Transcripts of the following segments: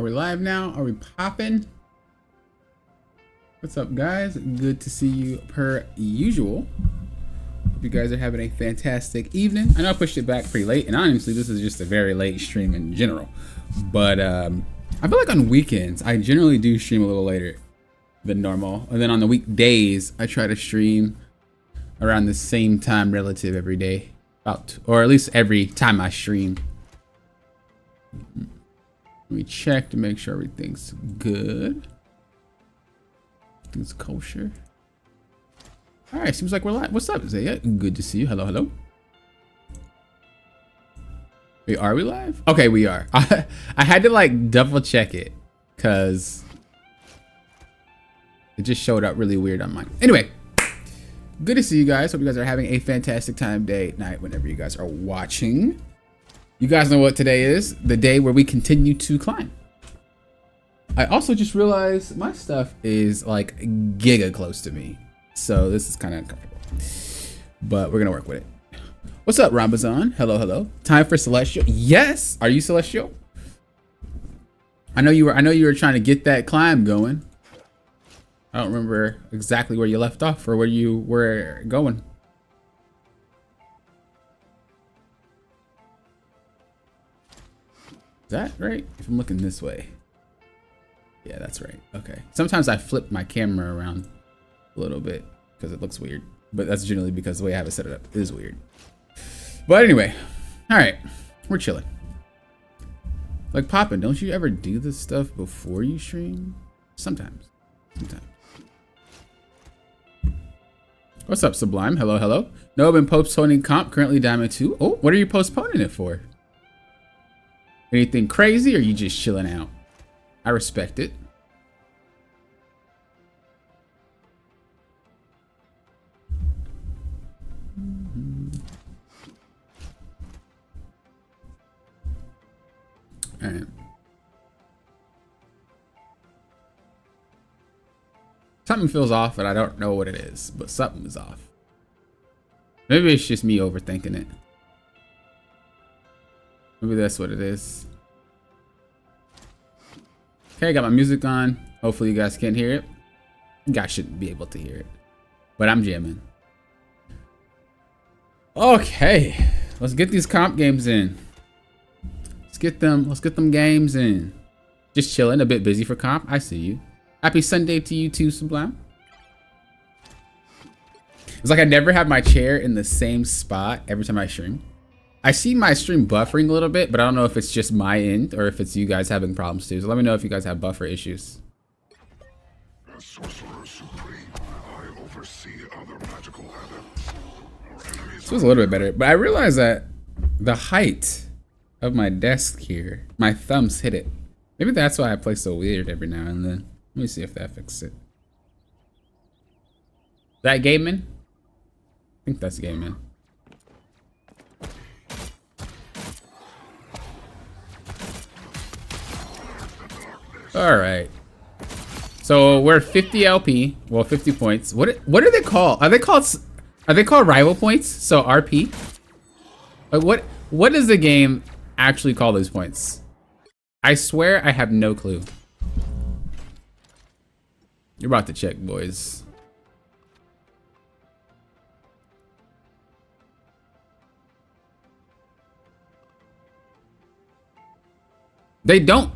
we live now? Are we popping? What's up, guys? Good to see you per usual. Hope you guys are having a fantastic evening. I know I pushed it back pretty late, and honestly, this is just a very late stream in general. But I feel like on weekends, I generally do stream a little later than normal. And then on the weekdays, I try to stream around the same time relative every day. Or at least every time I stream. Let me check to make sure everything's good. Everything's kosher. All right, seems like we're live. What's up, Zaya? Good to see you. Hello, hello. Wait, are we live? Okay, we are. I had to like double check it because it just showed up really weird on mine. Anyway, good to see you guys. Hope you guys are having a fantastic time, day, night, whenever you guys are watching. You guys know what today is, the day where we continue to climb. I also just realized my stuff is like giga close to me. So this is kind of uncomfortable, but we're gonna work with it. What's up, Ramazan? Hello, hello. Time for Celestial. Yes. Are you Celestial? I know you were trying to get that climb going. I don't remember exactly where you left off or where you were going. Is that right? If I'm looking this way. Yeah, that's right. Okay. Sometimes I flip my camera around a little bit because it looks weird. But that's generally because the way I have it set it up is weird. But anyway. Alright. We're chilling. Like Poppin', don't you ever do this stuff before you stream? Sometimes. Sometimes. What's up, Sublime? Hello, hello. No, I've been postponing comp. Currently Diamond 2. Oh, what are you postponing it for? Anything crazy or are you just chilling out? I respect it. All right. Something feels off, and I don't know what it is, but something is off. Maybe it's just me overthinking it. Maybe that's what it is. Okay, I got my music on. Hopefully you guys can't hear it. You guys shouldn't be able to hear it, but I'm jamming. Okay, let's get these comp games in. Let's get them games in. Just chilling, a bit busy for comp. I see you. Happy Sunday to you too, Sublime. It's like I never have my chair in the same spot every time I stream. I see my stream buffering a little bit, but I don't know if it's just my end or if it's you guys having problems too. So let me know if you guys have buffer issues. As Sorcerer Supreme, I oversee other magical adepts. This was a little bit better, but I realized that the height of my desk here, my thumbs hit it. Maybe that's why I play so weird every now and then. Let me see if that fixes it. That gaming? I think that's gaming. All right. So we're 50 LP. Well, 50 points. What are they called? Are they called rival points? So RP. Like what does the game actually call those points? I swear I have no clue. You're about to check, boys. They don't.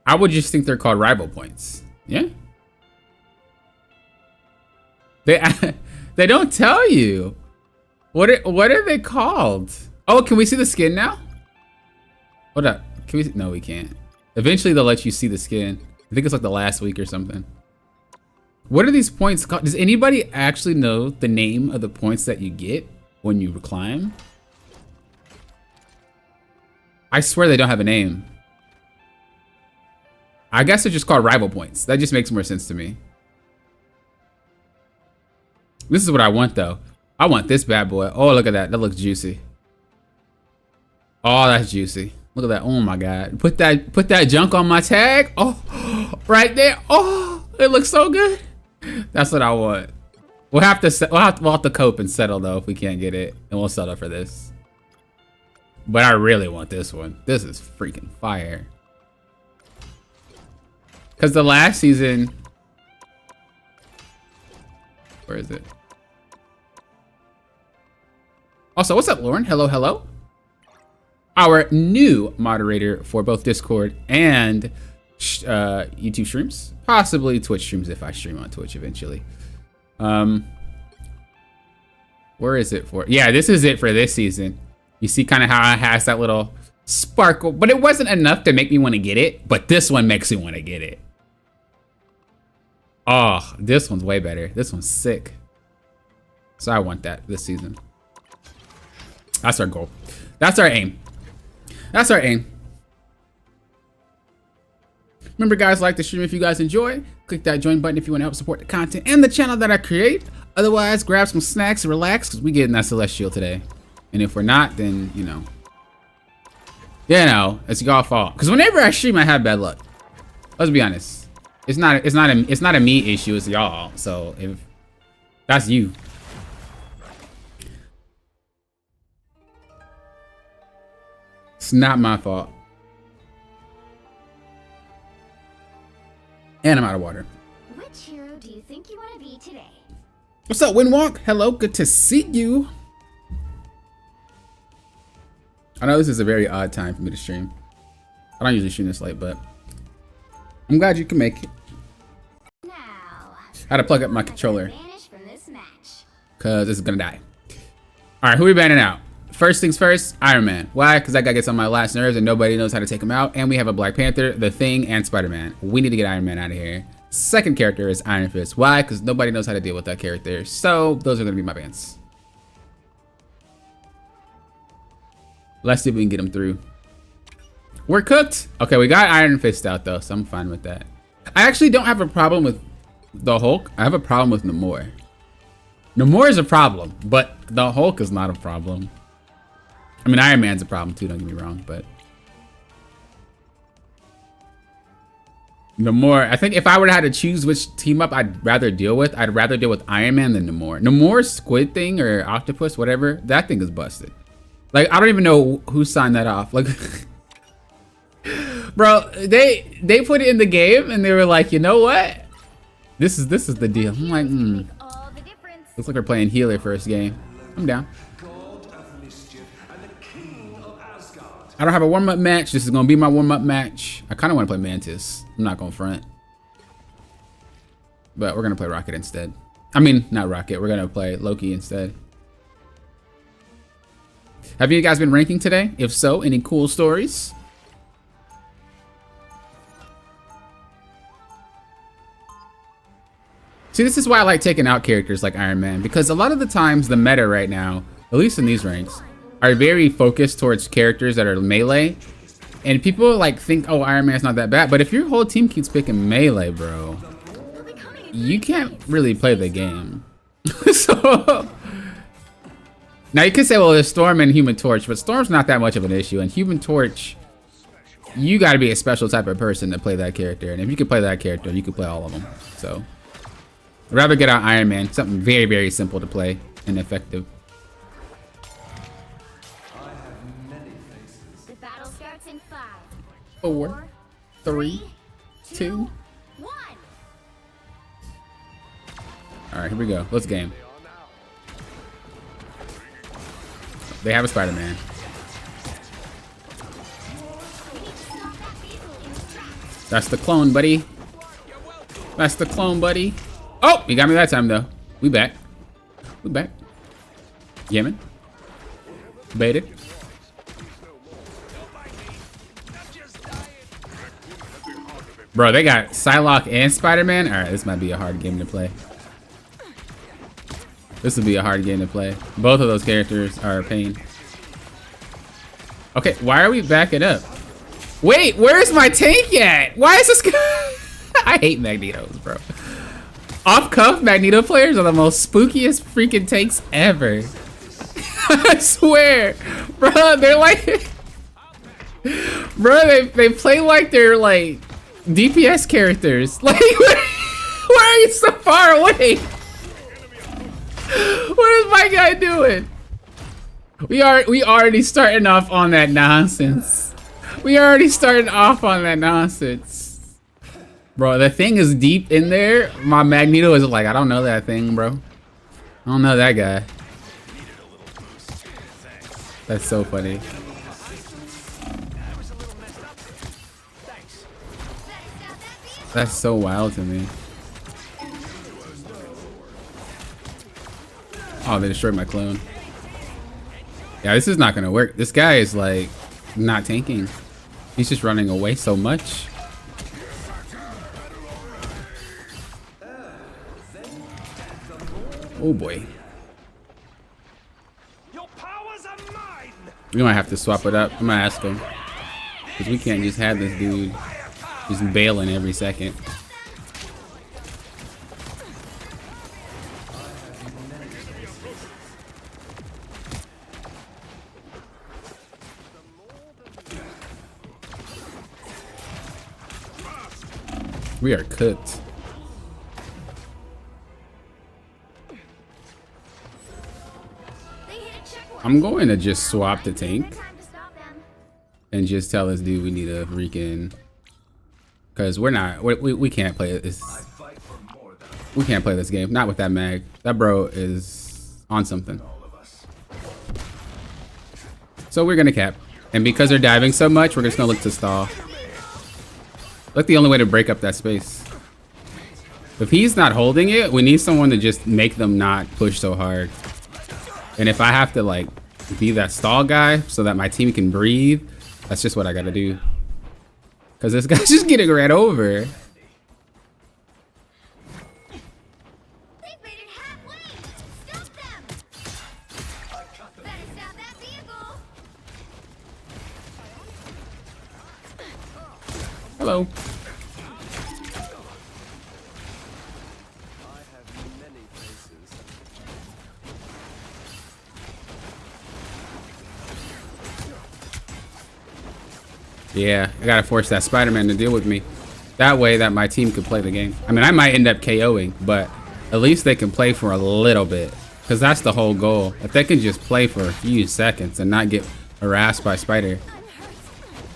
I would just think they're called rival points. Yeah. They don't tell you. What are they called? Oh, can we see the skin now? Hold up. Can we? No, we can't. Eventually they'll let you see the skin. I think it's like the last week or something. What are these points called? Does anybody actually know the name of the points that you get when you climb? I swear they don't have a name. I guess they're just called rival points. That just makes more sense to me. This is what I want though. I want this bad boy. Oh, look at that. That looks juicy. Oh, that's juicy. Look at that. Oh my God. Put that junk on my tag. Oh, right there. Oh, it looks so good. That's what I want. We'll have to cope and settle though if we can't get it, and we'll settle for this. But I really want this one. This is freaking fire. Because the last season... Where is it? Also, what's up, Lauren? Hello, hello. Our new moderator for both Discord and YouTube streams. Possibly Twitch streams if I stream on Twitch eventually. Where is it for? Yeah, this is it for this season. You see kind of how it has that little sparkle, but it wasn't enough to make me want to get it. But this one makes me want to get it. Oh, this one's way better. This one's sick. So I want that this season. That's our goal. That's our aim. That's our aim. Remember, guys, like the stream if you guys enjoy. Click that join button if you want to help support the content and the channel that I create. Otherwise, grab some snacks and relax because we getting that Celestial today. And if we're not, then, you know, it's y'all fault. Because whenever I stream, I have bad luck. Let's be honest. It's not a me issue. It's y'all. So if that's you. It's not my fault. And I'm out of water. Which hero do you think you want to be today? What's up, Windwalk? Hello, good to see you. I know this is a very odd time for me to stream. I don't usually stream this late, but I'm glad you can make it. Now, I had to plug up my controller vanish from this match. because this is gonna die. All right, who we banning out? First things first, Iron Man. Why? Because that guy gets on my last nerves and nobody knows how to take him out. And we have a Black Panther, The Thing, and Spider-Man. We need to get Iron Man out of here. Second character is Iron Fist. Why? Because nobody knows how to deal with that character. So those are gonna be my bans. Let's see if we can get him through. We're cooked. Okay, we got Iron Fist out though, so I'm fine with that. I actually don't have a problem with the Hulk. I have a problem with Namor. Namor is a problem, but the Hulk is not a problem. I mean, Iron Man's a problem too, don't get me wrong, but Namor, I think if I were to have to choose which team up I'd rather deal with Iron Man than Namor. Namor's squid thing or octopus, whatever, that thing is busted. Like, I don't even know who signed that off. Like, bro, they put it in the game and they were like, you know what? This is the deal. I'm like, looks like we're playing healer first game. I'm down. I don't have a warm-up match. This is gonna be my warm-up match. I kind of want to play Mantis. I'm not gonna front, but we're gonna play Rocket instead. I mean, not Rocket. We're gonna play Loki instead. Have you guys been ranking today? If so, any cool stories? See, this is why I like taking out characters like Iron Man, because a lot of the times the meta right now, at least in these ranks, are very focused towards characters that are melee. And people like think, oh, Iron Man's not that bad. But if your whole team keeps picking melee, bro, you can't really play the game. So now you could say, well, there's Storm and Human Torch, but Storm's not that much of an issue. And Human Torch, you got to be a special type of person to play that character. And if you can play that character, you can play all of them. So I'd rather get out Iron Man, something very, very simple to play and effective. The battle starts in 5, 4, 3, 2. 1. All right, here we go. Let's game. They have a Spider-Man. That's the clone, buddy. That's the clone, buddy. Oh, you got me that time, though. We back. We back. Yemen. Baited. Bro, they got Psylocke and Spider-Man. All right, this might be a hard game to play. This would be a hard game to play. Both of those characters are a pain. Okay, why are we backing up? Wait, where's my tank at? Why is this guy? I hate Magnetos, bro. Off-cuff Magneto players are the most spookiest freaking tanks ever. I swear. Bro, they're like... Bro, they play like they're like DPS characters. Like, why are you so far away? What is my guy doing? We already starting off on that nonsense. We already starting off on that nonsense. Bro, the thing is deep in there. My Magneto is like, I don't know that thing, bro. I don't know that guy. That's so funny. That's so wild to me. Oh, they destroyed my clone. Yeah, this is not gonna work. This guy is like not tanking. He's just running away so much. Oh boy. We might have to swap it up. I'm gonna ask him. Because we can't just have this dude just bailing every second. We are cooked. I'm going to just swap the tank and just tell this dude we need a freaking, because we can't play this. We can't play this game. Not with that mag. That bro is on something. So we're gonna cap, and because they're diving so much, we're just gonna look to stall. Look, the only way to break up that space. If he's not holding it, we need someone to just make them not push so hard. And if I have to like be that stall guy so that my team can breathe, that's just what I gotta do. Cause this guy's just getting ran over. They've made it halfway. Stop them. Better stop that vehicle. Hello. Yeah, I gotta force that Spider-Man to deal with me. That way that my team could play the game. I mean, I might end up KOing, but at least they can play for a little bit. Because that's the whole goal. If they can just play for a few seconds and not get harassed by Spider.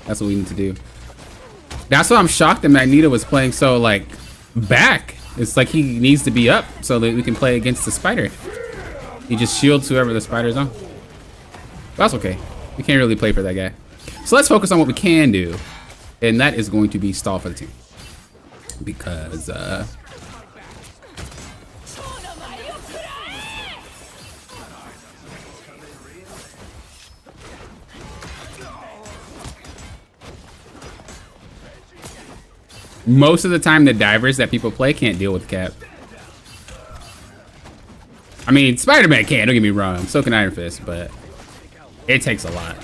That's what we need to do. That's why I'm shocked that Magneto was playing so, like, back. It's like he needs to be up so that we can play against the Spider. He just shields whoever the Spider's on. But that's okay. We can't really play for that guy. So let's focus on what we can do, and that is going to be stall for the team. Because, most of the time the divers that people play can't deal with Cap. I mean, Spider-Man can, don't get me wrong, so can Iron Fist, but it takes a lot.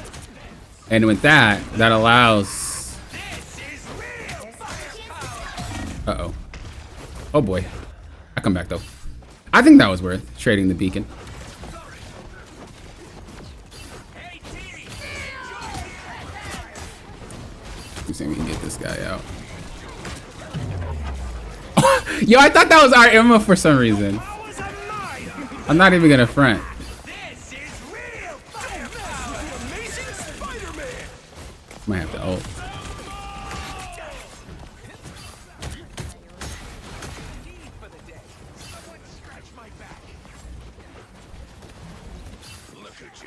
And with that, that allows... Uh-oh. Oh boy. I come back though. I think that was worth trading the beacon. Let's see if we can get this guy out. Yo, I thought that was our Emma for some reason. I'm not even gonna front. Might have to ult.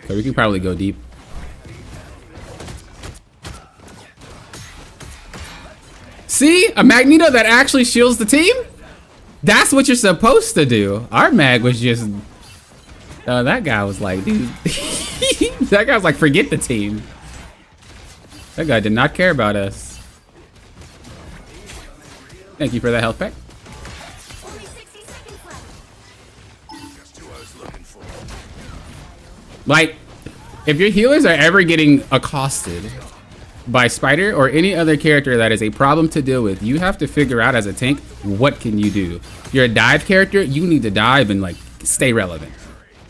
So we can probably go deep. See? A Magneto that actually shields the team? That's what you're supposed to do. Our mag was just... that guy was like, dude... that guy was like, forget the team. That guy did not care about us. Thank you for that health pack. Only 60 seconds left. Like, if your healers are ever getting accosted by Spider or any other character that is a problem to deal with, you have to figure out as a tank, what can you do? If you're a dive character, you need to dive and like stay relevant.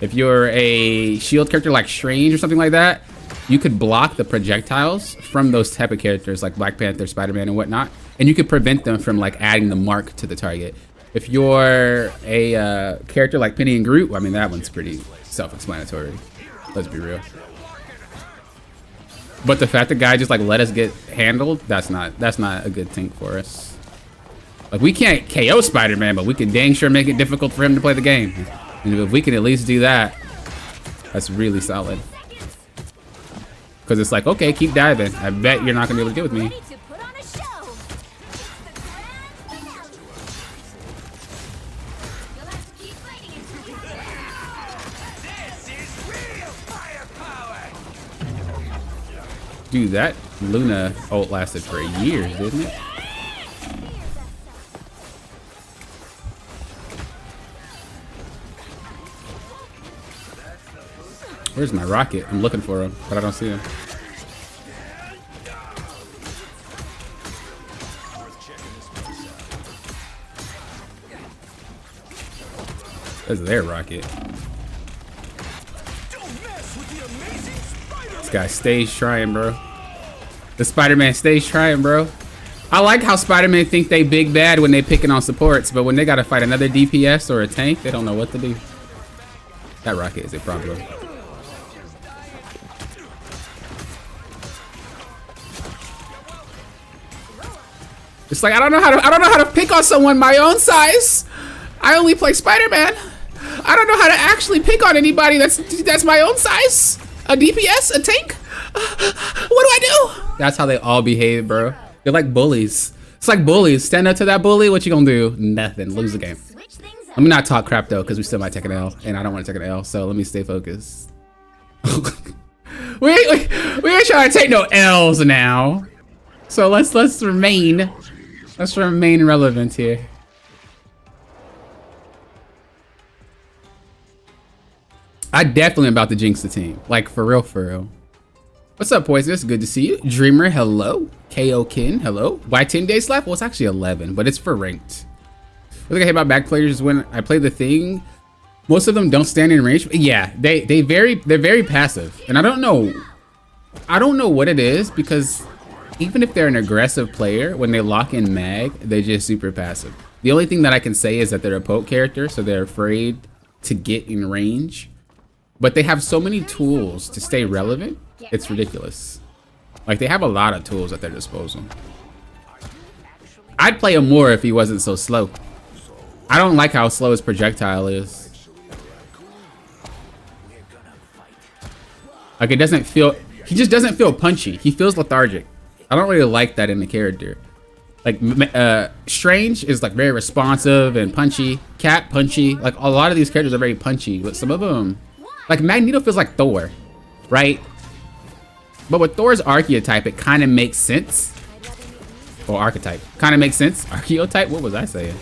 If you're a shield character like Strange or something like that, you could block the projectiles from those type of characters like Black Panther, Spider-Man, and whatnot, and you could prevent them from like adding the mark to the target. If you're a character like Penny and Groot, well, I mean, that one's pretty self-explanatory. Let's be real. But the fact that guy just like let us get handled, that's not a good thing for us. Like we can't KO Spider-Man, but we can dang sure make it difficult for him to play the game. And if we can at least do that, that's really solid. Because it's like, okay, keep diving. I bet you're not gonna be able to deal with me. Ready to put on a show. The grand finale. You'll have to keep fighting until you This is real firepower! Dude, that Luna ult lasted for years, didn't it? Where's my rocket? I'm looking for him, but I don't see him. That's their rocket. This guy stays trying, bro. The Spider-Man stays trying, bro. I like how Spider-Man think they big bad when they picking on supports, but when they gotta fight another DPS or a tank, they don't know what to do. That rocket is a problem. It's like I don't know how to pick on someone my own size. I only play Spider-Man. I don't know how to actually pick on anybody that's my own size. A DPS, a tank. What do I do? That's how they all behave, bro. They're like bullies. It's like bullies. Stand up to that bully. What you gonna do? Nothing. Lose the game. switch things up. Let me not talk crap though, because we still might take an L, and I don't want to take an L. So let me stay focused. we ain't trying to take no L's now. So let's remain relevant here. I definitely am about to jinx the team. Like for real, for real. What's up, Poisonous? Good to see you. Dreamer, hello. KO Kin, hello. Why 10 days left? Well, it's actually 11, but it's for ranked. One thing I hate about back players is when I play the thing, most of them don't stand in range. Yeah, they're very passive. And I don't know what it is, because even if they're an aggressive player, when they lock in mag, they're just super passive. The only thing that I can say is that they're a poke character, so they're afraid to get in range. But they have so many tools to stay relevant, it's ridiculous. Like, they have a lot of tools at their disposal. I'd play him more if he wasn't so slow. I don't like how slow his projectile is. Like, it doesn't feel... He just doesn't feel punchy. He feels lethargic. I don't really like that in the character. Like, Strange is, like, very responsive and punchy. Cat, punchy. Like, a lot of these characters are very punchy, but some of them... Like, Magneto feels like Thor, right? But with Thor's archetype, it kind of makes sense. Or archetype. Kind of makes sense. Archetype? What was I saying?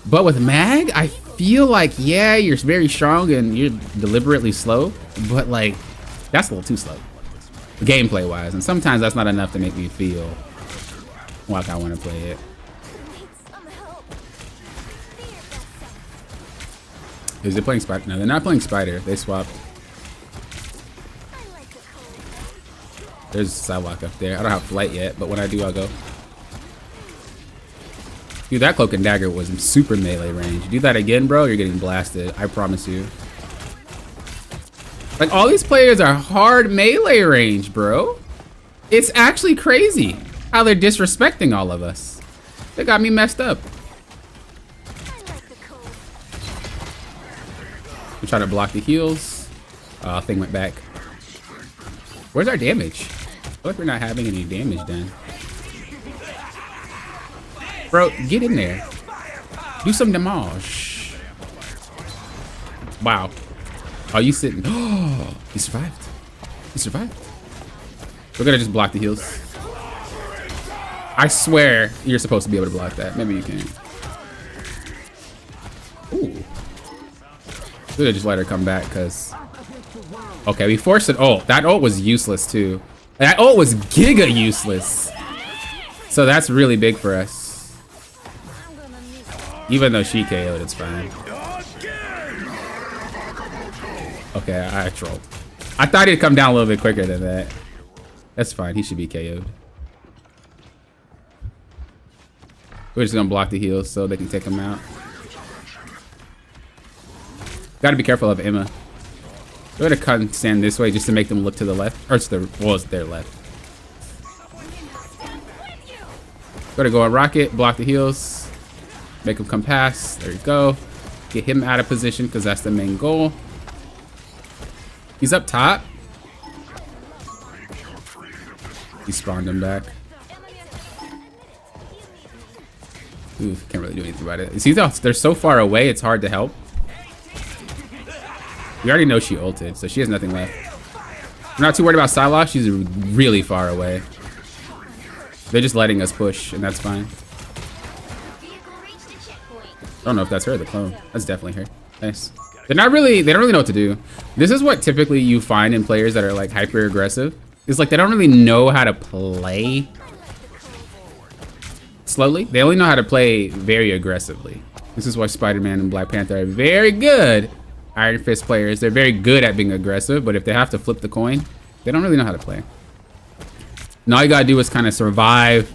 But with Mag, I feel like, yeah, you're very strong and you're deliberately slow. But, like, that's a little too slow. Gameplay-wise. And sometimes that's not enough to make me feel like I want to play it. Is it playing Spider? No, they're not playing Spider. They swapped. There's a sidewalk up there. I don't have flight yet, but when I do, I'll go. Dude, that cloak and dagger was in super melee range. Do that again, bro, you're getting blasted. I promise you. Like, all these players are hard melee range, bro. It's actually crazy how they're disrespecting all of us. They got me messed up. I'm trying to block the heals. Thing went back. Where's our damage? I feel like we're not having any damage done. Bro, get in there. Do some damage. Wow. Are you sitting? Oh, he survived. He survived. We're gonna just block the heals. I swear you're supposed to be able to block that. Maybe you can. Ooh. Should have just let her come back, because... Okay, we forced an ult. That ult was useless, too. That ult was giga useless. So that's really big for us. Even though she KO'd, it's fine. Okay, I trolled. I thought he'd come down a little bit quicker than that. That's fine. He should be KO'd. We're just going to block the heals so they can take him out. Gotta be careful of Emma. Go ahead and come stand this way just to make them look to the left. Or it's the, well, it's their left. Go to go on rocket, block the heals. Make him come past. There you go. Get him out of position because that's the main goal. He's up top. He spawned him back. Ooh, can't really do anything about it. See, they're so far away, it's hard to help. We already know she ulted, so she has nothing left. We're not too worried about Psylocke. She's really far away. They're just letting us push, and that's fine. I don't know if that's her or the clone. That's definitely her. Nice. They don't really know what to do. This is what typically you find in players that are like hyper aggressive. It's like they don't really know how to play slowly. They only know how to play very aggressively. This is why Spider-Man and Black Panther are very good Iron Fist players. They're very good at being aggressive, but if they have to flip the coin, they don't really know how to play. And all you gotta do is kind of survive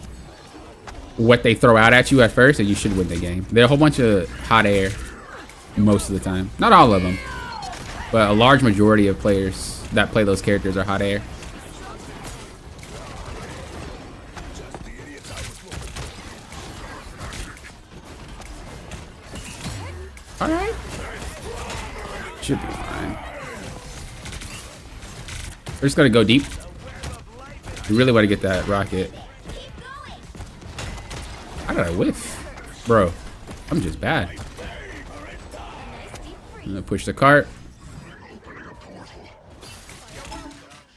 what they throw out at you at first, and you should win the game. They're a whole bunch of hot air most of the time. Not all of them, but a large majority of players that play those characters are hot air. All right. Should be fine. We're just gonna go deep. We really want to get that rocket. How did I whiff? Bro, I'm just bad. I'm gonna push the cart.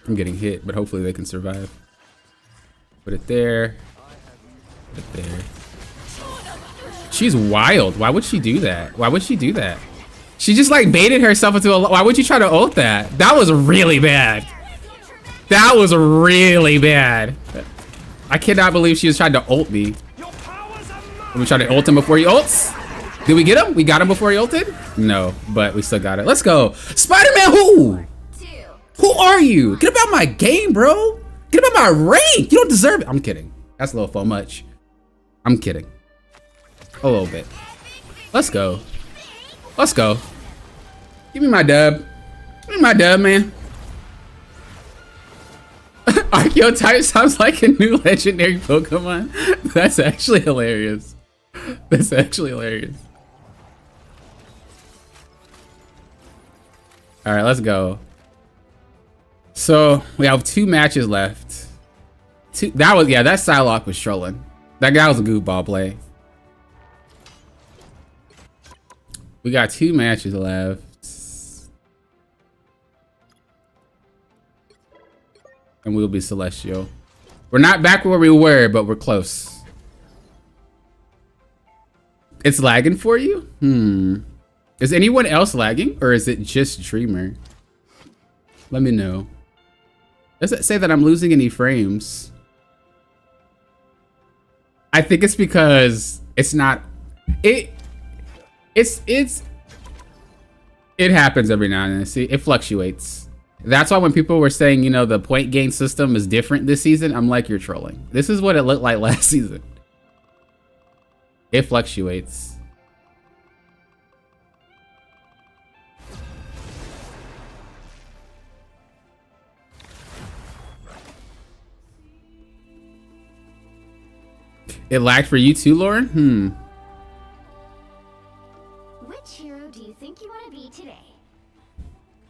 I'm getting hit, but hopefully they can survive. Put it there. Put it there. She's wild. Why would she do that? Why would she do that? She just like baited herself into a... Why would you try to ult that? That was really bad. That was really bad. I cannot believe she was trying to ult me. We tried to ult him before he ults. Did we get him? We got him before he ulted? No, but we still got it. Let's go. Spider-Man who? Who are you? Get about my game, bro. Get about my rank. You don't deserve it. I'm kidding. That's a little for much. I'm kidding. A little bit. Let's go. Let's go. Give me my dub. Give me my dub, man. Archeotype sounds like a new legendary Pokemon. That's actually hilarious. That's actually hilarious. All right, let's go. So we have 2 matches left. That Psylocke was trolling. That guy was a goofball play. We got 2 matches left. And we'll be Celestial. We're not back where we were, but we're close. It's lagging for you? Is anyone else lagging, or is it just Dreamer? Let me know. Does it say that I'm losing any frames? I think it's because it's not... It happens every now and then. See, it fluctuates. That's why when people were saying, you know, the point gain system is different this season, I'm like, you're trolling. This is what it looked like last season. It fluctuates. It lagged for you too, Lauren? Which hero do you think you want to be today?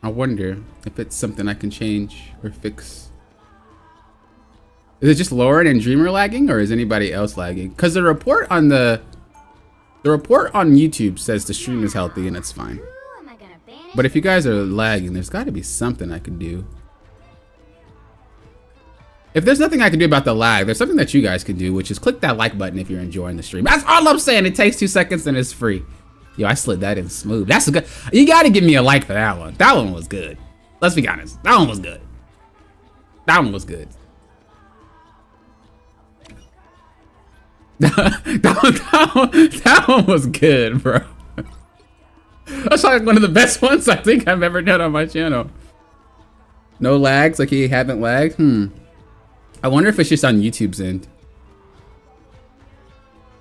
I wonder if it's something I can change or fix. Is it just Lauren and Dreamer lagging, or is anybody else lagging? Because the report on YouTube says the stream is healthy and it's fine. But if you guys are lagging, there's got to be something I can do. If there's nothing I can do about the lag, there's something that you guys can do, which is click that like button if you're enjoying the stream. That's all I'm saying. It takes 2 seconds and it's free. Yo, I slid that in smooth. That's a good. You gotta give me a like for that one. That one was good. Let's be honest. That one was good. That one was good. that one was good, bro. That's like one of the best ones I think I've ever done on my channel. No lags, like you haven't lagged. I wonder if it's just on YouTube's end.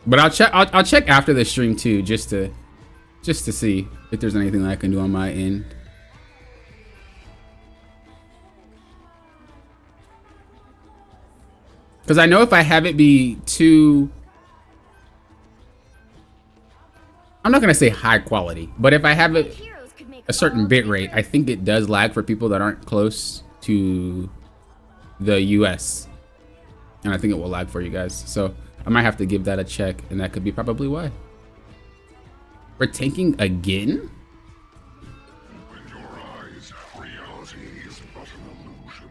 But I'll check after the stream too, just to see if there's anything that I can do on my end. Because I know if I have it be too, I'm not gonna say high quality, but if I have it Heroes could make a certain all bit the rate, I think it does lag for people that aren't close to the US. And I think it will lag for you guys. So I might have to give that a check, and that could be probably why. We're tanking again? Open your eyes. Reality is but an illusion.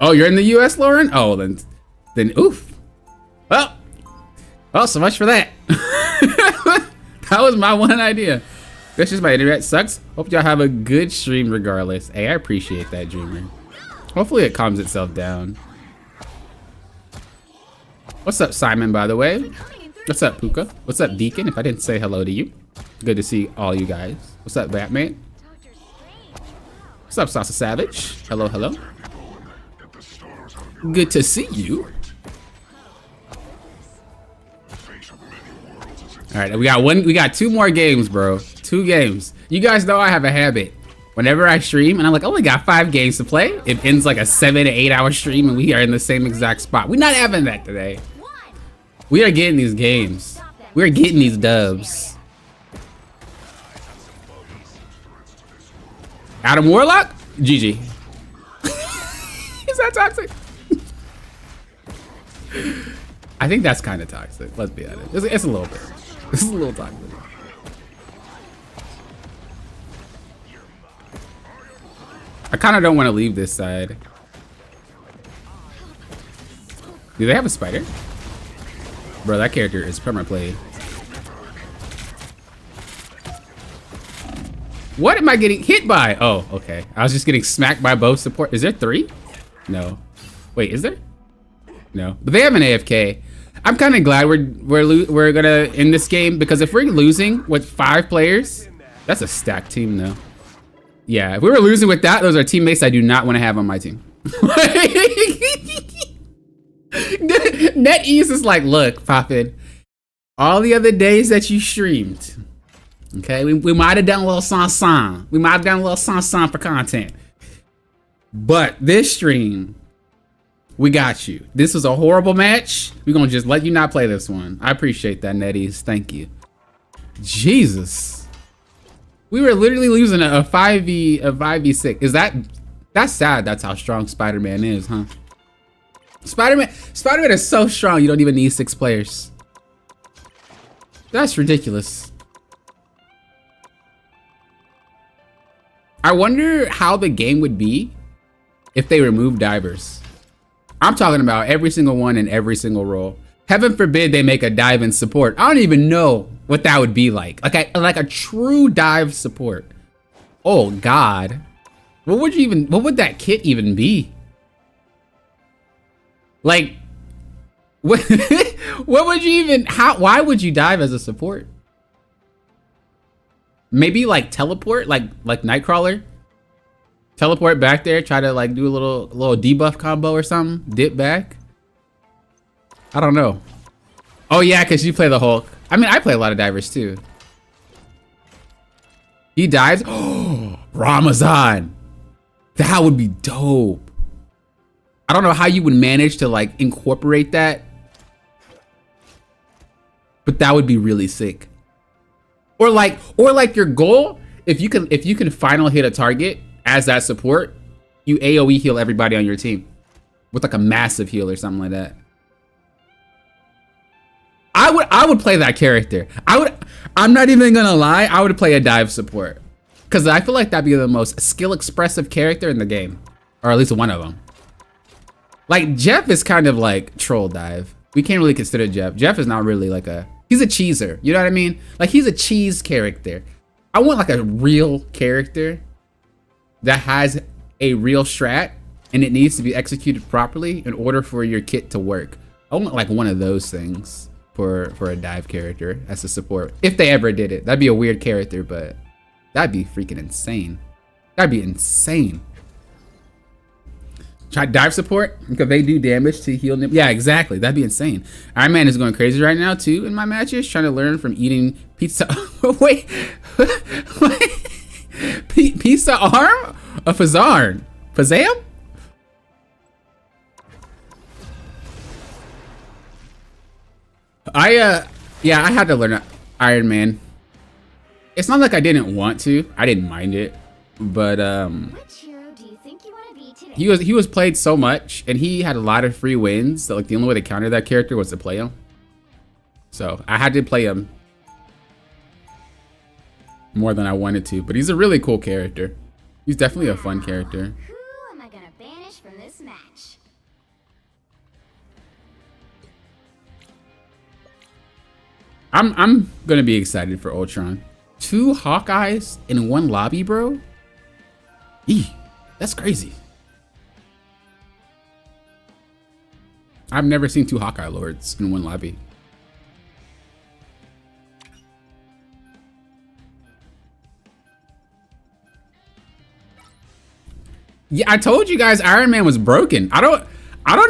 Oh, you're in the US, Lauren? Oh, then oof. Well, so much for that. That was my one idea. That's just my internet sucks. Hope y'all have a good stream regardless. Hey, I appreciate that, Dreamer. Hopefully it calms itself down. What's up, Simon, by the way? What's up, Puka? What's up, Deacon? If I didn't say hello to you. Good to see all you guys. What's up, Batman? Doctor Strange. What's up, Salsa Savage? Hello, hello. Get the stars out of your Good to see you. fate of many worlds is its All right, we got 2 more games, bro. 2 games. You guys know I have a habit. Whenever I stream and I'm like, oh, we got 5 games to play, it ends like a 7 to 8 hour stream and we are in the same exact spot. We're not having that today. One. We are getting these games. We're getting these dubs. Adam Warlock? GG. Is that toxic? I think that's kind of toxic. Let's be honest. It's a little bit. It's a little toxic. I kind of don't want to leave this side. Do they have a spider? Bro, that character is perma-played. What am I getting hit by? Oh, okay. I was just getting smacked by both support. Is there 3? No. Wait, is there? No. But they have an AFK. I'm kind of glad we're gonna end this game, because if we're losing with 5 players, that's a stacked team though. Yeah, if we were losing with that, those are teammates I do not want to have on my team. NetEase is like, look, Poppin, all the other days that you streamed, okay, we might have done a little sansan. We might have done a little sansan for content. But this stream, we got you. This was a horrible match. We're going to just let you not play this one. I appreciate that, NetEase. Thank you. Jesus. We were literally losing a 5v6. That's sad. That's how strong Spider-Man is, huh? Spider-Man is so strong you don't even need 6 players. That's ridiculous. I wonder how the game would be if they removed divers. I'm talking about every single one in every single role. Heaven forbid they make a dive in support. I don't even know what that would be like. Like a true dive support. Oh God. What would that kit even be? Like, what would you even, why would you dive as a support? Maybe like teleport, like Nightcrawler. Teleport back there, try to like do a little debuff combo or something. Dip back. I don't know. Oh yeah, because you play the Hulk. I mean, I play a lot of divers too. He dives. Oh, Ramazan. That would be dope. I don't know how you would manage to like incorporate that, but that would be really sick. Or like your goal, if you can final hit a target as that support, you AoE heal everybody on your team with like a massive heal or something like that. I would play that character. I'm not even gonna lie, I would play a dive support, because I feel like that'd be the most skill expressive character in the game, or at least one of them. Like Jeff is kind of like troll dive. We can't really consider Jeff. Jeff is not really like he's a cheeser. You know what I mean? Like he's a cheese character. I want like a real character that has a real strat and it needs to be executed properly in order for your kit to work. I want like one of those things for a dive character as a support. If they ever did it. That'd be a weird character, but that'd be freaking insane. That'd be insane. Try dive support because they do damage to heal them. Yeah, exactly. That'd be insane. Iron Man is going crazy right now too in my matches, trying to learn from eating pizza. Wait. Pizza arm? A Fazarn. Pazam? Yeah, I had to learn Iron Man. It's not like I didn't want to. I didn't mind it, but Which hero do you think you want to be today? he was played so much, and he had a lot of free wins. So like the only way to counter that character was to play him. So I had to play him more than I wanted to. But he's a really cool character. He's definitely a fun character. Who am I gonna banish from this match? I'm gonna be excited for Ultron. 2 Hawkeyes in 1 lobby, bro. Eee, that's crazy. I've never seen 2 Hawkeye Lords in 1 lobby. Yeah, I told you guys Iron Man was broken. I don't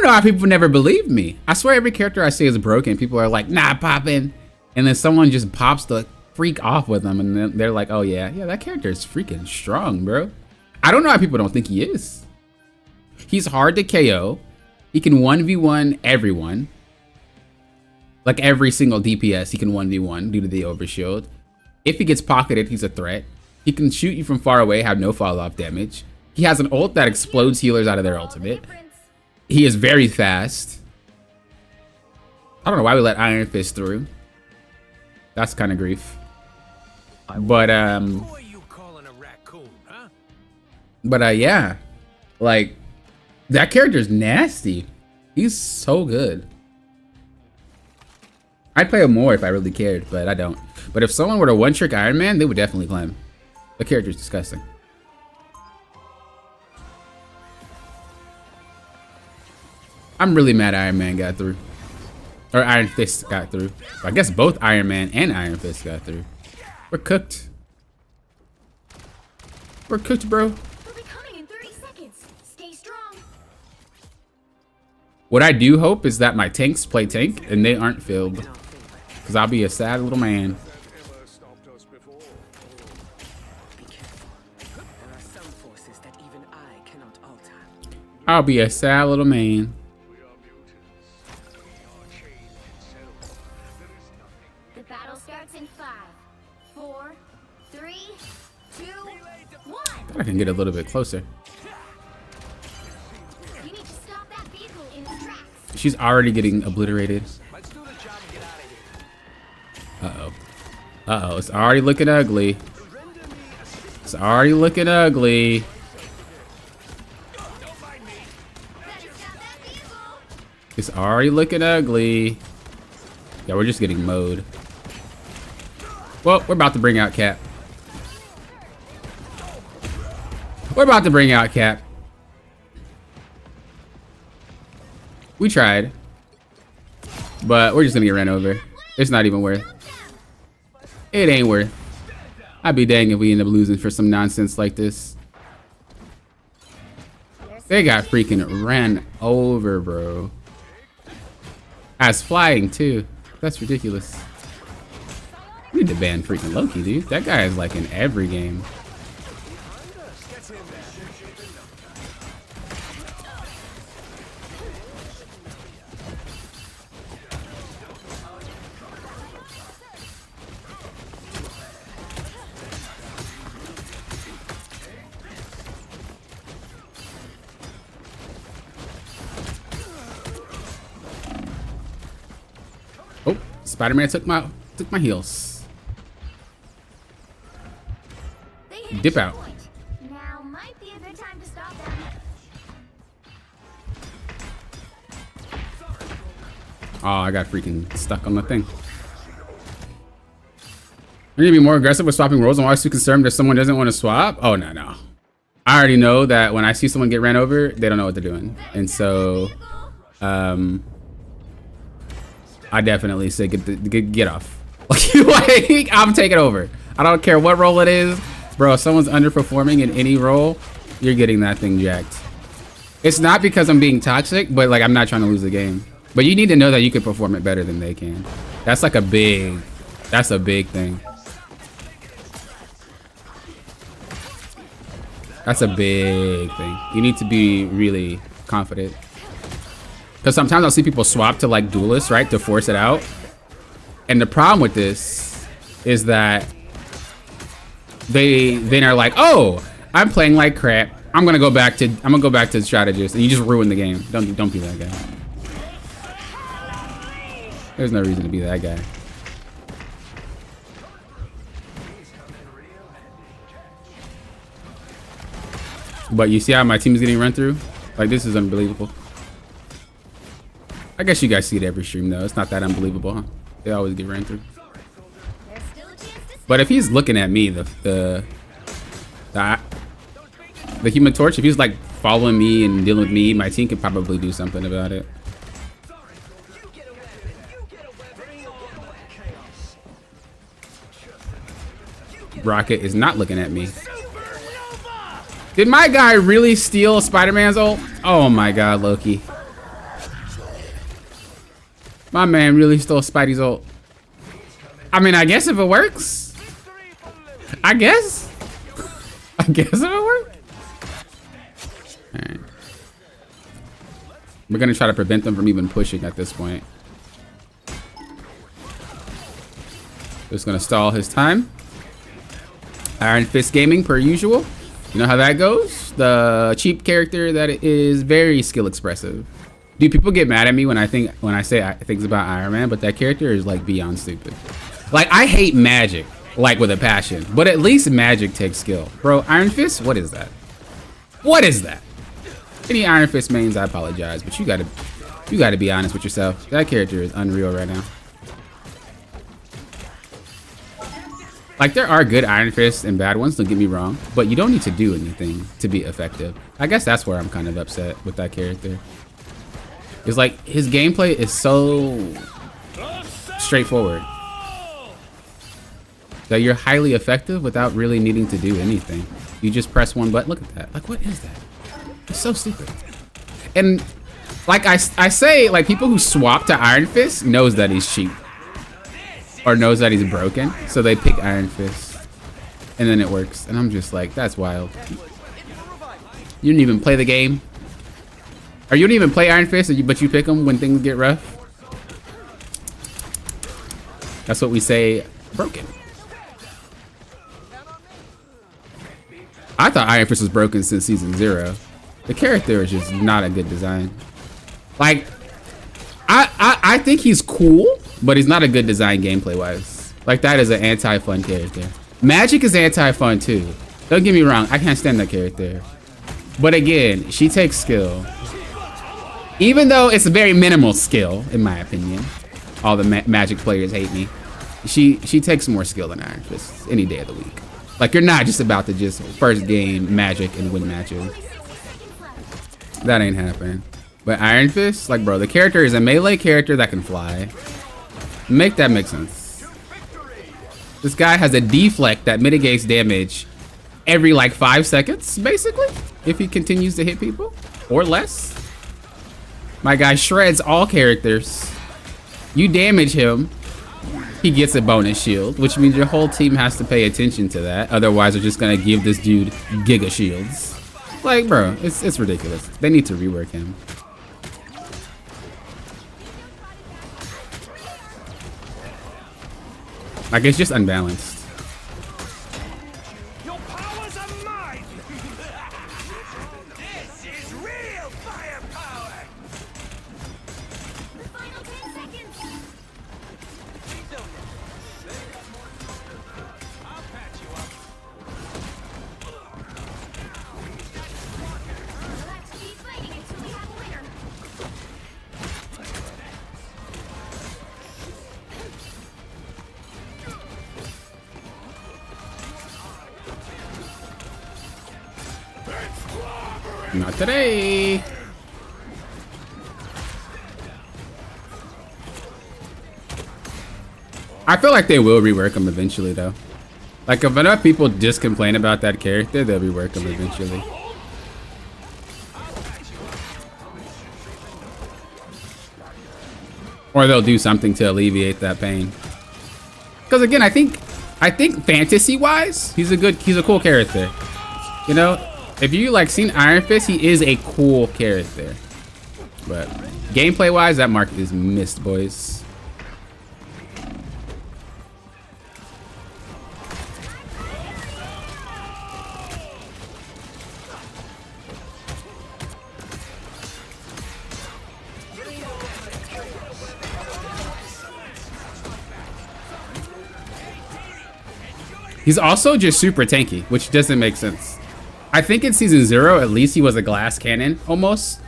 know how people never believe me. I swear every character I say is broken. People are like, nah, poppin'. And then someone just pops the freak off with them, and then they're like, oh yeah, that character is freaking strong, bro. I don't know how people don't think he is. He's hard to KO. He can 1v1 everyone. Like every single DPS, he can 1v1 due to the overshield. If he gets pocketed, he's a threat. He can shoot you from far away, have no fall-off damage. He has an ult that explodes healers out of their ultimate. He is very fast. I don't know why we let Iron Fist through. That's kind of grief. But Who are you calling a raccoon, huh? but yeah, like that character's nasty. He's so good. I'd play him more if I really cared, but I don't. But if someone were to one-trick Iron Man, they would definitely play him. The character's disgusting. I'm really mad Iron Man got through. Or Iron Fist got through. I guess both Iron Man and Iron Fist got through. We're cooked. We're cooked, bro. They'll be coming in 30 seconds. Stay strong. What I do hope is that my tanks play tank and they aren't filled. Because I'll be a sad little man. Ever stopped us before? Be careful. There are some forces that even I cannot alter. I'll be a sad little man. We are mutants. We are change itself. There is nothing. The battle starts in 5, 4, 3, 2, 1. I can get a little bit closer. You need to stop that vehicle in its tracks. She's already getting obliterated. Let's do the job and get out of here. Uh-oh. Uh-oh, it's already looking ugly. It's already looking ugly. Don't mind me. Better stop that vehicle. It's already looking ugly. Yeah, we're just getting mowed. Well, we're about to bring out Cap. We're about to bring out Cap. We tried. But we're just gonna get ran over. It's not even worth. It ain't worth. I'd be dang if we end up losing for some nonsense like this. They got freaking ran over, bro. As flying too. That's ridiculous. We need to ban freaking Loki, dude. That guy is like in every game. Oh, Spider-Man took my heals. They hit Dip a out. checkpoint. Now might be a good time to stop them. Oh, I got freaking stuck on the thing. I need to be more aggressive with swapping roles. I'm always too concerned if someone doesn't want to swap. Oh, no. I already know that when I see someone get ran over, they don't know what they're doing. And so, I definitely say get off. Like, I'm taking over. I don't care what role it is. Bro, if someone's underperforming in any role, you're getting that thing jacked. It's not because I'm being toxic, but like I'm not trying to lose the game. But you need to know that you can perform it better than they can. That's like that's a big thing. That's a big thing. You need to be really confident. Because sometimes I'll see people swap to like duelists, right, to force it out. And the problem with this is that they then are like, oh, I'm playing like crap. I'm gonna go back to the strategist, and you just ruin the game. Don't be that guy. There's no reason to be that guy. But you see how my team is getting run through? Like, this is unbelievable. I guess you guys see it every stream, though. It's not that unbelievable, huh? They always get ran through. But if he's looking at me, the Human Torch, if he's like following me and dealing with me, my team could probably do something about it. Rocket is not looking at me. Did my guy really steal Spider-Man's ult? Oh my god, Loki. My man really stole Spidey's ult. I mean, I guess if it works. I guess if it works. Alright. We're gonna try to prevent them from even pushing at this point. Just gonna stall his time. Iron Fist Gaming per usual. You know how that goes? The cheap character that is very skill expressive. Dude, people get mad at me when I say things about Iron Man, but that character is like beyond stupid. Like, I hate magic, like with a passion, but at least magic takes skill. Bro, Iron Fist, what is that? What is that? Any Iron Fist mains, I apologize, but you gotta be honest with yourself. That character is unreal right now. Like, there are good Iron Fists and bad ones, don't get me wrong, but you don't need to do anything to be effective. I guess that's where I'm kind of upset with that character. It's like, his gameplay is so straightforward that you're highly effective without really needing to do anything. You just press one button. Look at that. Like, what is that? It's so stupid. And like I say, like, people who swap to Iron Fist knows that he's cheap. Or knows that he's broken, so they pick Iron Fist, and then it works. And I'm just like, that's wild. You didn't even play the game, or you don't even play Iron Fist, but you pick them when things get rough. That's what we say, broken. I thought Iron Fist was broken since season 0. The character is just not a good design. Like, I think he's cool, but he's not a good design gameplay wise. Like, that is an anti-fun character. Magic is anti-fun too. Don't get me wrong, I can't stand that character. But again, she takes skill. Even though it's a very minimal skill, in my opinion. All the Magic players hate me. She takes more skill than Iron Fist any day of the week. Like, you're not just about to just first game Magic and win matches. That ain't happening. But Iron Fist, like, bro, the character is a melee character that can fly. Make that make sense. This guy has a deflect that mitigates damage every like 5 seconds, basically, if he continues to hit people, or less. My guy shreds all characters. You damage him, he gets a bonus shield, which means your whole team has to pay attention to that. Otherwise, they're just gonna give this dude giga shields. Like, bro, it's ridiculous. They need to rework him. Like, it's just unbalanced. Your powers are mine. This is real firepower. The final 10 seconds. I'll patch you up. Let's keep fighting until we have a winner. Not today. I feel like they will rework him eventually, though. Like, if enough people just complain about that character, they'll rework him eventually. Or they'll do something to alleviate that pain. Because again, I think fantasy-wise, he's a cool character. You know, If you like seen Iron Fist, he is a cool character. But gameplay wise, that mark is missed, boys. He's also just super tanky, which doesn't make sense. I think in season 0, at least he was a glass cannon almost.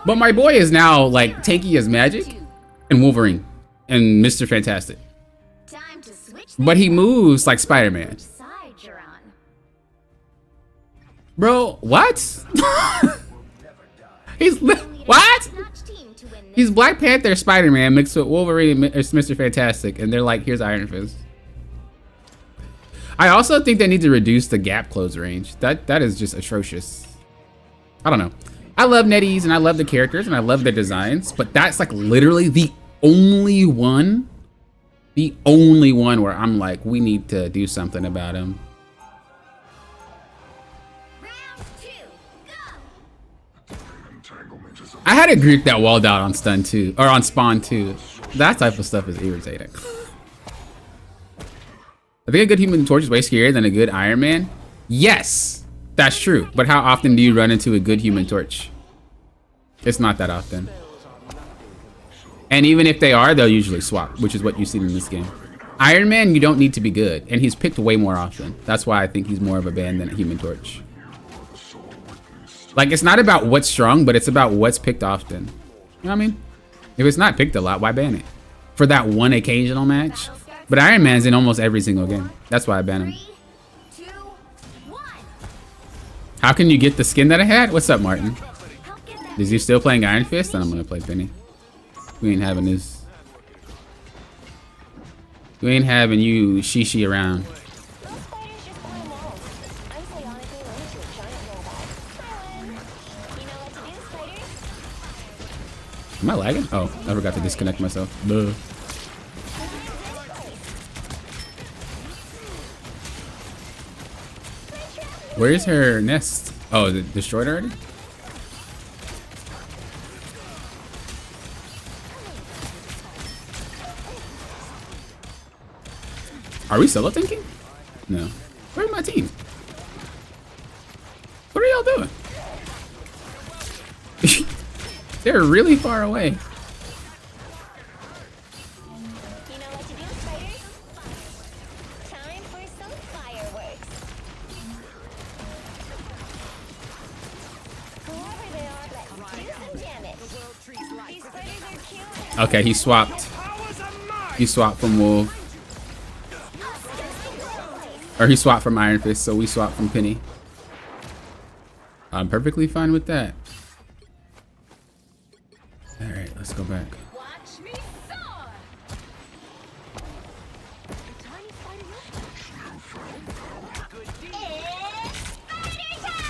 But my boy is now like tanky as Magic and Wolverine and Mr. Fantastic. But he moves like Spider-Man. Bro, what? What? He's Black Panther, Spider-Man mixed with Wolverine and Mr. Fantastic, and they're like, here's Iron Fist. I also think they need to reduce the gap close range. That is just atrocious. I don't know. I love NetEase and I love the characters and I love their designs, but that's like literally the only one where I'm like, we need to do something about him. I had a group that walled out on stun too, or on spawn too. That type of stuff is irritating. I think a good Human Torch is way scarier than a good Iron Man. Yes, that's true. But how often do you run into a good Human Torch? It's not that often. And even if they are, they'll usually swap, which is what you've seen in this game. Iron Man, you don't need to be good, and he's picked way more often. That's why I think he's more of a ban than a Human Torch. Like, it's not about what's strong, but it's about what's picked often. You know what I mean? If it's not picked a lot, why ban it? For that one occasional match? But Iron Man's in almost every single game. That's why I ban him. 3, 2, 1. How can you get the skin that I had? What's up, Martin? Is he still playing Iron Fist? Then I'm gonna play Penny. We ain't having this. We ain't having you shishi around. Am I lagging? Oh, I forgot to disconnect myself. Buh. Where's her nest? Oh, is it destroyed already? Are we solo tanking? No. Where's my team? What are y'all doing? They're really far away. You know what to do, spiders? Time for some fireworks. Whoever they are, let's do some damage. These spiders are cute. Okay, he swapped. He swapped from Wolf. Or he swapped from Iron Fist, so we swapped from Penny. I'm perfectly fine with that. Alright, let's go back. Watch me soar. Tiny spider. It's spider time!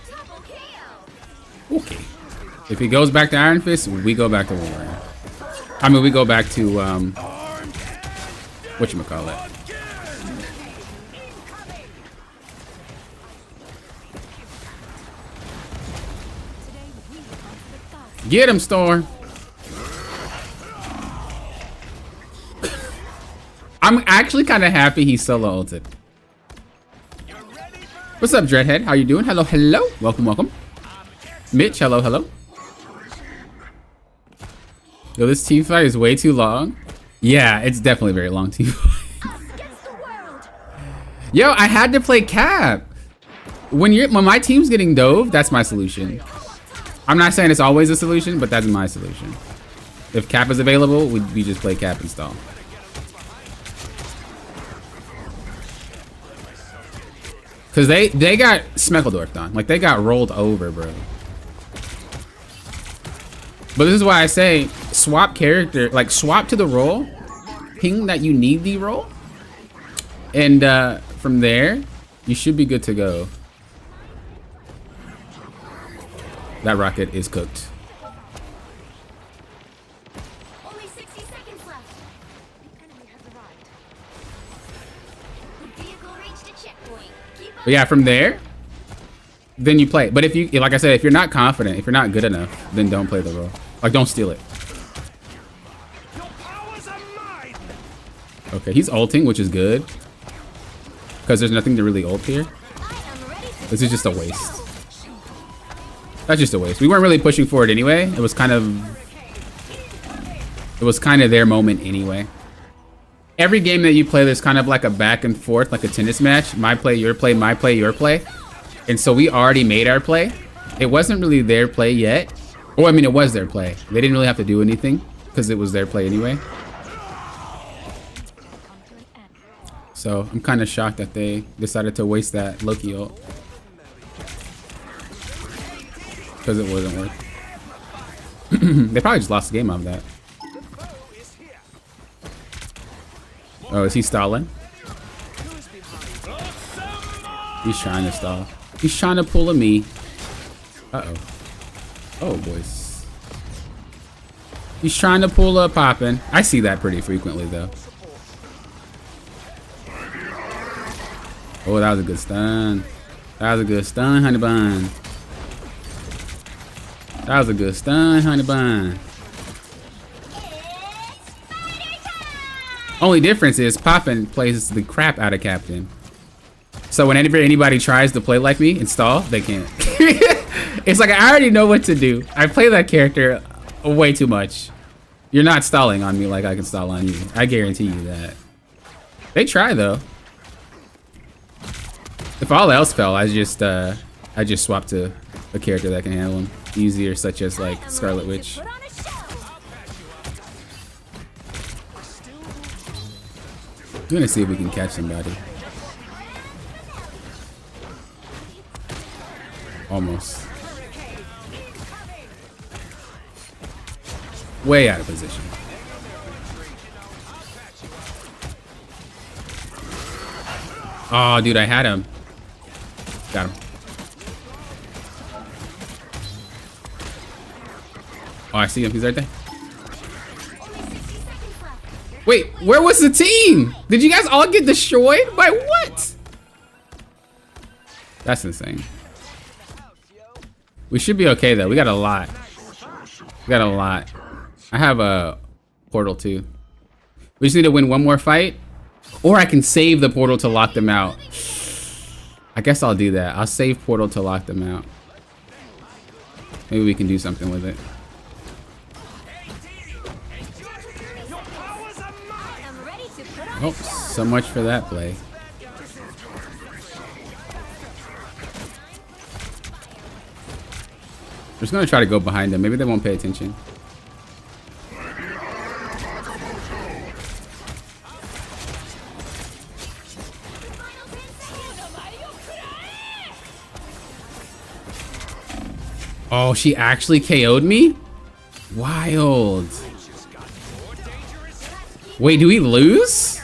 Double kill. Okay. If he goes back to Iron Fist, we go back to Wolverine. I mean, we go back to, whatchamacallit. Get him, Storm. I'm actually kind of happy he solo ulted. What's up, Dreadhead? How you doing? Hello, hello. Welcome, welcome. Mitch, hello, hello. Yo, this team fight is way too long. Yeah, it's definitely a very long team fight. Yo, I had to play Cap. When my team's getting dove, that's my solution. I'm not saying it's always a solution, but that's my solution. If Cap is available, we just play Cap install. Cause they got Smeckledorfed on. Like they got rolled over, bro. But this is why I say swap character, like swap to the role, ping that you need the role, and from there you should be good to go. That rocket is cooked. Only But yeah, from there, then you play. But if you, like I said, if you're not confident, if you're not good enough, then don't play the role. Like, don't steal it. Okay, he's ulting, which is good. Because there's nothing to really ult here. This is just a waste. That's just a waste. We weren't really pushing for it anyway. It was kind of their moment anyway. Every game that you play, there's kind of like a back and forth, like a tennis match. My play, your play, my play, your play. And so we already made our play. It wasn't really their play yet. Or I mean, it was their play. They didn't really have to do anything because it was their play anyway. So I'm kind of shocked that they decided to waste that Loki ult. Because it wasn't worth. They probably just lost the game out of that. Oh, is he stalling? He's trying to stall. He's trying to pull a me. Uh-oh. Oh, boys. He's trying to pull a Poppin'. I see that pretty frequently, though. Oh, that was a good stun. That was a good stun, honey bun. That was a good stun, honey bun. Only difference is Poppin plays the crap out of Captain. So whenever anybody tries to play like me and stall, they can't. It's like I already know what to do. I play that character way too much. You're not stalling on me like I can stall on you. I guarantee you that. They try though. If all else fell, I just swap to a character that can handle them easier, such as like Scarlet Witch. I'm gonna see if we can catch somebody. Almost. Way out of position. Oh, dude, I had him. Got him. Oh, I see him. He's right there. Wait, where was the team? Did you guys all get destroyed? By what? That's insane. We should be okay, though. We got a lot. We got a lot. I have a portal, too. We just need to win one more fight. Or I can save the portal to lock them out. I guess I'll do that. I'll save portal to lock them out. Maybe we can do something with it. Oh, so much for that play. I'm just gonna try to go behind them. Maybe they won't pay attention. Oh, she actually KO'd me? Wild. Wait, do we lose?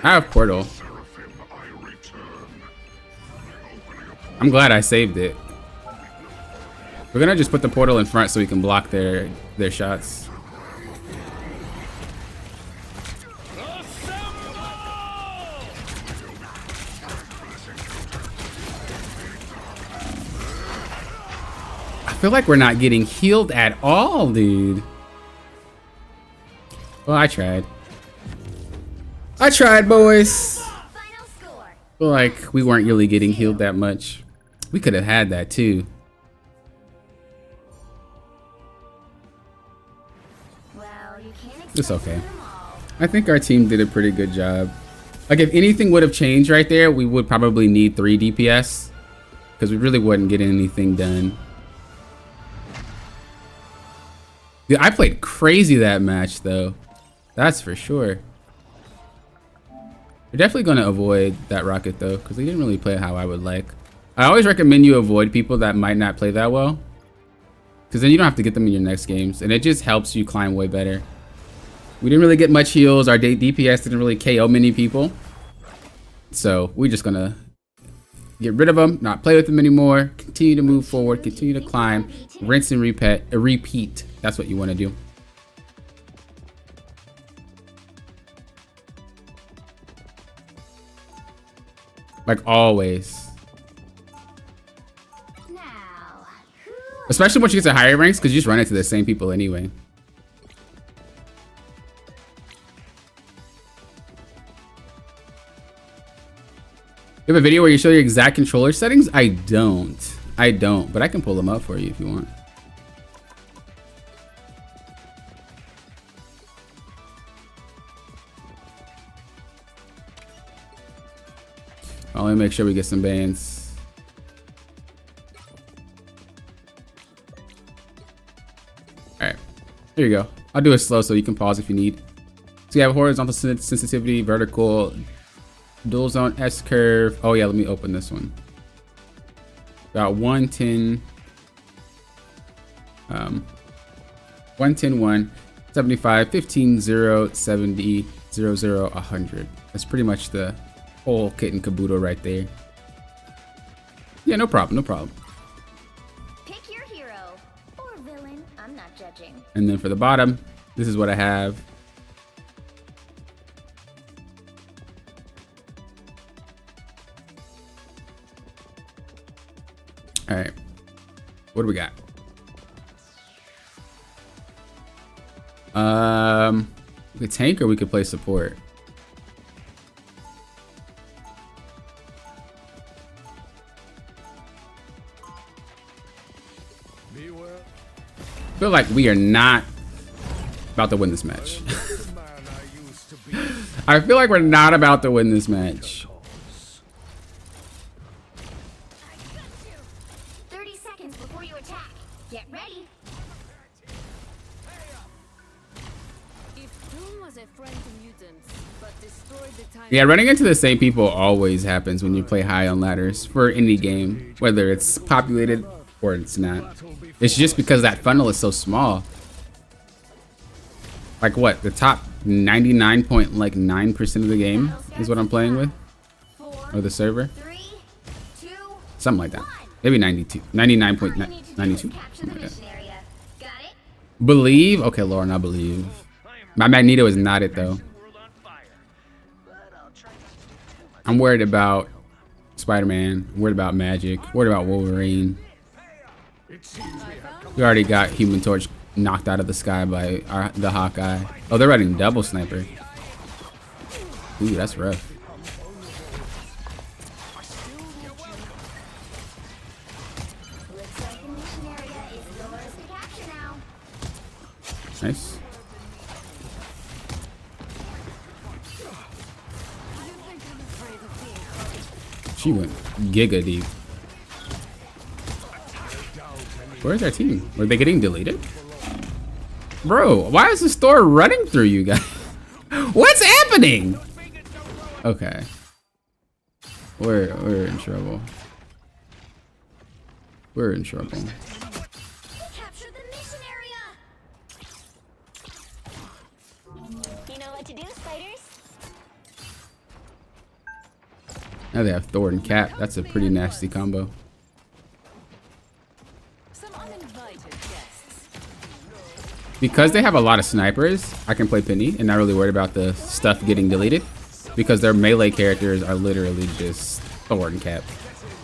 I have portal. I'm glad I saved it. We're gonna just put the portal in front so we can block their shots. I feel like we're not getting healed at all, dude. Well, I tried. I tried, boys. Final score. Feel like we weren't really getting healed that much. We could have had that too. Well, you can't expect It's okay. them all. I think our team did a pretty good job. Like if anything would have changed right there, we would probably need 3 DPS because we really wouldn't get anything done. Dude, I played crazy that match though. That's for sure. We're definitely going to avoid that rocket though, because they didn't really play how I would like. I always recommend you avoid people that might not play that well, because then you don't have to get them in your next games, and it just helps you climb way better. We didn't really get much heals. Our DPS didn't really KO many people, so we're just going to get rid of them, not play with them anymore, continue to move forward, continue to climb, rinse and repeat. That's what you want to do. Like always. Now, Especially once you get to higher ranks, because you just run into the same people anyway. You have a video where you show your exact controller settings? I don't, but I can pull them up for you if you want. I'll only make sure we get some bans. Alright, here you go. I'll do it slow so you can pause if you need. So you have horizontal sensitivity, vertical, dual zone, S curve. Oh yeah, let me open this one. Got 110, 110, 1, 75, 15, 0, 70, 0, 0, 100. That's pretty much the whole kit and caboodle right there. Yeah, no problem, no problem. pick your hero or villain. I'm not judging. And then for the bottom, this is what I have. All right, what do we got? We could tank or we could play support. I feel like we are not about to win this match. I feel like we're not about to win this match. 30 seconds before you attack. Get ready. If Doom was a friend to mutants, but destroyed the time. Yeah, running into the same people always happens when you play high on ladders for any game, whether it's populated or it's not. It's just because that funnel is so small. Like what? The top 99.9% of the game is what I'm playing with, or the server, 3, 2, something like that. Maybe 92, 99.92, something like that. area. Got it? Believe? Okay, Lauren, I believe. My Magneto is not it though. I'm worried about Spider-Man. I'm worried about Magic. Worried about Wolverine. We already got Human Torch knocked out of the sky by the Hawkeye. Oh, they're running double sniper. Ooh, that's rough. Looks like the mission area is yours to capture now. Nice. She went giga deep. Where's our team? Were they getting deleted? Bro, why is the store running through you guys? What's happening? Okay. We're in trouble. We're in trouble. Capture the mission area. You know what to do, spiders? Now they have Thor and Cap. That's a pretty nasty combo. Some uninvited guests. Because they have a lot of snipers, I can play Penny and not really worried about the stuff getting deleted. Because their melee characters are literally just Thor and Cap.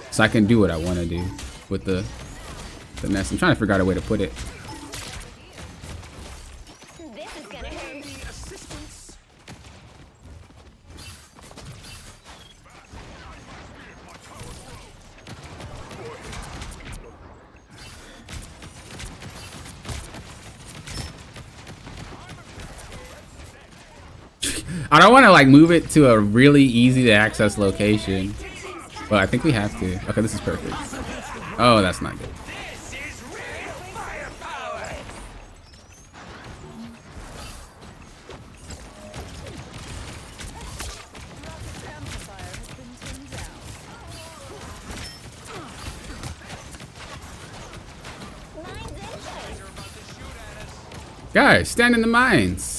So I can do what I want to do with the mess. I'm trying to figure out a way to put it. This is gonna hurt. I don't want to like move it to a really easy to access location, but I think we have to. Okay, this is perfect. Oh, that's not good. Guys, stand in the mines.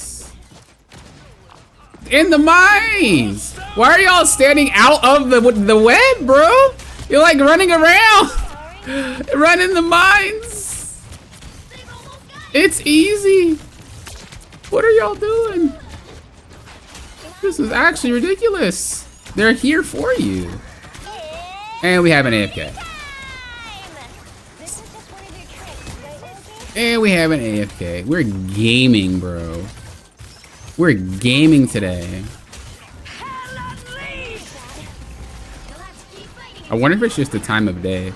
In the mines! Why are y'all standing out of the web, bro? You're like running around. Run in the mines. It's easy. What are y'all doing? This is actually ridiculous. They're here for you. And we have an AFK. This is just one of your tricks, right, Loki? And we have an AFK. We're gaming, bro. We're gaming today. I wonder if it's just the time of day.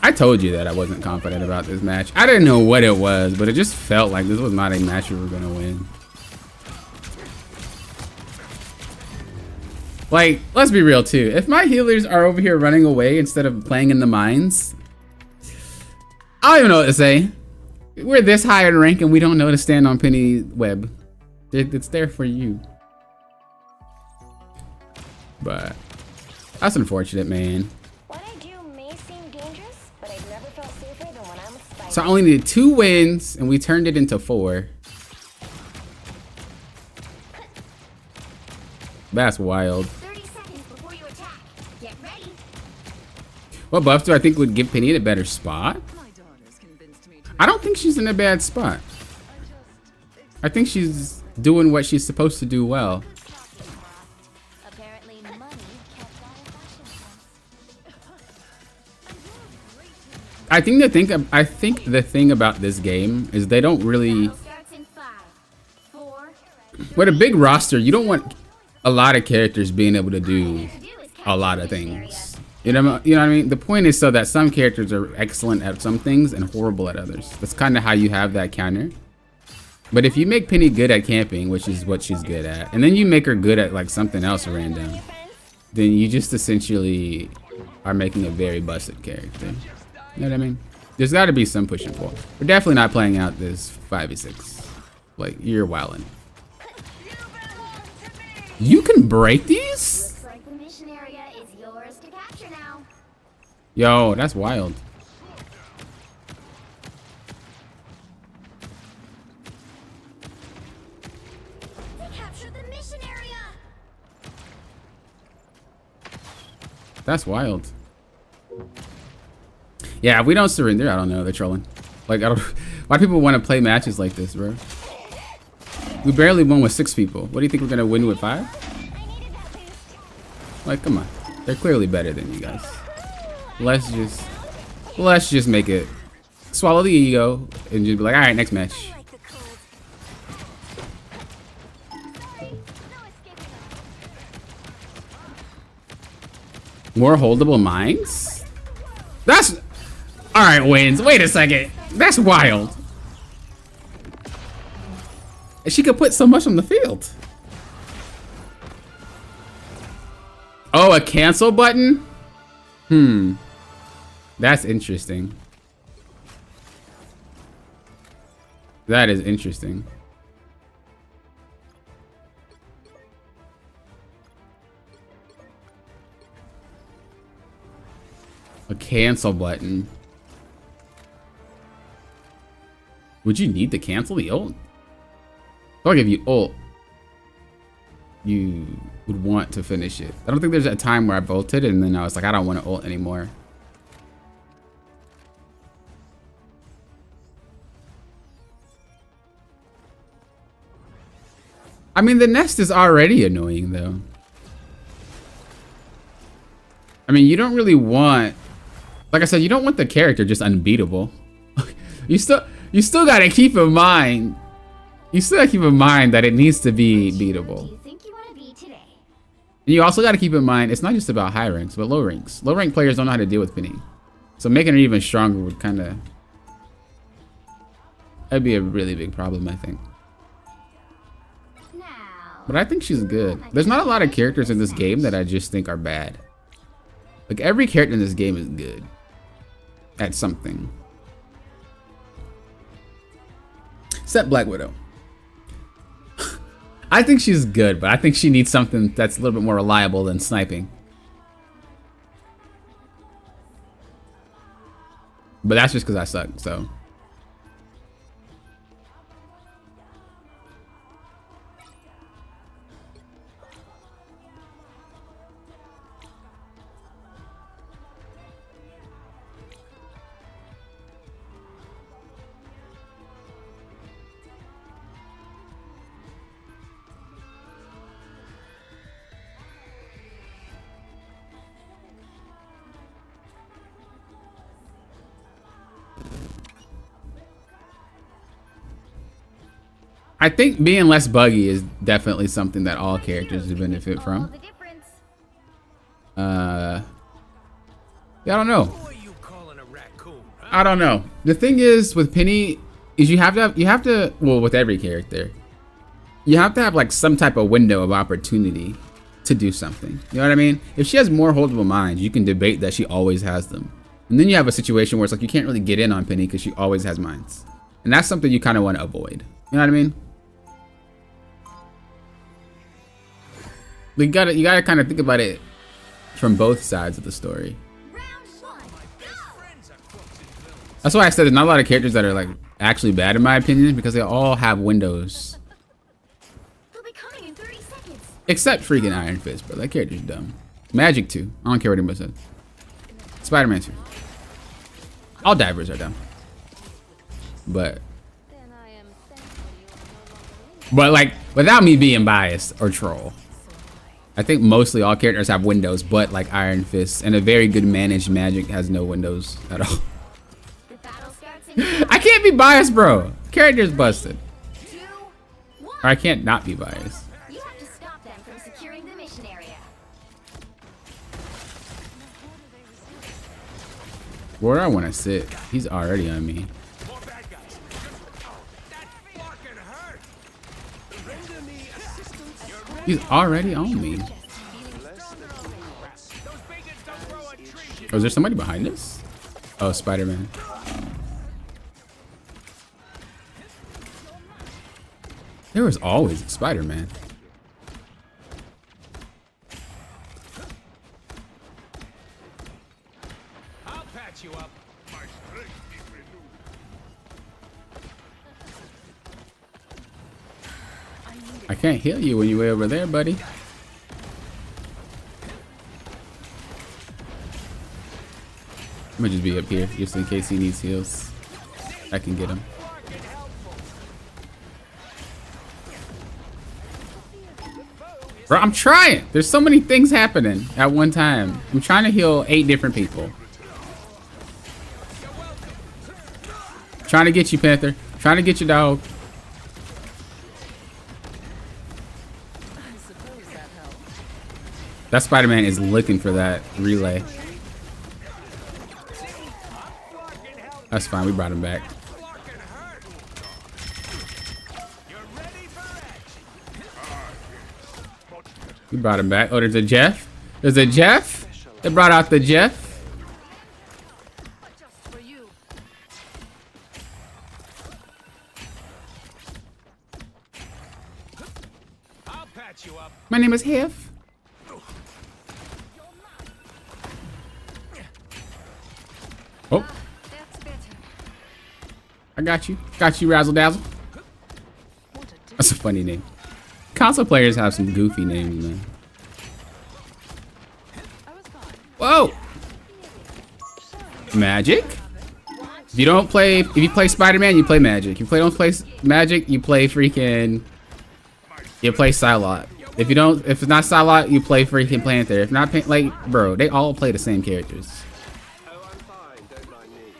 I told you that I wasn't confident about this match. I didn't know what it was, but it just felt like this was not a match we were gonna win. Like, let's be real too. If my healers are over here running away instead of playing in the mines, I don't even know what to say. We're this high in rank and we don't know to stand on Penny Web. It's there for you. But that's unfortunate, man. What I do may seem dangerous, but I've never felt safer than when I'm with Spike. So I only needed 2 wins and we turned it into 4. That's wild. 30 seconds before you attack. Get ready. What buff do I think would give Penny in a better spot? My daughter's convinced me to. I don't think she's in a bad spot. I think she's doing what she's supposed to do well. Apparently, money can't buy a fashion sense. I think the thing about this game is they don't really, Battle starts in 5, 4. with a big roster, you don't want a lot of characters being able to do a lot of things. You know what I mean? The point is so that some characters are excellent at some things and horrible at others. That's kind of how you have that counter. But if you make Penny good at camping, which is what she's good at, and then you make her good at like something else random, then you just essentially are making a very busted character. You know what I mean? There's got to be some push and pull. We're definitely not playing out this 5v6. Like, you're wildin'. You can break these? Looks like the mission area is yours to capture now. Yo, that's wild. They captured the mission area. That's wild. Yeah, if we don't surrender, I don't know. They're trolling. Like, I don't. Why do people want to play matches like this, bro? We barely won with 6 people. What do you think we're gonna win with 5? I needed that boost. Like, come on. They're clearly better than you guys. Let's just make it. Swallow the ego and just be like, all right, next match. I like the cold. No escaping them. More holdable mines? That's all right. Wins. Wait a second. That's wild. She could put so much on the field. Oh, a cancel button? That's interesting. That is interesting. A cancel button. Would you need to cancel the ult? I feel like if you ult, you would want to finish it. I don't think there's a time where I ulted and then I was like, I don't want to ult anymore. I mean, the nest is already annoying though. I mean, you don't really want, like I said, you don't want the character just unbeatable. You still gotta keep in mind. You still gotta keep in mind that it needs to be Do beatable. you think you want to be today? And you also gotta keep in mind, it's not just about high ranks, but low ranks. Low rank players don't know how to deal with Penny. So making her even stronger would kinda, that'd be a really big problem, I think. Now. But I think she's good. There's not a lot of characters in this game that I just think are bad. Like, every character in this game is good at something. Except Black Widow. I think she's good, but I think she needs something that's a little bit more reliable than sniping. But that's just because I suck, so. I think being less buggy is definitely something that all characters would benefit All from. the difference. Yeah, I don't know. Who are you calling a raccoon? Huh? I don't know. The thing is with Penny is you have to well, with every character, you have to have like some type of window of opportunity to do something. You know what I mean? If she has more holdable minds, you can debate that she always has them. And then you have a situation where it's like you can't really get in on Penny because she always has minds. And that's something you kind of want to avoid. You know what I mean? You gotta kind of think about it from both sides of the story. Round one. Go. That's why I said there's not a lot of characters that are like actually bad in my opinion because they all have windows. They'll be coming in 30 seconds. Except freaking Iron Fist, bro. That character's dumb. Magic 2. I don't care what anybody says. Spider-Man 2. All divers are dumb. But Then I am thankful you are no longer in. like without me being biased or troll, I think mostly all characters have windows, but like Iron Fist and a very good managed Magic has no windows at all. The battle starts in I can't be biased, bro. Character's busted. 2, 1. Or I can't not be biased. You have to stop them from securing the mission area. Where do I want to sit? He's already on me. More bad guys. That fucking hurt. Render me assistance. You're ready. He's already on me. Those bigots don't grow on trees. Oh, is there somebody behind us? Oh, Spider-Man. There was always a Spider-Man. I'll patch you up. My strength is renewed. I can't heal you when you're way over there, buddy. I'm gonna just be up here just in case he needs heals. I can get him. Fucking helpful. Bro, I'm trying. There's so many things happening at one time. I'm trying to heal 8 different people. Trying to get you, Panther. Trying to get you, dog. That Spider-Man is looking for that relay. That's fine. We brought him back. Fucking hurt. You're ready for action. We brought him back. Oh, there's a Jeff. There's a Jeff. They brought out the Jeff. Just for you. I'll patch you up. My name is Hef. Oh, That's better. I got you. Got you, Razzle Dazzle. What a That's a funny name. Console players have some goofy names, man. I was fine. Whoa! Magic? If you don't play, if you play Spider-Man, you play Magic. If you don't play Magic, you play freaking, you play Psylocke. If you don't, if it's not Psylocke, you play freaking Panther. If not, like, bro, they all play the same characters. Oh, I'm fine, don't mind me.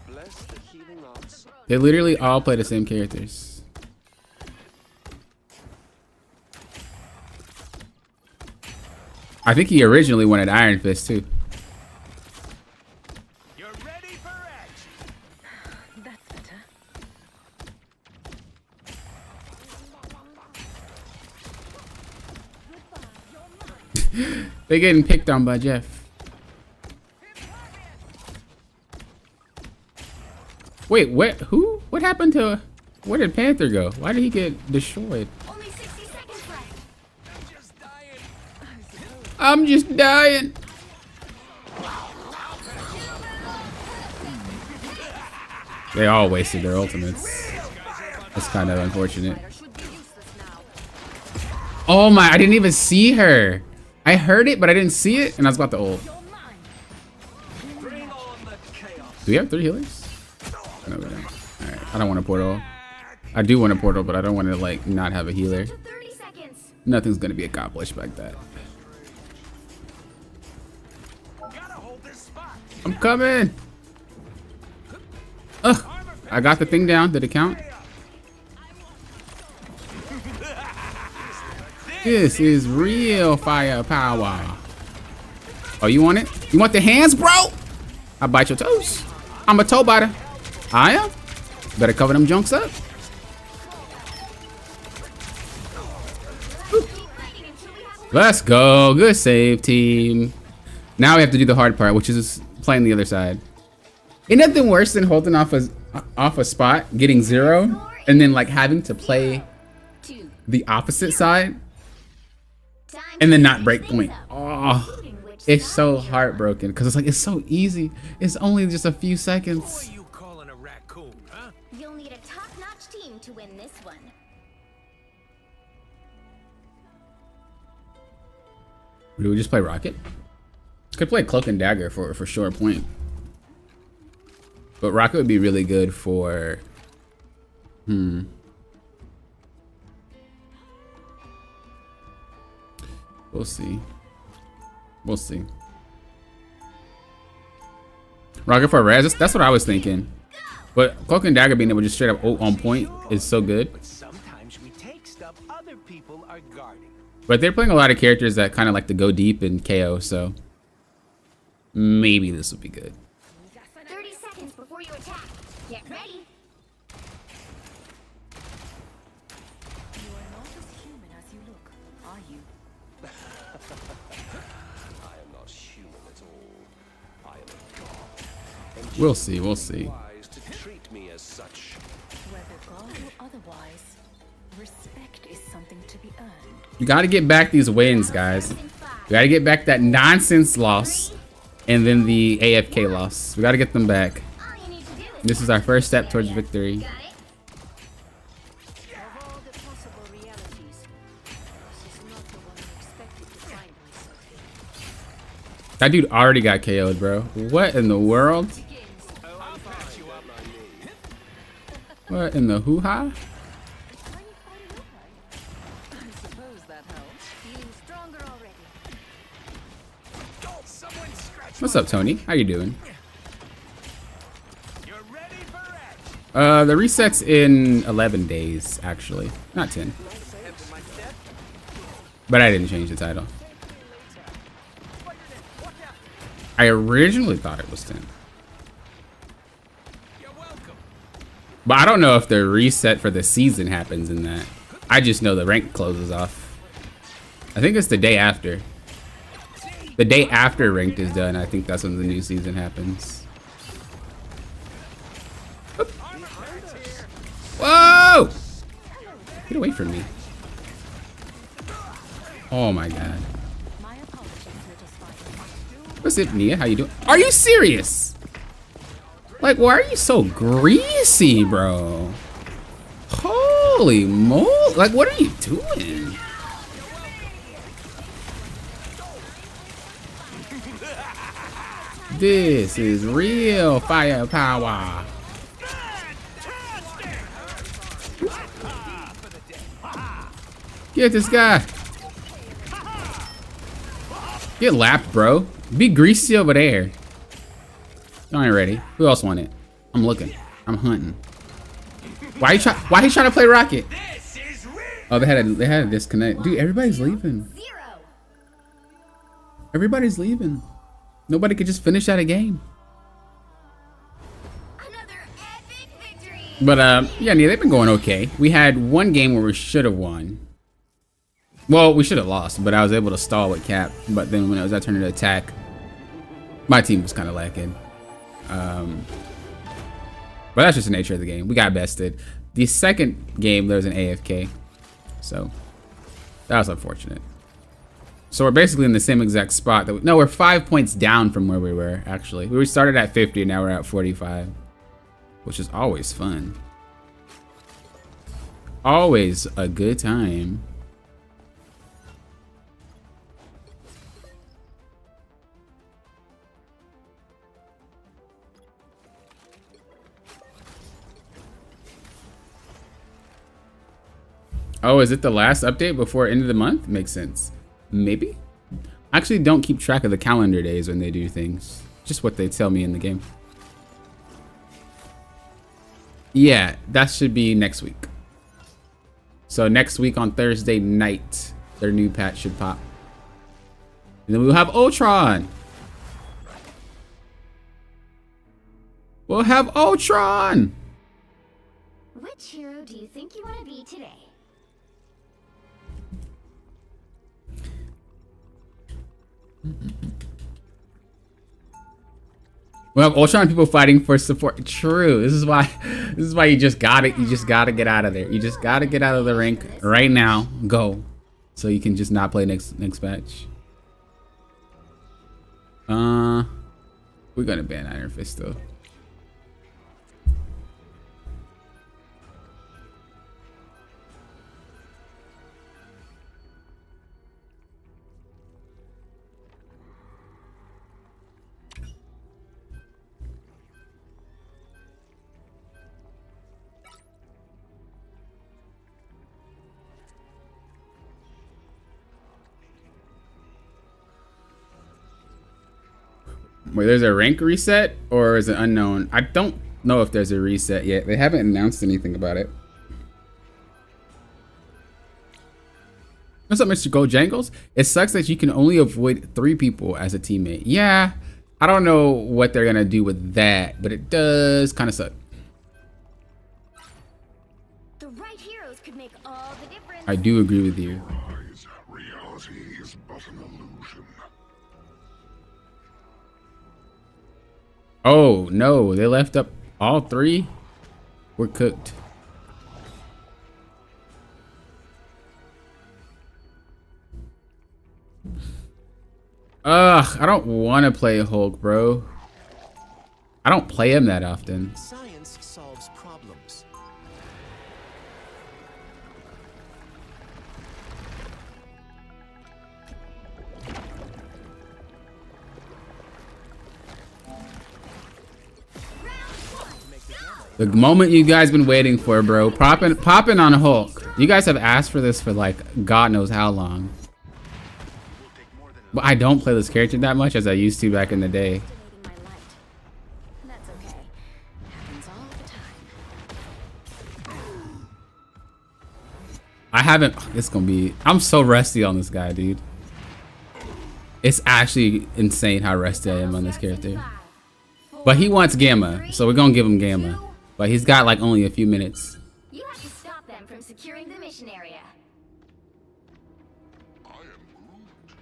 Bless the healing arts. They literally all play the same characters. I think he originally wanted Iron Fist too. You're ready for action. That's better. They're getting picked on by Jeff. Wait, what? Who? What happened to? Where did Panther go? Why did he get destroyed? Only 60 seconds left. I'm just dying. I'm just dying. They all wasted their ultimates. That's kind of unfortunate. Should be useless now. Oh my, I didn't even see her. I heard it, but I didn't see it, and I was about to ult. Bring on the chaos. Do we have 3 healers? No, we don't. Alright, I don't want a portal. I do want a portal, but I don't want to, like, not have a healer. 30 seconds. Nothing's gonna be accomplished like that. Gotta hold this spot. I'm coming! Ugh! I got the thing down. Did it count? This is real firepower. Oh, you want it? You want the hands, bro? I bite your toes. I'm a toe biter. I am. Better cover them junks up. Woo. Let's go. Good save, team. Now we have to do the hard part, which is playing the other side. Ain't nothing worse than holding off a spot, getting 0, and then like having to play the opposite side and then not break point. Oh, it's so heartbroken because it's like it's so easy. It's only just a few seconds. Who are you calling a raccoon, huh? You'll need a top-notch team to win this one. Do we just play Rocket? Could play Cloak and Dagger for sure point. But Rocket would be really good for... We'll see. We'll see. Rocket for Res, that's what I was thinking. But Cloak and Dagger being able to just straight up ult on point is so good. But sometimes we take stuff other people are guarding. But they're playing a lot of characters that kind of like to go deep and KO, so... maybe this will be good. 30 seconds before you attack. Get ready. You are not as human as you look, are you? I am not human at all. I am a god. And We'll see, we'll see. wise to treat me as such. Whether God or otherwise, respect is something to be earned. You gotta get back these wins, guys. You gotta get back that nonsense loss and then the AFK loss. We gotta get them back. All you need to do is This is our first step towards victory. got it. Of all the possible realities, this is not the one I expected to find myself in. That dude already got KO'd, bro. What in the world? I'll patch you up. What in the hoo-ha? I suppose that helps. Feeling stronger already. Oh, someone scratch. What's up, Tony? How you doing? You're ready for action. The reset's in 11 days, actually. Not 10. But I didn't change the title. I originally thought it was 10. You're welcome. But I don't know if the reset for the season happens in that. I just know the rank closes off. I think it's the day after. The day after ranked is done, I think that's when the new season happens. Oop. Whoa! Get away from me. Oh my god. My apologies, little spider. What's up, Nia? How you doing? Are you serious? Like, why are you so greasy, bro? Holy moly. Like, what are you doing? This is real firepower. Get this guy. Get lapped, bro. Be greasy over there. I ain't ready. Who else want it? I'm looking. I'm hunting. Why he trying to play Rocket? This is real. Oh, they had a disconnect. Dude, everybody's leaving. 0. Everybody's leaving. Nobody could just finish out a game. Another epic victory. But yeah, they've been going okay. We had one game where we should have won. Well, we should have lost, but I was able to stall with Cap. But then when it was our turn to attack, my team was kind of lacking. But that's just the nature of the game. We got bested. The second game, there was an AFK. So that was unfortunate. So we're basically in the same exact spot. No, we're 5 points down from where we were, actually. We started at 50, and now we're at 45. Which is always fun. Always a good time. Oh, is it the last update before end of the month? Makes sense. Maybe? I actually don't keep track of the calendar days when they do things. Just what they tell me in the game. Yeah, that should be next week. So next week on Thursday night Their new patch should pop. And then we'll have Ultron. We'll have Ultron. Which hero do you think you want to be today? Well, Ultron people fighting for support. True. This is why you just gotta get out of there. You just gotta get out of the rank right now. Go. So you can just not play next match. We're gonna ban Iron Fist though. Wait, there's a rank reset or is it unknown? I don't know if there's a reset yet. They haven't announced anything about it. What's up, Mr. Gold Jangles? It sucks that you can only avoid 3 people as a teammate. Yeah, I don't know what they're gonna do with that, but it does kind of suck. The right heroes could make all the difference. I do agree with you. Rise, reality is but an illusion. Oh no, they left up all 3. We're cooked. Ugh, I don't want to play Hulk, bro. I don't play him that often. Science solves problems. The moment you guys been waiting for, bro. Popping on Hulk. You guys have asked for this for like God knows how long. But I don't play this character that much as I used to back in the day. Activating my light. That's okay. Happens all the time. I haven't. It's gonna be. I'm so rusty on this guy, dude. It's actually insane how rusty I am on this character. But he wants Gamma, so we're gonna give him Gamma. But he's got like only a few minutes. You have to stop them from securing the mission area. I am Groot.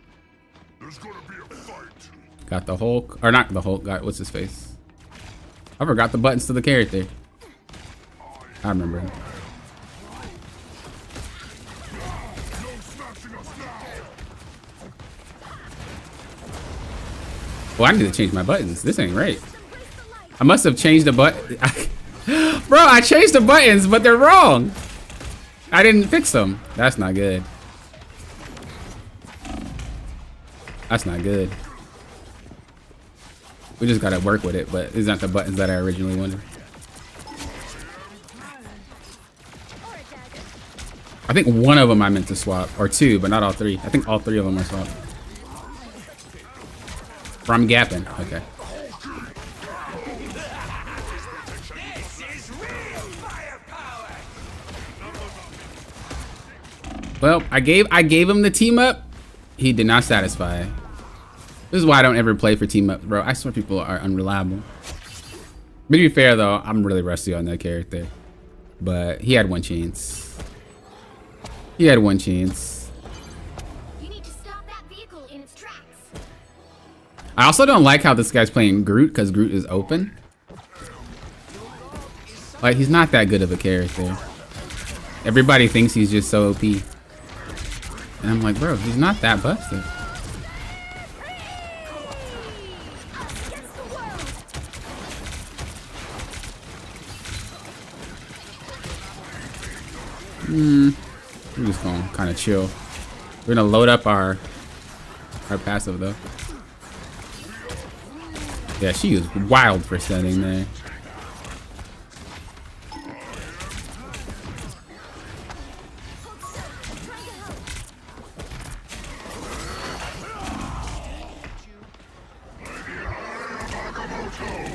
There's gonna be a fight. Got the Hulk, or not the Hulk. Got what's his face? I forgot the buttons to the character. I remember him. Well, I need to change my buttons. This ain't right. I must have changed the button. Bro, I changed the buttons, but they're wrong. I didn't fix them. That's not good. That's not good. We just gotta work with it, but these aren't the buttons that I originally wanted. I think one of them I meant to swap, or 2, but not all 3. I think all 3 of them are swapped. From gapping. Okay. Well, I gave him the team up. He did not satisfy. This is why I don't ever play for team up, bro. I swear people are unreliable. But to be fair though, I'm really rusty on that character. But he had one chance. He had one chance. You need to stop that vehicle in its tracks. I also don't like how this guy's playing Groot because Groot is open. Like, he's not that good of a character. Everybody thinks he's just so OP. And I'm like, bro, he's not that busted. We're just gonna kind of chill. We're gonna load up our passive though. Yeah, she is wild for standing there.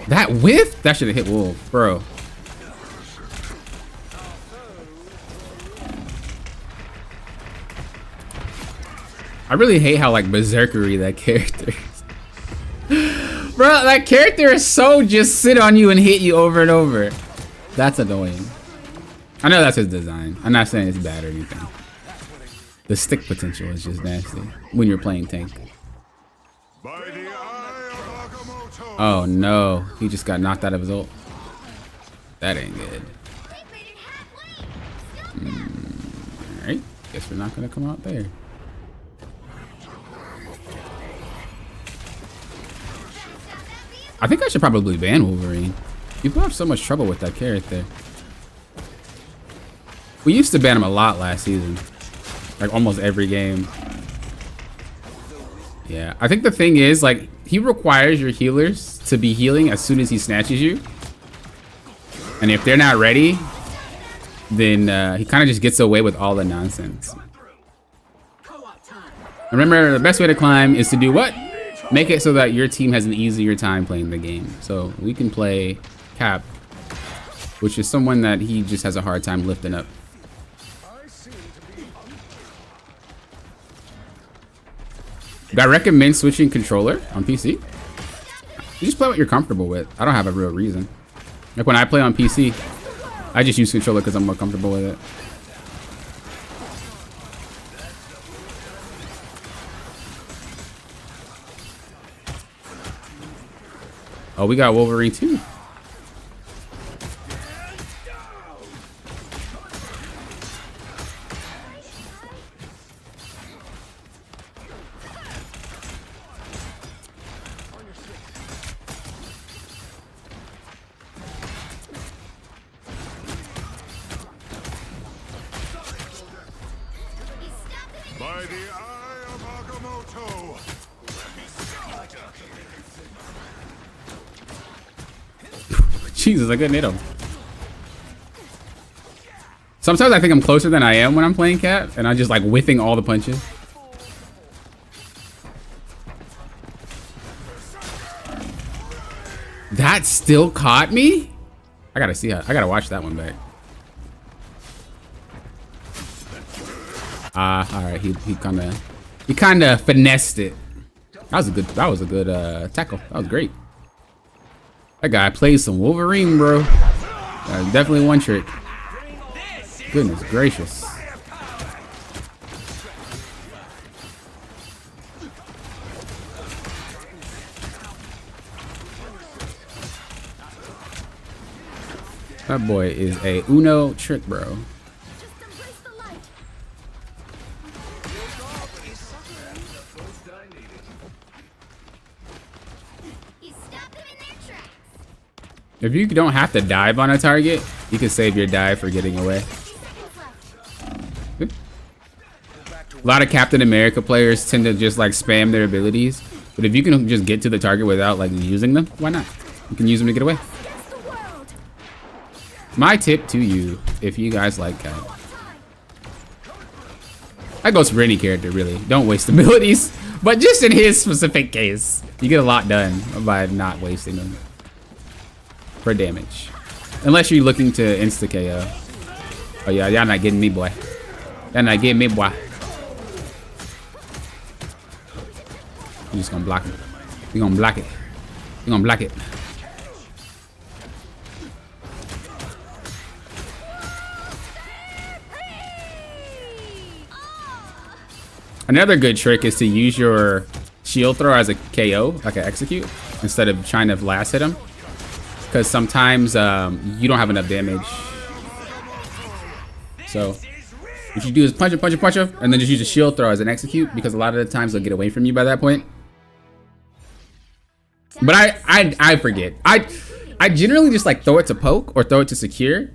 That whiff? That should have hit Wolf, bro. I really hate how like berserkery that character is. Bro, that character is so just sit on you and hit you over and over. That's annoying. I know that's his design. I'm not saying it's bad or anything. The stick potential is just nasty when you're playing tank. By the eye of Agamotto. Oh no, he just got knocked out of his ult. That ain't good. Alright, guess we're not gonna come out there. I think I should probably ban Wolverine. People have so much trouble with that character. We used to ban him a lot last season. Like almost every game. Yeah, I think the thing is, like, he requires your healers to be healing as soon as he snatches you. And if they're not ready, then he kind of just gets away with all the nonsense. Remember, the best way to climb is to do what? Make it so that your team has an easier time playing the game. So we can play Cap, which is someone that he just has a hard time lifting up. Do I recommend switching controller on PC? You just play what you're comfortable with. I don't have a real reason. Like when I play on PC, I just use controller because I'm more comfortable with it. Oh, we got Wolverine too. By the eye of Agamotto. Jesus, I couldn't hit him. Sometimes I think I'm closer than I am when I'm playing Cat, and I'm just like whiffing all the punches. That still caught me? I gotta see how, I gotta watch that one back. Alright, he kinda finessed it. That was a good tackle. That was great. That guy plays some Wolverine, bro. Definitely one trick. Goodness gracious. That boy is a Uno trick, bro. If you don't have to dive on a target, you can save your dive for getting away. A lot of Captain America players tend to just like spam their abilities, but if you can just get to the target without like using them, why not? You can use them to get away. My tip to you, if you guys like Cap, that goes for any character really. Don't waste abilities, but just in his specific case, you get a lot done by not wasting them. For damage. Unless you're looking to insta KO. Oh yeah, y'all not getting me, boy. Y'all not getting me, boy. You're just gonna block it. You're gonna block it. You're gonna block it. Another good trick is to use your shield throw as a KO, like an execute, instead of trying to last hit him. Because sometimes you don't have enough damage. So what you do is punch him, and then just use a shield throw as an execute, because a lot of the times they'll get away from you by that point. But I forget. I generally just like throw it to poke or throw it to secure,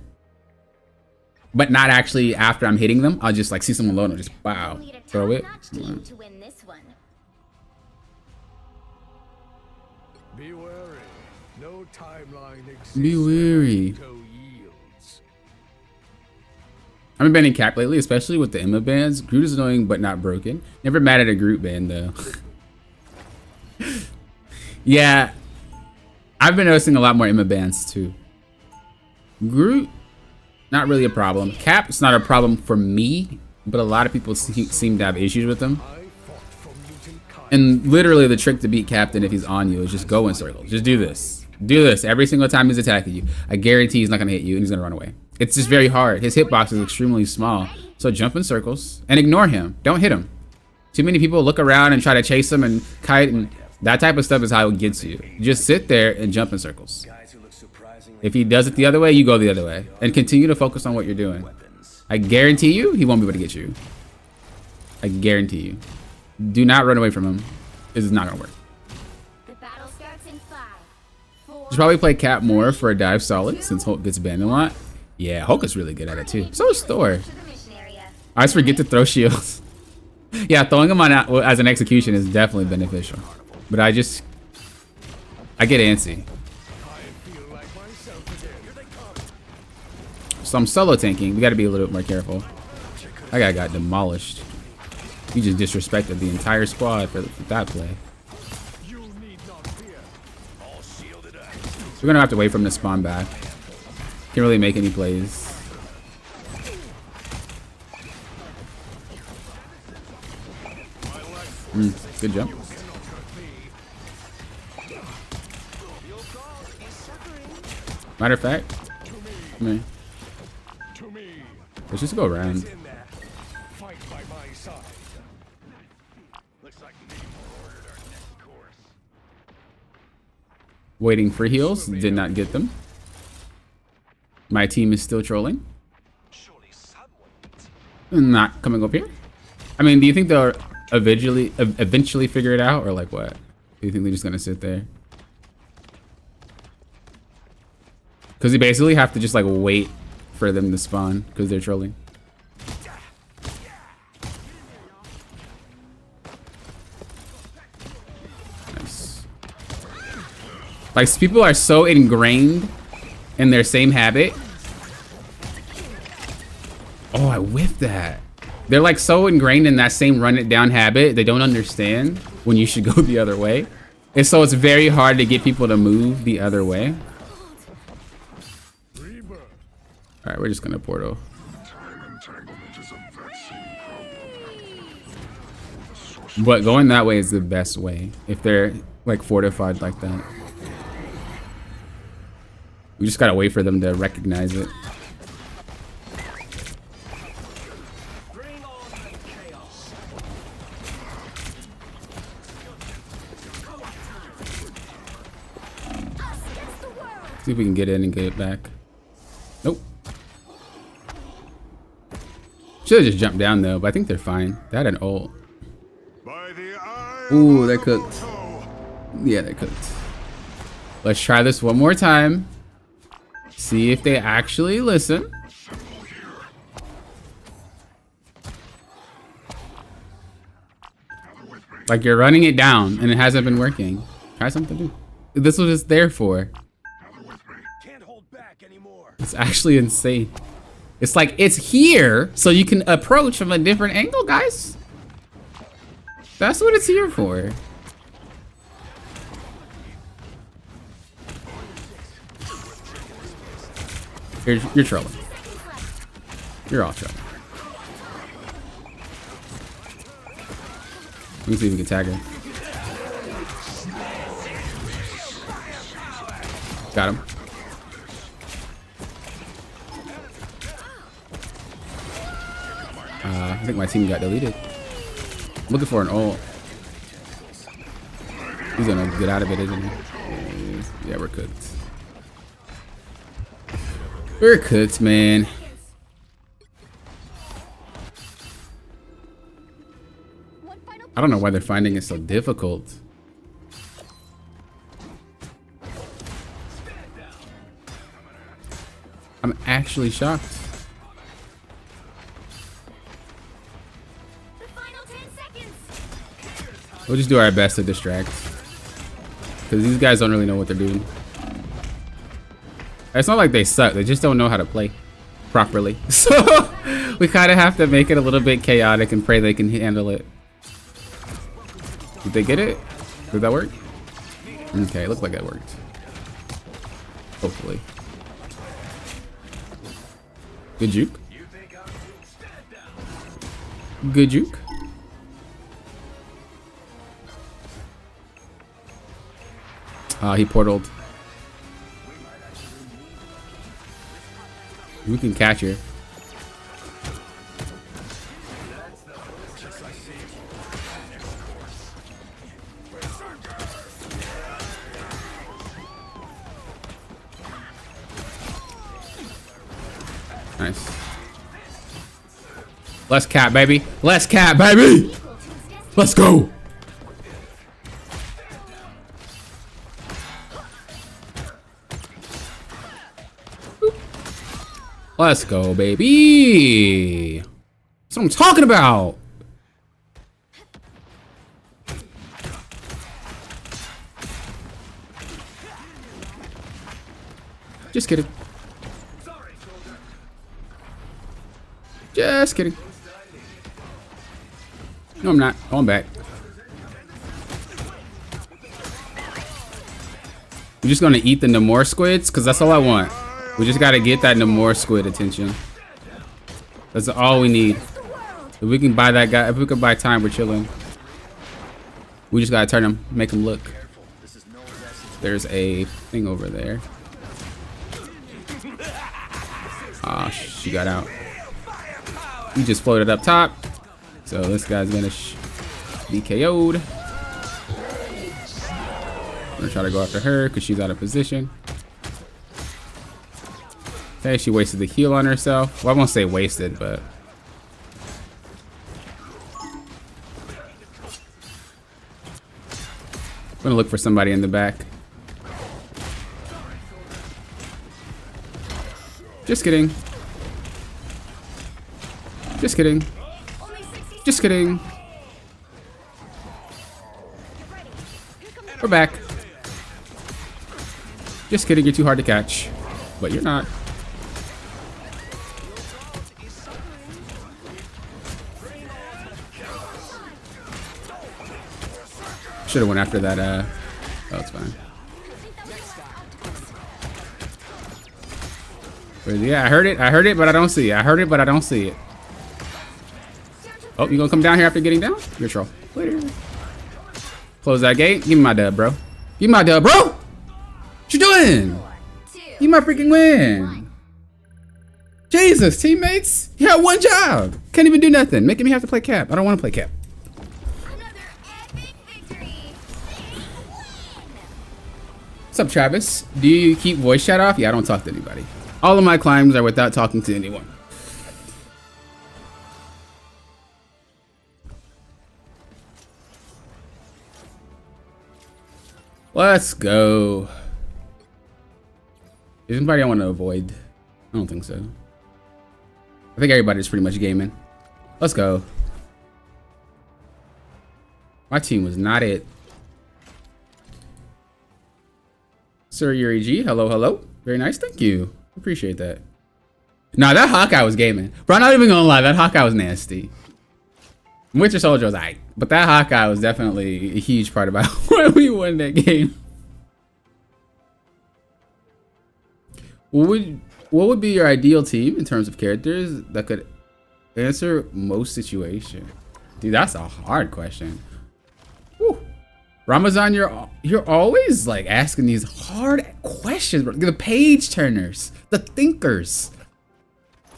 but not actually after I'm hitting them. I'll just like see someone low and just wow, throw it. To win this one. Be wary. No timeline exists. Be wary. Agamotto yields. I've been banning Cap lately, especially with the Emma bans. Groot is annoying but not broken. Never mad at a Groot ban though. Yeah, I've been noticing a lot more Emma bans too. Groot, not really a problem. Cap's not a problem for me, but a lot of people seem to have issues with them. And literally the trick to beat Captain if he's on you is just go in circles. Just do this. Do this every single time he's attacking you. I guarantee he's not going to hit you and he's going to run away. It's just very hard. His hitbox is extremely small. So jump in circles and ignore him. Don't hit him. Too many people look around and try to chase him and kite, and that type of stuff is how it gets you. Just sit there and jump in circles. If he does it the other way, you go the other way. And continue to focus on what you're doing. I guarantee you, he won't be able to get you. I guarantee you. Do not run away from him. This is not gonna work. The battle starts in 5, 4. Should probably play Cap more for a dive solid since Hulk gets banned a lot. Yeah, Hulk is really good at it too. So is Thor. To the mission area. I always forget to throw shields. Yeah, throwing them on as an execution is definitely beneficial. But I get antsy. So I'm solo tanking. We got to be a little bit more careful. That guy got demolished. You just disrespected the entire squad for that play. We're gonna have to wait for him to spawn back. Can't really make any plays. Good jump. Matter of fact, come here. Let's just go around. Waiting for heals, did not get them. My team is still trolling. Not coming up here. I mean, do you think they'll eventually figure it out, or like what? Do you think they're just gonna sit there? Because you basically have to just like wait for them to spawn because they're trolling. Nice. Like, people are so ingrained in their same habit. Oh, I whiffed that. They're like so ingrained in that same run it down habit, they don't understand when you should go the other way. And so it's very hard to get people to move the other way. All right, we're just gonna portal. But going that way is the best way if they're like fortified like that. We just gotta wait for them to recognize it. See if we can get in and get it back. Nope. Should have just jumped down though, but I think they're fine. They had an ult. Ooh, they're cooked. Yeah, they're cooked. Let's try this one more time. See if they actually listen. Like, you're running it down and it hasn't been working. Try something new. This was just there for. It's actually insane. It's like, it's here so you can approach from a different angle, guys. That's what it's here for. You're trolling. You're all trolling. Let me see if we can tag her. Got him. I think my team got deleted. I'm looking for an ult. He's gonna get out of it, isn't he? Yeah, we're cooked. We're cooked, man. I don't know why they're finding it so difficult. I'm actually shocked. We'll just do our best to distract. Because these guys don't really know what they're doing. It's not like they suck. They just don't know how to play properly. So we kind of have to make it a little bit chaotic and pray they can handle it. Did they get it? Did that work? Okay, it looked like that worked. Hopefully. Good juke. Good juke. He portaled. We can catch her. Nice. Less cat, baby. Less cat, baby. Let's go. Let's go, baby. That's what I'm talking about. Just kidding. Just kidding. No, I'm not. Oh, I'm back. I'm just gonna eat the Namor squids, because that's all I want. We just gotta get that Namor squid attention. That's all we need. If we can buy that guy, if we can buy time, we're chilling. We just gotta turn him, make him look. There's a thing over there. Ah, she got out. We just floated up top. So this guy's gonna be KO'd. I'm gonna try to go after her because she's out of position. Okay, she wasted the heal on herself. Well, I won't say wasted, but I'm gonna look for somebody in the back. Just kidding. Just kidding. Just kidding. We're back. Just kidding, you're too hard to catch. But you're not. Should have went after that, oh, it's fine. But yeah, I heard it, but I don't see it. I heard it, but I don't see it. Oh, you gonna come down here after getting down? You're a troll. Later. Close that gate. Give me my dub, bro. Give me my dub, bro! What you doing? Give me my freaking win. Jesus, teammates. You had one job. Can't even do nothing. Making me have to play cap. I don't want to play cap. What's up, Travis? Do you keep voice chat off? Yeah, I don't talk to anybody. All of my climbs are without talking to anyone. Let's go. Is anybody I want to avoid? I don't think so. I think everybody's pretty much gaming. Let's go. My team was not it. Sir Yuri G, hello, hello. Very nice, thank you. Appreciate that. Nah, that Hawkeye was gaming. Bro, I'm not even gonna lie, that Hawkeye was nasty. Winter Soldier was aight, but that Hawkeye was definitely a huge part about why we won that game. What would be your ideal team in terms of characters that could answer most situations? Dude, that's a hard question. Whew. Ramazan, you're always like asking these hard questions, bro. The page turners, the thinkers.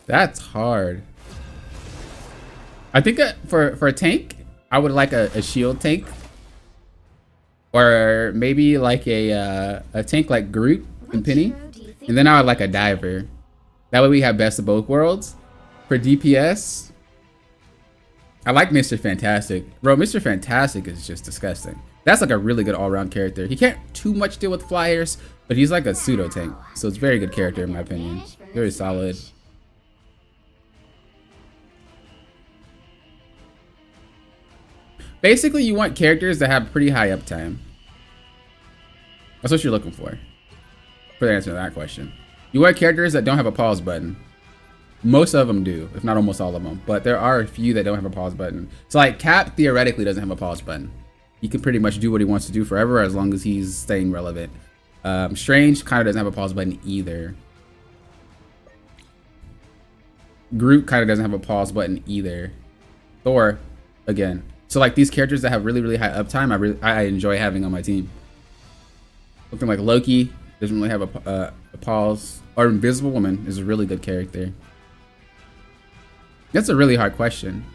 That's hard. I think for a tank, I would like a shield tank, or maybe like a tank like Groot and Penny, and then I would like a diver. That way we have best of both worlds. For DPS, I like Mr. Fantastic. Bro, Mr. Fantastic is just disgusting. That's like a really good all-around character. He can't too much deal with flyers, but he's like a pseudo tank, so it's a very good character in my opinion. Very solid. Basically, you want characters that have pretty high uptime. That's what you're looking for the answer to that question. You want characters that don't have a pause button. Most of them do, if not almost all of them. But there are a few that don't have a pause button. So like Cap theoretically doesn't have a pause button. He can pretty much do what he wants to do forever as long as he's staying relevant. Strange kind of doesn't have a pause button either. Groot kind of doesn't have a pause button either. Thor, again. So like these characters that have really, really high uptime, I enjoy having on my team. Something like Loki doesn't really have a pause. Or Invisible Woman is a really good character. That's a really hard question.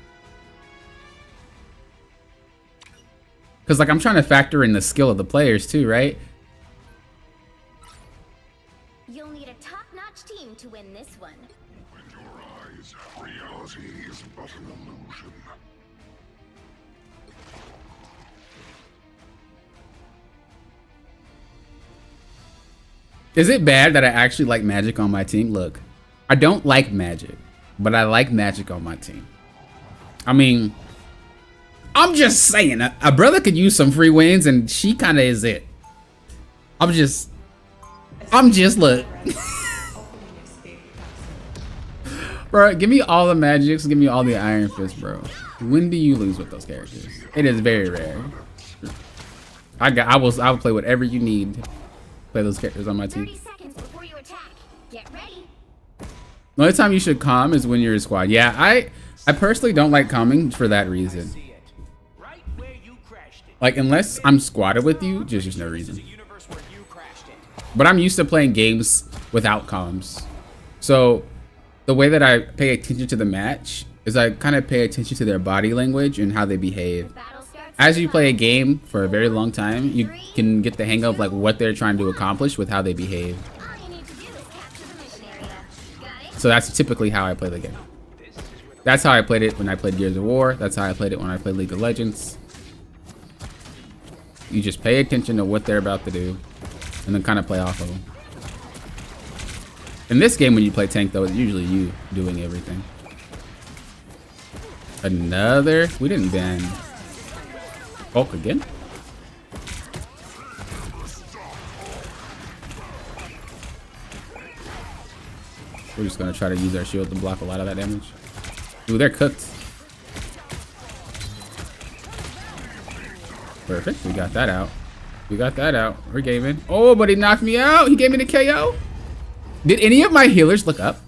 Because like I'm trying to factor in the skill of the players too, right? You'll need a top-notch team to win this one. Open your eyes. Reality is but an illusion. Is it bad that I actually like Magic on my team? Look, I don't like Magic, but I like Magic on my team. I mean, I'm just saying, a brother could use some free wins, and she kind of is it. I'm just look. Bro, give me all the Magics, give me all the Iron Fist, bro. When do you lose with those characters? It is very rare. I will play whatever you need to play those characters on my team. 30 seconds before you attack. Get ready. The only time you should calm is when you're a squad. Yeah, I personally don't like calming for that reason. See it. Right where you crashed it. Like, unless I'm squatted with you, just no This is reason. a universe where you crashed it. But I'm used to playing games without comms. So the way that I pay attention to the match is I kind of pay attention to their body language and how they behave. Battle starts. As you play a game for a very long time, you can get the hang of like what they're trying to accomplish with how they behave. All you need to do is capture the mission area. Got it? So that's typically how I play the game. That's how I played it when I played Gears of War. That's how I played it when I played League of Legends. You just pay attention to what they're about to do and then kind of play off of them. In this game, when you play tank, though, it's usually you doing everything. Another? We didn't ban Hulk again? We're just gonna try to use our shield to block a lot of that damage. Ooh, they're cooked. Perfect. We got that out. We got that out. We're gaming. Oh, but he knocked me out. He gave me the KO. Did any of my healers look up?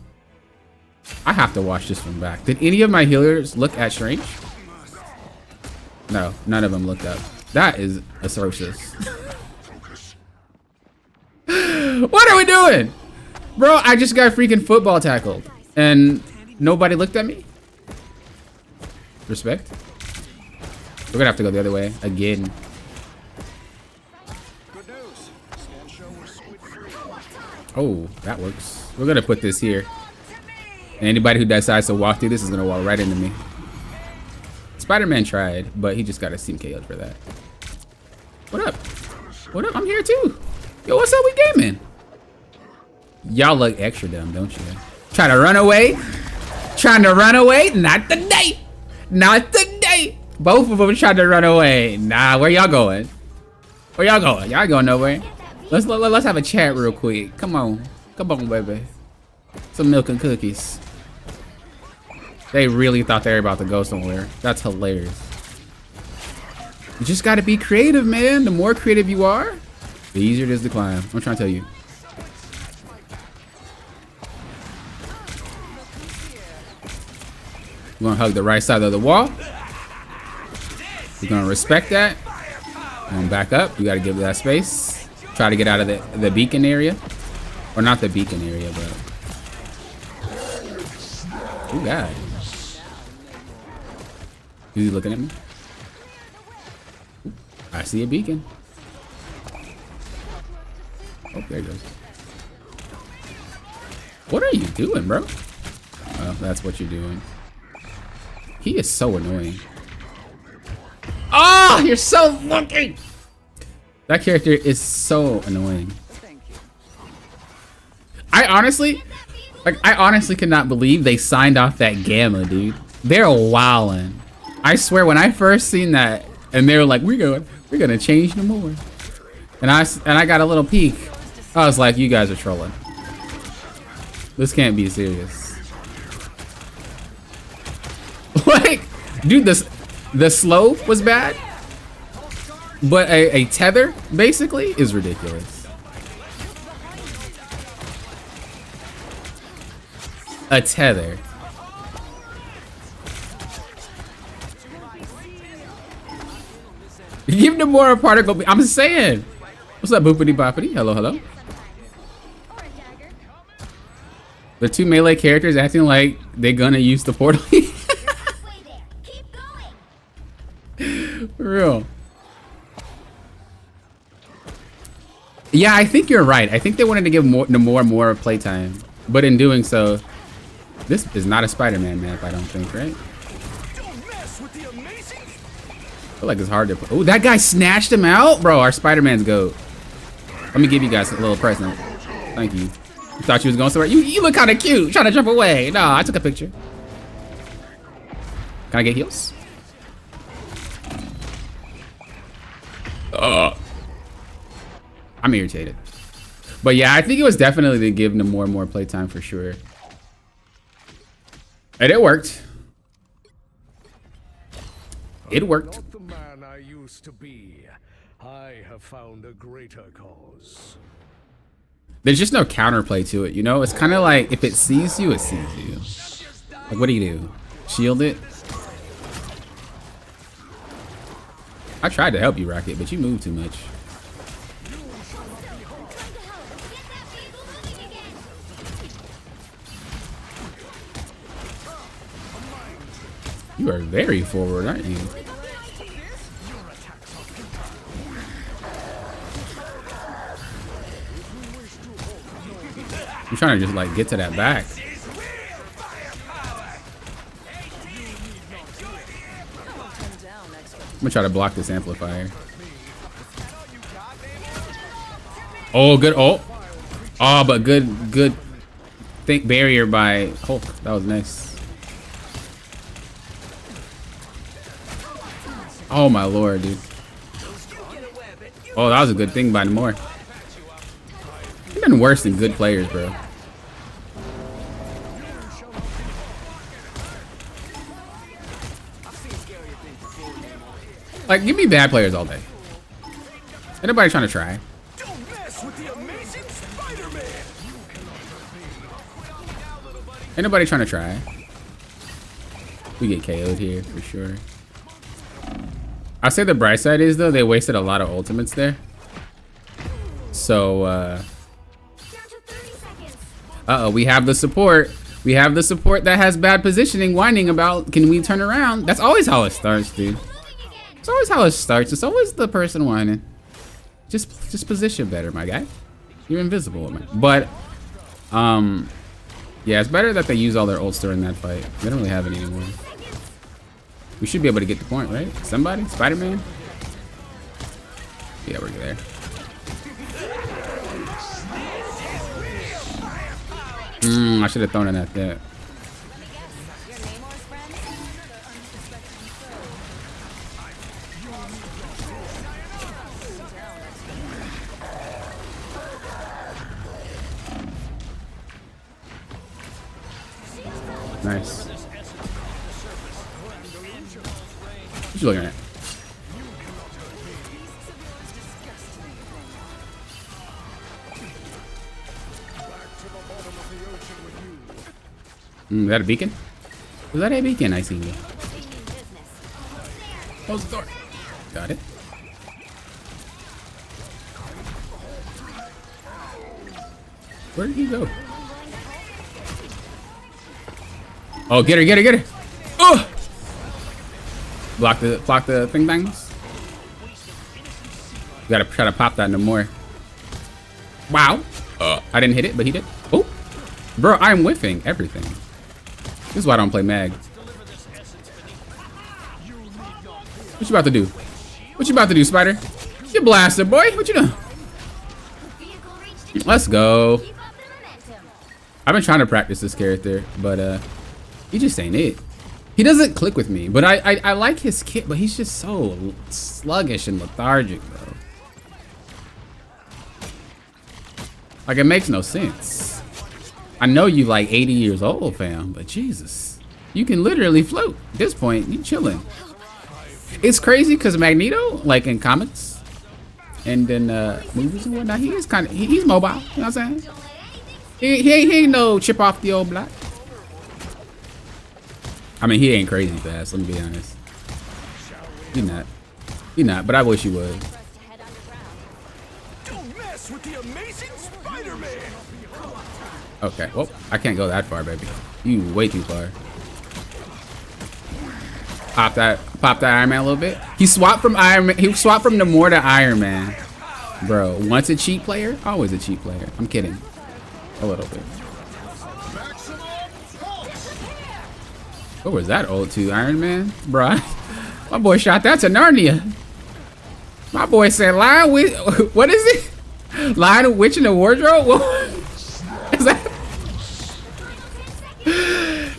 I have to watch this one back. Did any of my healers look at Strange? No, none of them looked up. That is atrocious. What are we doing? Bro, I just got freaking football tackled. And nobody looked at me? Respect. We're gonna have to go the other way again. Good news. Scan show we're squid free. Oh, that works. We're gonna put this here. And anybody who decides to walk through this is gonna walk right into me. Spider-Man tried, but he just got a team KO'd for that. What up? What up? I'm here too. Yo, what's up? We gaming. Y'all look extra dumb, don't you? Trying to run away? Trying to run away? Not today. Not today. Both of them tried to run away. Nah, where y'all going? Where y'all going? Y'all going nowhere. Let's have a chat real quick. Come on, baby. Some milk and cookies. They really thought they were about to go somewhere. That's hilarious. You just got to be creative, man. The more creative you are, the easier it is to climb. I'm trying to tell you. We're gonna hug the right side of the wall. We're gonna respect that. We're gonna back up. You gotta give that space. Try to get out of the beacon area. Or not the beacon area, but... Oh, God. Is he looking at me? Ooh, I see a beacon. Oh, there he goes. What are you doing, bro? Oh, that's what you're doing. He is so annoying. Oh, you're so lucky. That character is so annoying. I honestly cannot believe they signed off that Gamma, dude. They're wildin'. I swear, when I first seen that, and they were like, we're gonna change no more. And I got a little peek. I was like, you guys are trolling. This can't be serious. Like, dude, the slow was bad, but a tether basically is ridiculous. A tether. Give them more particle. I'm saying. What's up, boopity boppity? Hello, hello. Or a dagger. The two melee characters acting like they're gonna use the portal. Halfway there. Keep going. For real. Yeah, I think you're right. I think they wanted to give more and more playtime, but in doing so, this is not a Spider-Man map. I don't think, right? Don't mess with the amazing. I feel like it's hard to. Oh, that guy snatched him out, bro. Our Spider-Man's goat. Let me give you guys a little present. Thank you. You thought you was going somewhere? You look kind of cute. Trying to jump away. No, I took a picture. Can I get heals? I'm irritated. But yeah, I think it was definitely to give them more and more playtime for sure. And it worked. It worked. Not the man I used to be. I have found a greater cause. There's just no counterplay to it, you know? It's kind of like if it sees you, it sees you. Like, what do you do? Shield it? I tried to help you, Rocket, but you move too much. You are very forward, aren't you? I'm trying to just like get to that back. I'm gonna try to block this amplifier. Oh, good. Oh, but good. Think barrier by Hulk. That was nice. Oh my lord, dude. Oh, that was a good thing by Namor. You've been worse than good players, bro. Like, give me bad players all day. Anybody trying to try? Don't mess with the amazing Spider-Man. Ain't nobody trying to try. We get KO'd here for sure. I'll say the bright side is though, they wasted a lot of ultimates there. So, Down to 30 seconds. uh-oh, we have the support. We have the support that has bad positioning, whining about, can we turn around? That's always how it starts, dude. It's always how it starts. It's always the person whining. Just position better, my guy. You're invisible, man. But, yeah, it's better that they use all their ults during that fight. They don't really have any anymore. We should be able to get the point, right? Somebody? Spider-Man? Yeah, we're there. I should have thrown it at that. Nice. What you looking at? Is that a beacon? Was that a beacon? I see you. Close the door. Got it. Where did he go? Oh, get her, get her, get her! Oh! Block the thing bangs. You gotta try to pop that no more. Wow. I didn't hit it, but he did. Oh, bro, I'm whiffing everything. This is why I don't play mag. What you about to do? What you about to do, Spider? You blasted, boy. What you doing? Let's go. Keep up the momentum. I've been trying to practice this character, but he just ain't it. He doesn't click with me, but I like his kit, but he's just so sluggish and lethargic, bro. Like, it makes no sense. I know you like 80 years old, fam, but Jesus. You can literally float. At this point, you chilling. It's crazy because Magneto, like in comics and in movies and whatnot, he's mobile. You know what I'm saying? He ain't no chip off the old block. I mean, he ain't crazy fast, let me be honest. He not, but I wish he would. Don't mess with the amazing Spider-Man. Okay, well, I can't go that far, baby. You way too far. Pop that Iron Man a little bit. He swapped from Iron Man. He swapped from Namor to Iron Man. Bro, once a cheat player, always a cheat player. I'm kidding. A little bit. What was that ult to Iron Man? Bro, my boy shot that to Narnia. My boy said, "Lion witch." What is it? Lion witch in the wardrobe? What? Is that?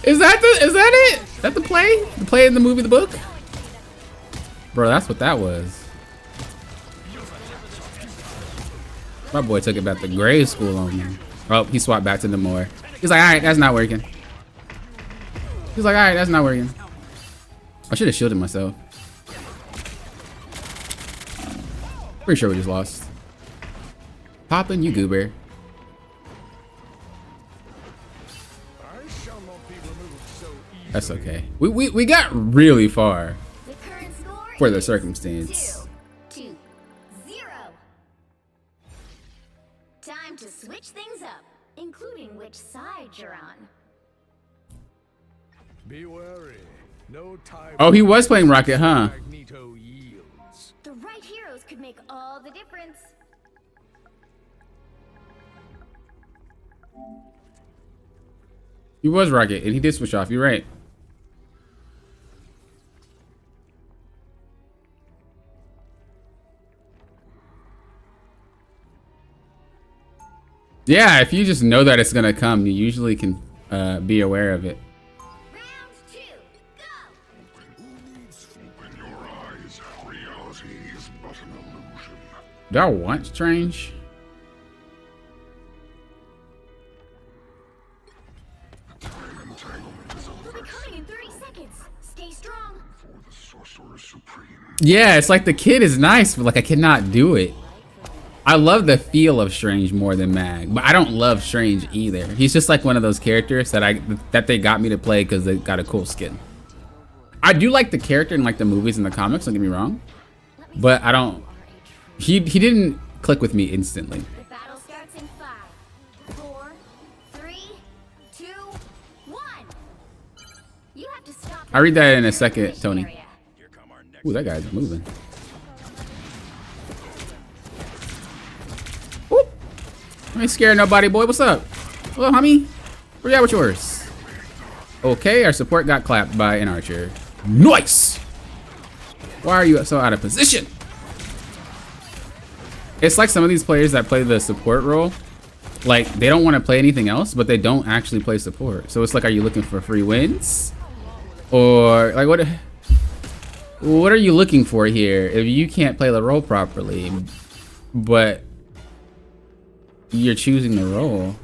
Is that it? Is that the play? The play in the movie, the book? Bro, that's what that was. My boy took it back to grade school on me. Oh, he swapped back to Namor. He's like, all right, that's not working. He's like, all right, that's not working. I should have shielded myself. Pretty sure we just lost. Poppin', you goober. That's okay. We got really far The current score for the is circumstance. 2-0. Time to switch things up, including which side you're on. Be wary. No time. Oh, he was playing Rocket, huh? Magneto yields. The right heroes could make all the difference. He was Rocket, and he did switch off. You're right. Yeah, if you just know that it's gonna come, you usually can be aware of it. Round 2, go! Open your eyes. Reality is but an illusion. Do I want Strange? We'll be coming in 30 seconds. Stay strong. For the Sorcerer Supreme. Yeah, it's like the kid is nice, but like I cannot do it. I love the feel of Strange more than Mag, but I don't love Strange either. He's just like one of those characters that they got me to play because they got a cool skin. I do like the character in like the movies and the comics, don't get me wrong, but I don't. He didn't click with me instantly. The battle starts in 5, 4, 3, 2, 1. You have to stop. I read that in a second, Tony. Area. Ooh, that guy's moving. Whoop. I ain't scared nobody, boy. What's up? Hello, homie. Where you at with yours? Okay, our support got clapped by an archer. Nice! Why are you so out of position? It's like some of these players that play the support role, like they don't want to play anything else, but they don't actually play support. So it's like, are you looking for free wins? Or like what are you looking for here if you can't play the role properly, but you're choosing the role?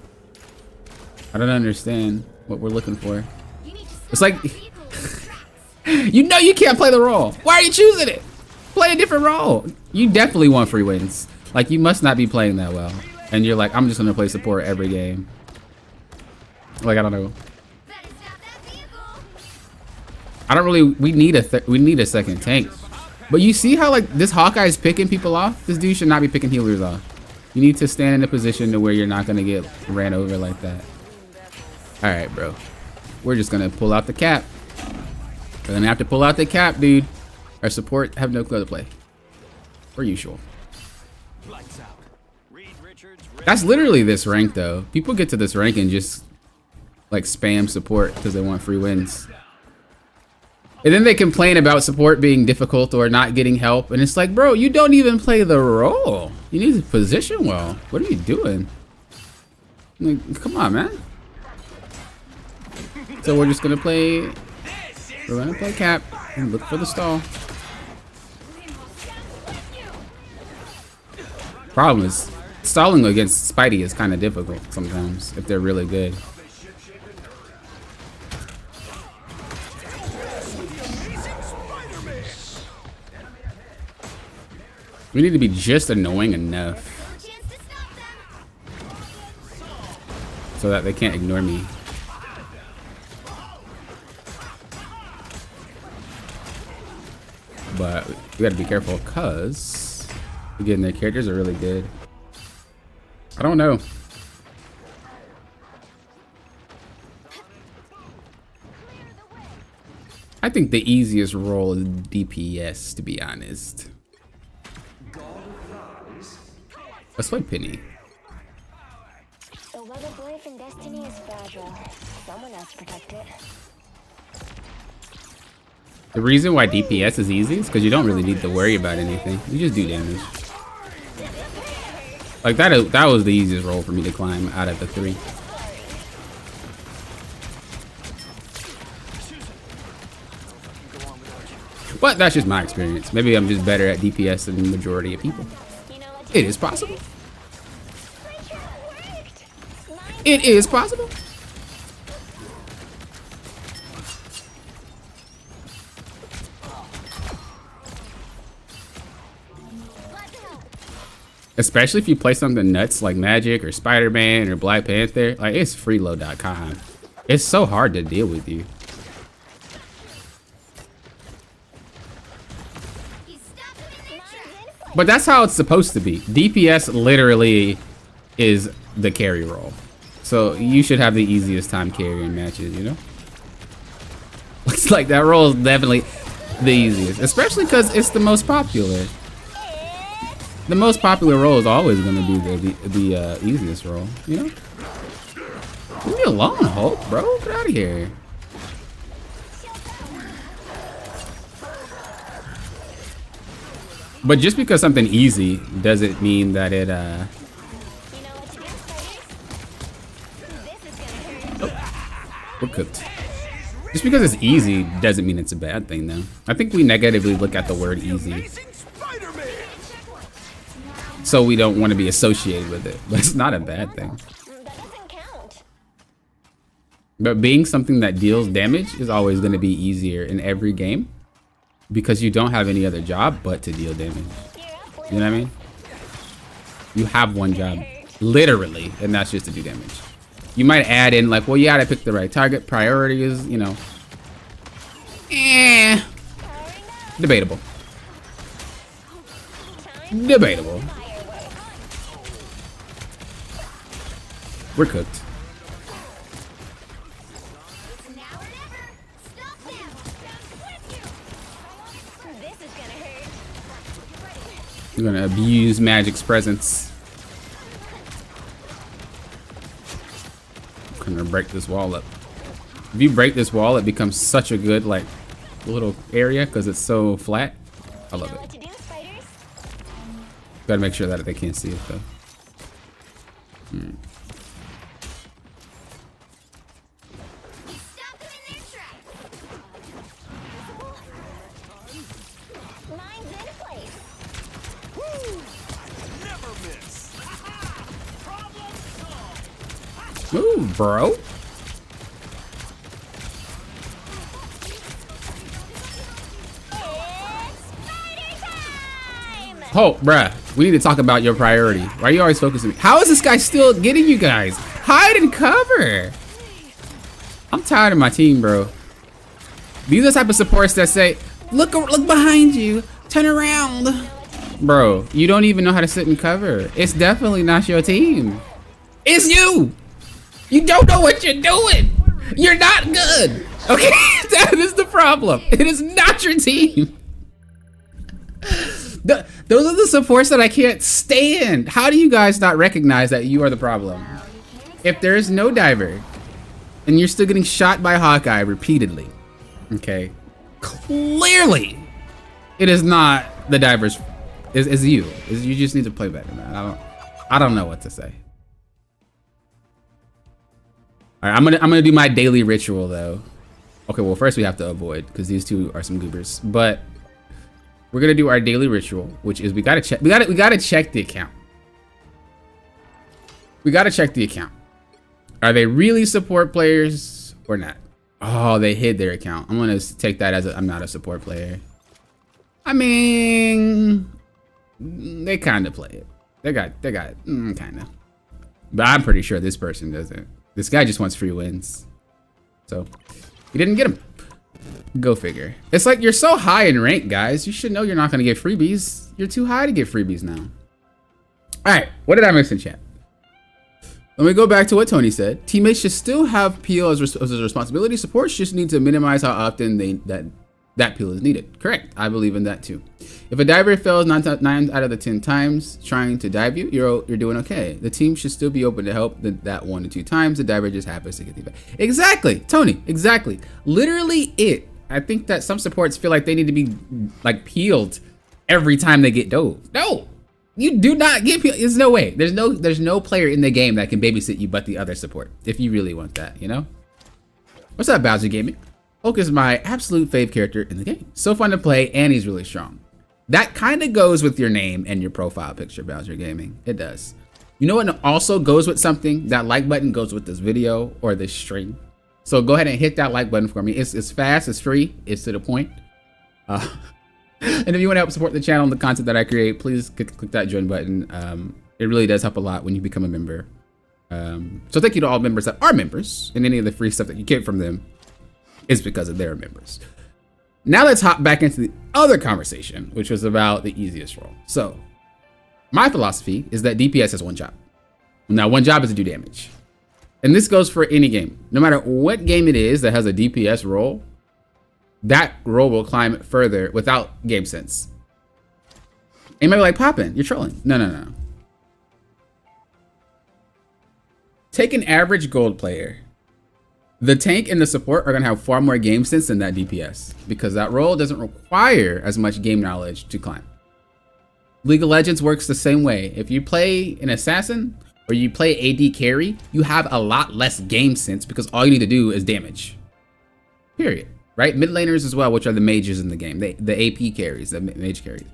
I don't understand what we're looking for. You need to stop It's like, that vehicle in its tracks. you know you can't play the role. Why are you choosing it? Play a different role. You definitely want free wins. Like, you must not be playing that well. And you're like, I'm just gonna play support every game. Like, I don't know. Better stop that vehicle. I don't really, we need a second tank. But you see how like this Hawkeye's picking people off? This dude should not be picking healers off. You need to stand in a position to where you're not gonna get ran over like that. All right, bro. We're just gonna pull out the cap. We're gonna have to pull out the cap, dude. Our support have no clue to play. Per usual. Lights out. Reed Richards. That's literally this rank though. People get to this rank and just like spam support because they want free wins. And then they complain about support being difficult or not getting help. And it's like, bro, you don't even play the role. You need to position well. What are you doing? Like, come on, man. So we're just gonna play cap and look for the stall. Problem is, stalling against Spidey is kind of difficult sometimes if they're really good. We need to be just annoying enough No chance to stop them. so that they can't ignore me. But we gotta be careful because again, their characters are really good. I don't know. I think the easiest role is DPS, to be honest. Let's play Penny. The web of life and destiny is fragile. Someone has to protect it. The reason why DPS is easy is because you don't really need to worry about anything. You just do damage. Like that was the easiest role for me to climb out of the 3. But that's just my experience. Maybe I'm just better at DPS than the majority of people. It is possible. It is possible. Especially if you play something nuts like Magic or Spider-Man or Black Panther. Like, it's freeload.com. It's so hard to deal with you. But that's how it's supposed to be. DPS literally is the carry role. So you should have the easiest time carrying matches, you know? Looks like that role is definitely the easiest. Especially because it's the most popular. The most popular role is always going to be the easiest role, you know? Leave me alone, Hulk, bro. Get out of here. But just because something easy doesn't mean that it we're cooked. Just because it's easy doesn't mean it's a bad thing, though. I think we negatively look at the word easy, so we don't want to be associated with it. But it's not a bad thing. But being something that deals damage is always going to be easier in every game, because you don't have any other job but to deal damage. You know what I mean? You have one job, literally, and that's just to do damage. You might add in like, well, you gotta pick the right target. Priority is, you know, debatable. Debatable. We're cooked. I'm gonna abuse Magic's presence. I'm gonna break this wall up. If you break this wall, it becomes such a good like little area because it's so flat. I love it. Gotta make sure that they can't see it though. Move, bro. Oh, bruh. We need to talk about your priority. Why are you always focusing? How is this guy still getting you guys? Hide and cover. I'm tired of my team, bro. These are the type of supports that say, look behind you. Turn around. Bro, you don't even know how to sit and cover. It's definitely not your team. It's you. You don't know what you're doing. You're not good. Okay, that is the problem. It is not your team. Those are the supports that I can't stand. How do you guys not recognize that you are the problem? If there is no diver and you're still getting shot by Hawkeye repeatedly, okay, clearly it is not the diver's. It's you. You just need to play better, man. I don't know what to say. All right, I'm gonna do my daily ritual though. Okay, well first we have to avoid because these two are some goobers, but we're gonna do our daily ritual, which is we gotta check. We gotta check the account. We gotta check the account. Are they really support players or not? Oh, they hid their account. I'm gonna take that as I'm not a support player. I mean, they kind of play it. They got kind of. But I'm pretty sure this person doesn't. This guy just wants free wins. So, he didn't get him. Go figure. It's like you're so high in rank, guys. You should know you're not going to get freebies. You're too high to get freebies now. All right. What did I miss in chat? Let me go back to what Tony said. Teammates should still have peel as a responsibility. Support just need to minimize how often that peel is needed. Correct. I believe in that too. If a diver fails 9 out of the 10 times trying to dive you, you're doing okay. The team should still be open to help that 1 to 2 times. The diver just happens to get the back. Exactly, Tony. Exactly. Literally it. I think that some supports feel like they need to be like peeled every time they get dove. No, you do not get peeled. There's no way. There's no player in the game that can babysit you but the other support. If you really want that, you know. What's up, Bowser Gaming? Hulk is my absolute fave character in the game. So fun to play, and he's really strong. That kind of goes with your name and your profile picture, Bowser Gaming. It does. You know what also goes with something? That like button goes with this video or this stream. So go ahead and hit that like button for me. It's fast, it's free, it's to the point. And if you want to help support the channel and the content that I create, please click that join button. It really does help a lot when you become a member. So thank you to all members that are members, and any of the free stuff that you get from them is because of their members. Now let's hop back into the other conversation, which was about the easiest role. So my philosophy is that DPS has one job. Now, one job is to do damage. And this goes for any game. No matter what game it is that has a DPS role, that role will climb further without game sense. And you might be like, Poppin', you're trolling. No. Take an average gold player. The tank and the support are going to have far more game sense than that DPS because that role doesn't require as much game knowledge to climb. League of Legends works the same way. If you play an assassin or you play AD carry, you have a lot less game sense because all you need to do is damage. Period. Right? Mid laners as well, which are the mages in the game. The AP carries, the mage carries.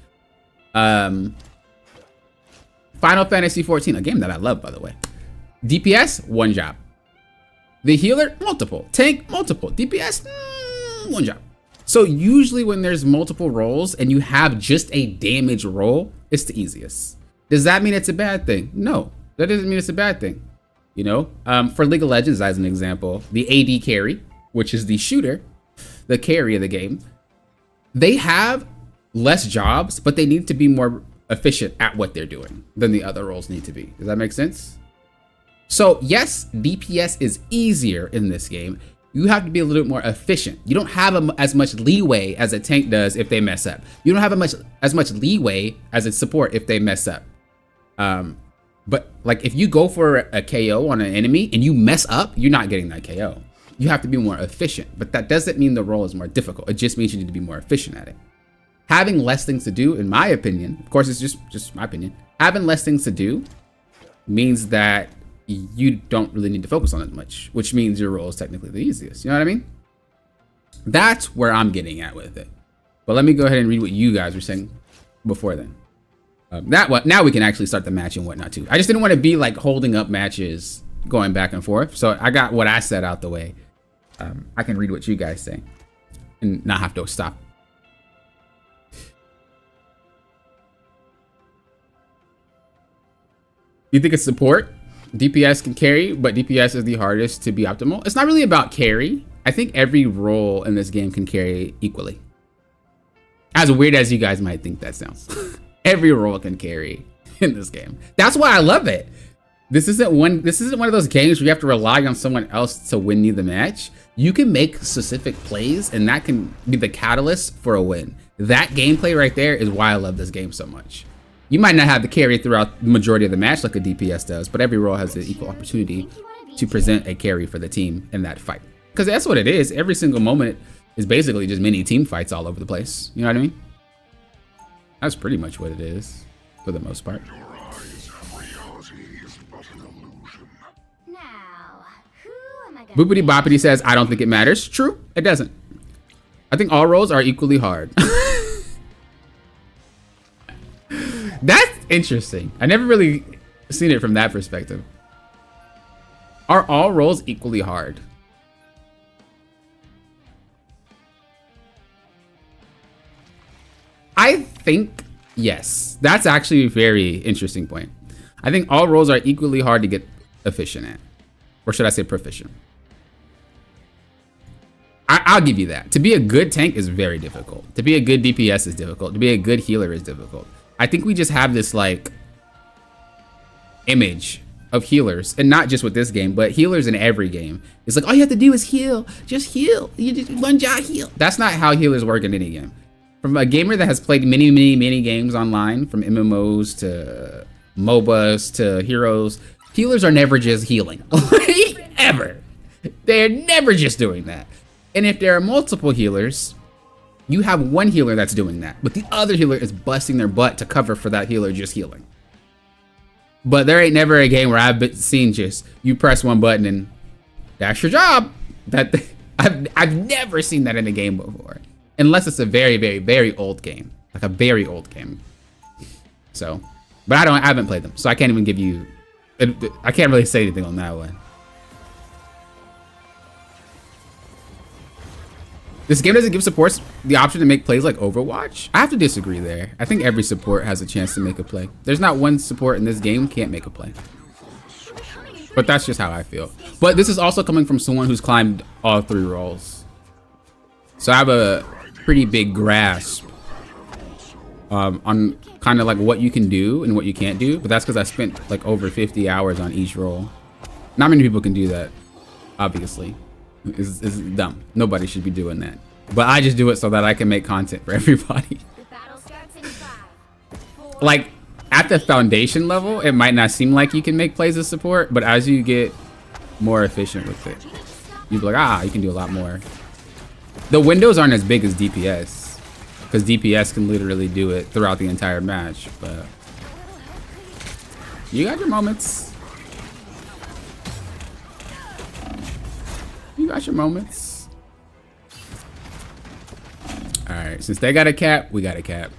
Final Fantasy 14, a game that I love, by the way. DPS, one job. The healer, multiple. Tank, multiple. DPS, one job. So usually when there's multiple roles and you have just a damage role, it's the easiest. Does that mean it's a bad thing? No, that doesn't mean it's a bad thing. You know, for League of Legends, as an example, the AD carry, which is the shooter, the carry of the game, they have less jobs, but they need to be more efficient at what they're doing than the other roles need to be. Does that make sense? So yes, DPS is easier in this game. You have to be a little bit more efficient. You don't have as much leeway as a tank does if they mess up. You don't have as much leeway as a support if they mess up. But like if you go for a KO on an enemy and you mess up, you're not getting that KO. You have to be more efficient, but that doesn't mean the role is more difficult. It just means you need to be more efficient at it. Having less things to do, in my opinion, of course, it's just my opinion. Having less things to do means that you don't really need to focus on it much, which means your role is technically the easiest. You know what I mean? That's where I'm getting at with it. But let me go ahead and read what you guys were saying before then. Now we can actually start the match and whatnot too. I just didn't want to be like holding up matches going back and forth. So I got what I said out the way. I can read what you guys say and not have to stop. You think it's support? DPS can carry, but DPS is the hardest to be optimal. It's not really about carry. I think every role in this game can carry equally. As weird as you guys might think that sounds. Every role can carry in this game. That's why I love it. This isn't one of those games where you have to rely on someone else to win you the match. You can make specific plays and that can be the catalyst for a win. That gameplay right there is why I love this game so much. You might not have the carry throughout the majority of the match like a DPS does, but every role has an equal opportunity to present a carry for the team in that fight. Because that's what it is. Every single moment is basically just mini team fights all over the place. You know what I mean? That's pretty much what it is for the most part. Your eyes, reality is but an illusion. Now, who am I gonna Boopity Boppity says, I don't think it matters. True, it doesn't. I think all roles are equally hard. That's interesting. I never really seen it from that perspective. Are all roles equally hard? I think yes. That's actually a very interesting point. I think all roles are equally hard to get efficient at. Or should I say proficient? I'll give you that. To be a good tank is very difficult. To be a good DPS is difficult. To be a good healer is difficult. I think we just have this like image of healers, and not just with this game, but healers in every game. It's like all you have to do is heal, just heal. You just one job heal. That's not how healers work in any game. From a gamer that has played many games online, from MMOs to MOBAs to heroes, healers are never just healing, ever. They're never just doing that. And if there are multiple healers, you have one healer that's doing that, but the other healer is busting their butt to cover for that healer just healing. But there ain't never a game where I've seen just you press one button and that's your job. That I've never seen that in a game before, unless it's a very old game, like a very old game. So, but I haven't played them, so I can't even give you. I can't really say anything on that one. This game doesn't give supports the option to make plays like Overwatch. I have to disagree there. I think every support has a chance to make a play. There's not one support in this game can't make a play. But that's just how I feel. But this is also coming from someone who's climbed all 3 roles. So I have a pretty big grasp on kind of like what you can do and what you can't do. But that's because I spent like over 50 hours on each role. Not many people can do that, obviously. Is dumb. Nobody should be doing that. But I just do it so that I can make content for everybody. The battle starts in 5, 4, Like at the foundation level, it might not seem like you can make plays as support, but as you get more efficient with it, you'll be like, you can do a lot more. The windows aren't as big as DPS, because DPS can literally do it throughout the entire match, but you got your moments. You got your moments. All right, since they got a cap, we got a cap.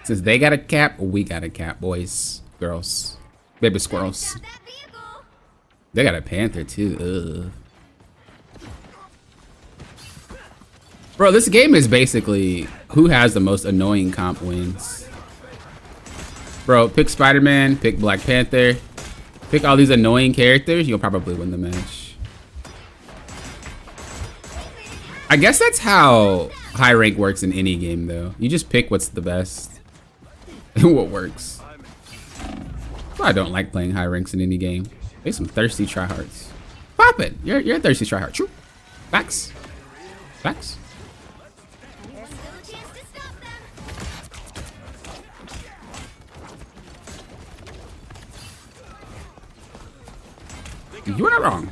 Since they got a cap, we got a cap, boys, girls, baby squirrels. that vehicle. They got a panther too. Ugh. Bro, this game is basically who has the most annoying comp wins. Bro, pick Spider-Man, pick Black Panther, pick all these annoying characters, you'll probably win the match. I guess that's how high rank works in any game though. You just pick what's the best and what works. I don't like playing high ranks in any game. There's some thirsty tryhards. Pop it! You're a thirsty tryhard. True. Facts. Facts. There's still a chance to stop them. You're not wrong.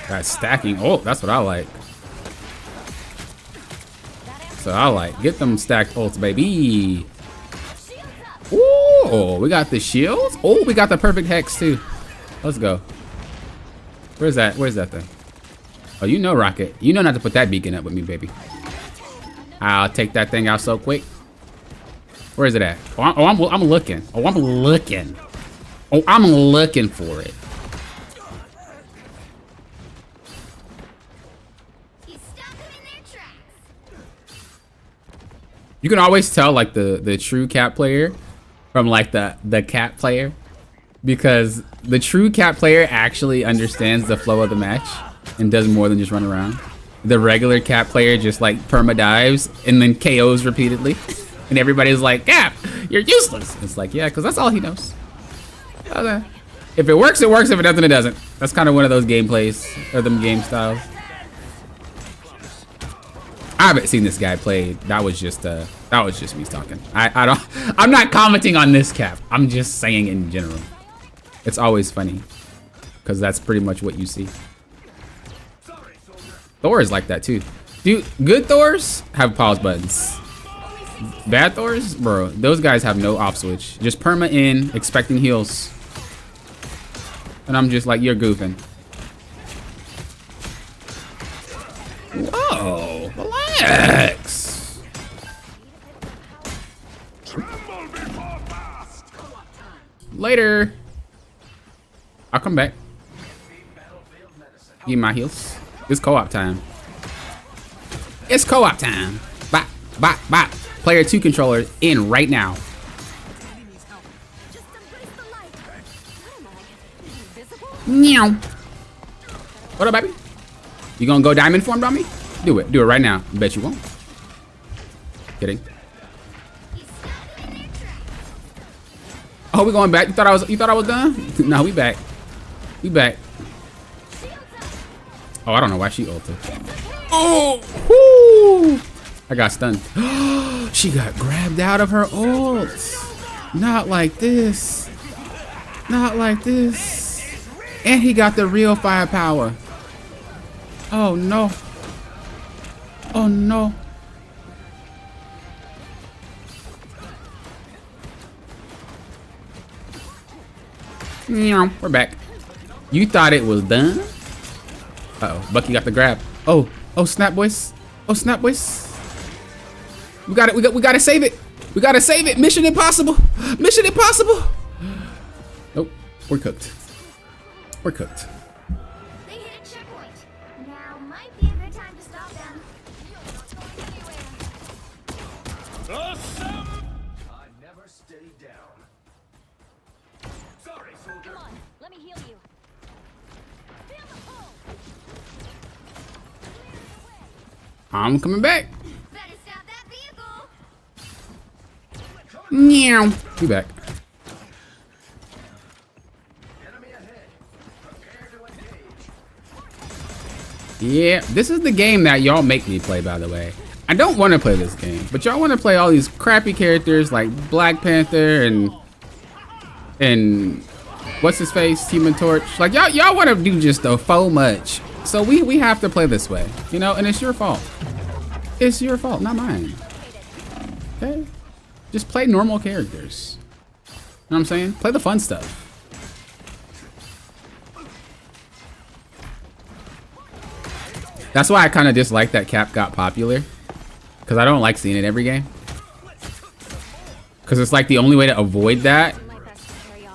That's stacking. Oh, that's what I like. So I like. Get them stacked ults, baby. Ooh, we got the shields. Oh, we got the perfect hex too. Let's go. Where's that? Where's that thing? Oh, you know, Rocket. You know not to put that beacon up with me, baby. I'll take that thing out so quick. Where is it at? I'm looking. Oh, I'm looking. Oh, I'm looking for it. You can always tell like the true cat player from like the cat player, because the true cat player actually understands the flow of the match and does more than just run around. The regular cat player just like perma dives and then KOs repeatedly, and everybody's like, "Cap, you're useless." It's like, yeah, because that's all he knows. Okay. If it works, it works. If it doesn't, it doesn't. That's kind of one of those gameplays or them game styles. I haven't seen this guy play. That was just me talking. I'm not commenting on this cap. I'm just saying in general. It's always funny because that's pretty much what you see. Thor is like that too. Dude, good Thors have pause buttons. Bad Thors, bro, those guys have no off switch. Just perma in, expecting heals. And I'm just like, you're goofing. Whoa, relax. Later. I'll come back. Give me my heals. It's co-op time. It's co-op time. Bye. bop, bop. Player 2 controller in right now. Just embrace the light. What am I? Invisible? Meow. What up, baby? You gonna go diamond formed on me? Do it. Do it right now. Bet you won't. Kidding. Oh, we going back? You thought I was done? No, we back. We back. Oh, I don't know why she ulted. Oh, whoo! I got stunned. She got grabbed out of her ult. Not like this. Not like this. And he got the real firepower. Oh no. Oh no. Meow, we're back. You thought it was done? Uh-oh, Bucky got the grab. Oh, snap, boys. Oh, snap, boys. We gotta save it. We gotta save it. Mission impossible. Mission impossible. Nope, we're cooked. We're cooked. They hit a checkpoint. Now might be a good time to stop them. You're not going anywhere. I never stay down. Sorry, soldier. Come on, let me heal you. Feel the pull. Clear the way. I'm coming back. Better stop that vehicle. Meow. We back. Enemy ahead. Prepare to engage. Yeah, this is the game that y'all make me play, by the way. I don't want to play this game, but y'all want to play all these crappy characters like Black Panther and what's his face, Human Torch. Like y'all want to do just a faux much. So we have to play this way, you know, and it's your fault. It's your fault, not mine. Okay? Just play normal characters. You know what I'm saying? Play the fun stuff. That's why I kind of dislike that Cap got popular. Because I don't like seeing it every game. Because it's like the only way to avoid that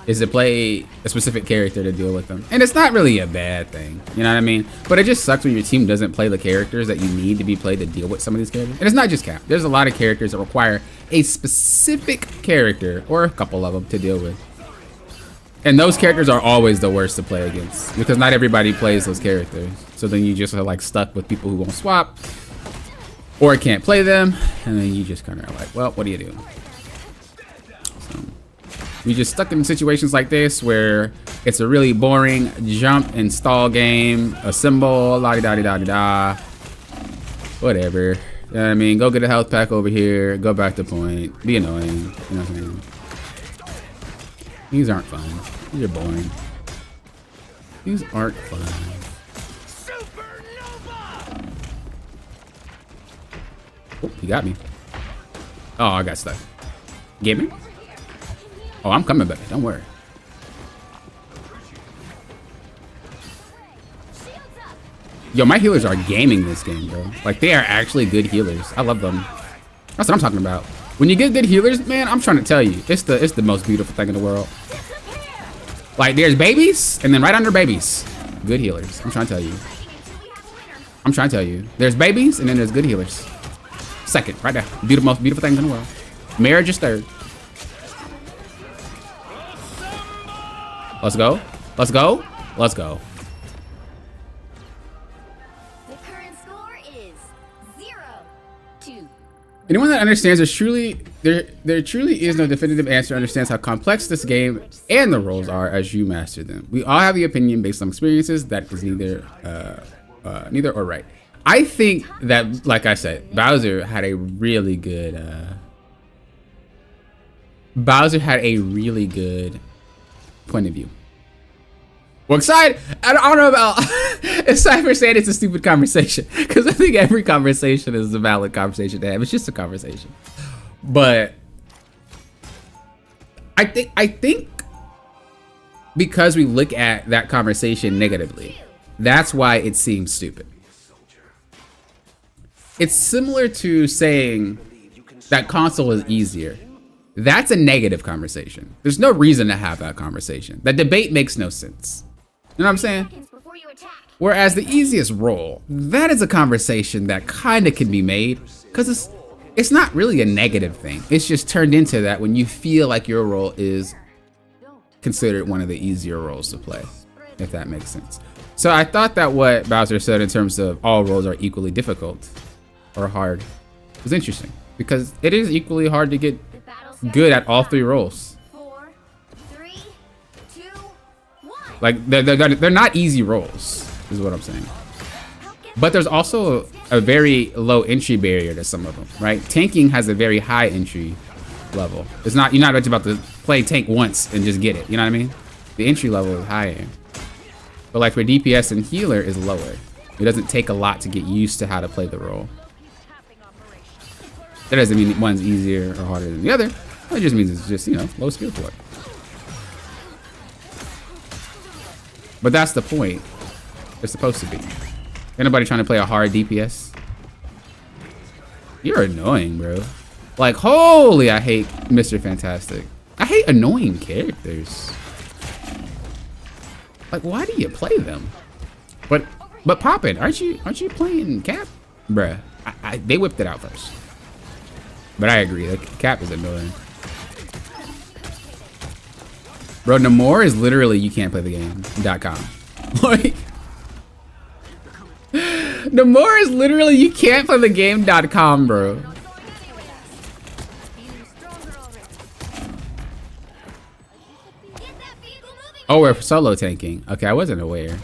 is to play a specific character to deal with them. And it's not really a bad thing, you know what I mean? But it just sucks when your team doesn't play the characters that you need to be played to deal with some of these characters. And it's not just Cap. There's a lot of characters that require a specific character, or a couple of them, to deal with. And those characters are always the worst to play against, because not everybody plays those characters. So then you just are like stuck with people who won't swap, or can't play them, and then you just kind of are like, well, what do you do? We just stuck in situations like this where it's a really boring jump and stall game, assemble, la-di-da-di-da-di-da, whatever. You know what I mean? Go get a health pack over here, go back to point, be annoying, you know what I'm saying? These aren't fun. These are boring. These aren't fun. Oh, he got me. Oh, I got stuck. Get me? Oh, I'm coming back. Don't worry. Yo, my healers are gaming this game, bro. Like, they are actually good healers. I love them. That's what I'm talking about. When you get good healers, man, I'm trying to tell you, it's the most beautiful thing in the world. Like, there's babies, and then right under babies, good healers. I'm trying to tell you. I'm trying to tell you. There's babies, and then there's good healers. Second, right there. Most beautiful things in the world. Marriage is third. Let's go. Let's go. Let's go. The current score is 0-2. Anyone that understands there truly is no definitive answer, understands how complex this game and the roles are as you master them. We all have the opinion based on experiences that is neither or right. I think that, like I said, Bowser had a really good point of view. Well, excited. I don't know about aside for saying it's a stupid conversation, because I think every conversation is a valid conversation to have. It's just a conversation. But I think because we look at that conversation negatively, that's why it seems stupid. It's similar to saying that console is easier. That's a negative conversation. There's no reason to have that conversation. That debate makes no sense. You know what I'm saying? Before you attack. Whereas the easiest role, that is a conversation that kind of can be made, because it's not really a negative thing. It's just turned into that when you feel like your role is considered one of the easier roles to play, if that makes sense. So I thought that what Bowser said in terms of all roles are equally difficult or hard was interesting, because it is equally hard to get good at all three roles. 4, 3, 2, 1. Like they're not easy roles, is what I'm saying. But there's also a very low entry barrier to some of them, right? Tanking has a very high entry level. It's not, you're not about to play tank once and just get it. You know what I mean? The entry level is higher. But like for DPS and healer is lower. It doesn't take a lot to get used to how to play the role. That doesn't mean one's easier or harder than the other. It just means it's just, you know, low skill for it. But that's the point. It's supposed to be. Anybody trying to play a hard DPS? You're annoying, bro. Like, holy, I hate Mr. Fantastic. I hate annoying characters. Like, why do you play them? But Poppin', aren't you playing Cap? Bruh, they whipped it out first. But I agree, like, Cap is annoying. Bro, Namor is literally you can't play the game.com. Like, Namor is literally you can't play the game.com, bro. Oh, we're solo tanking. Okay, I wasn't aware.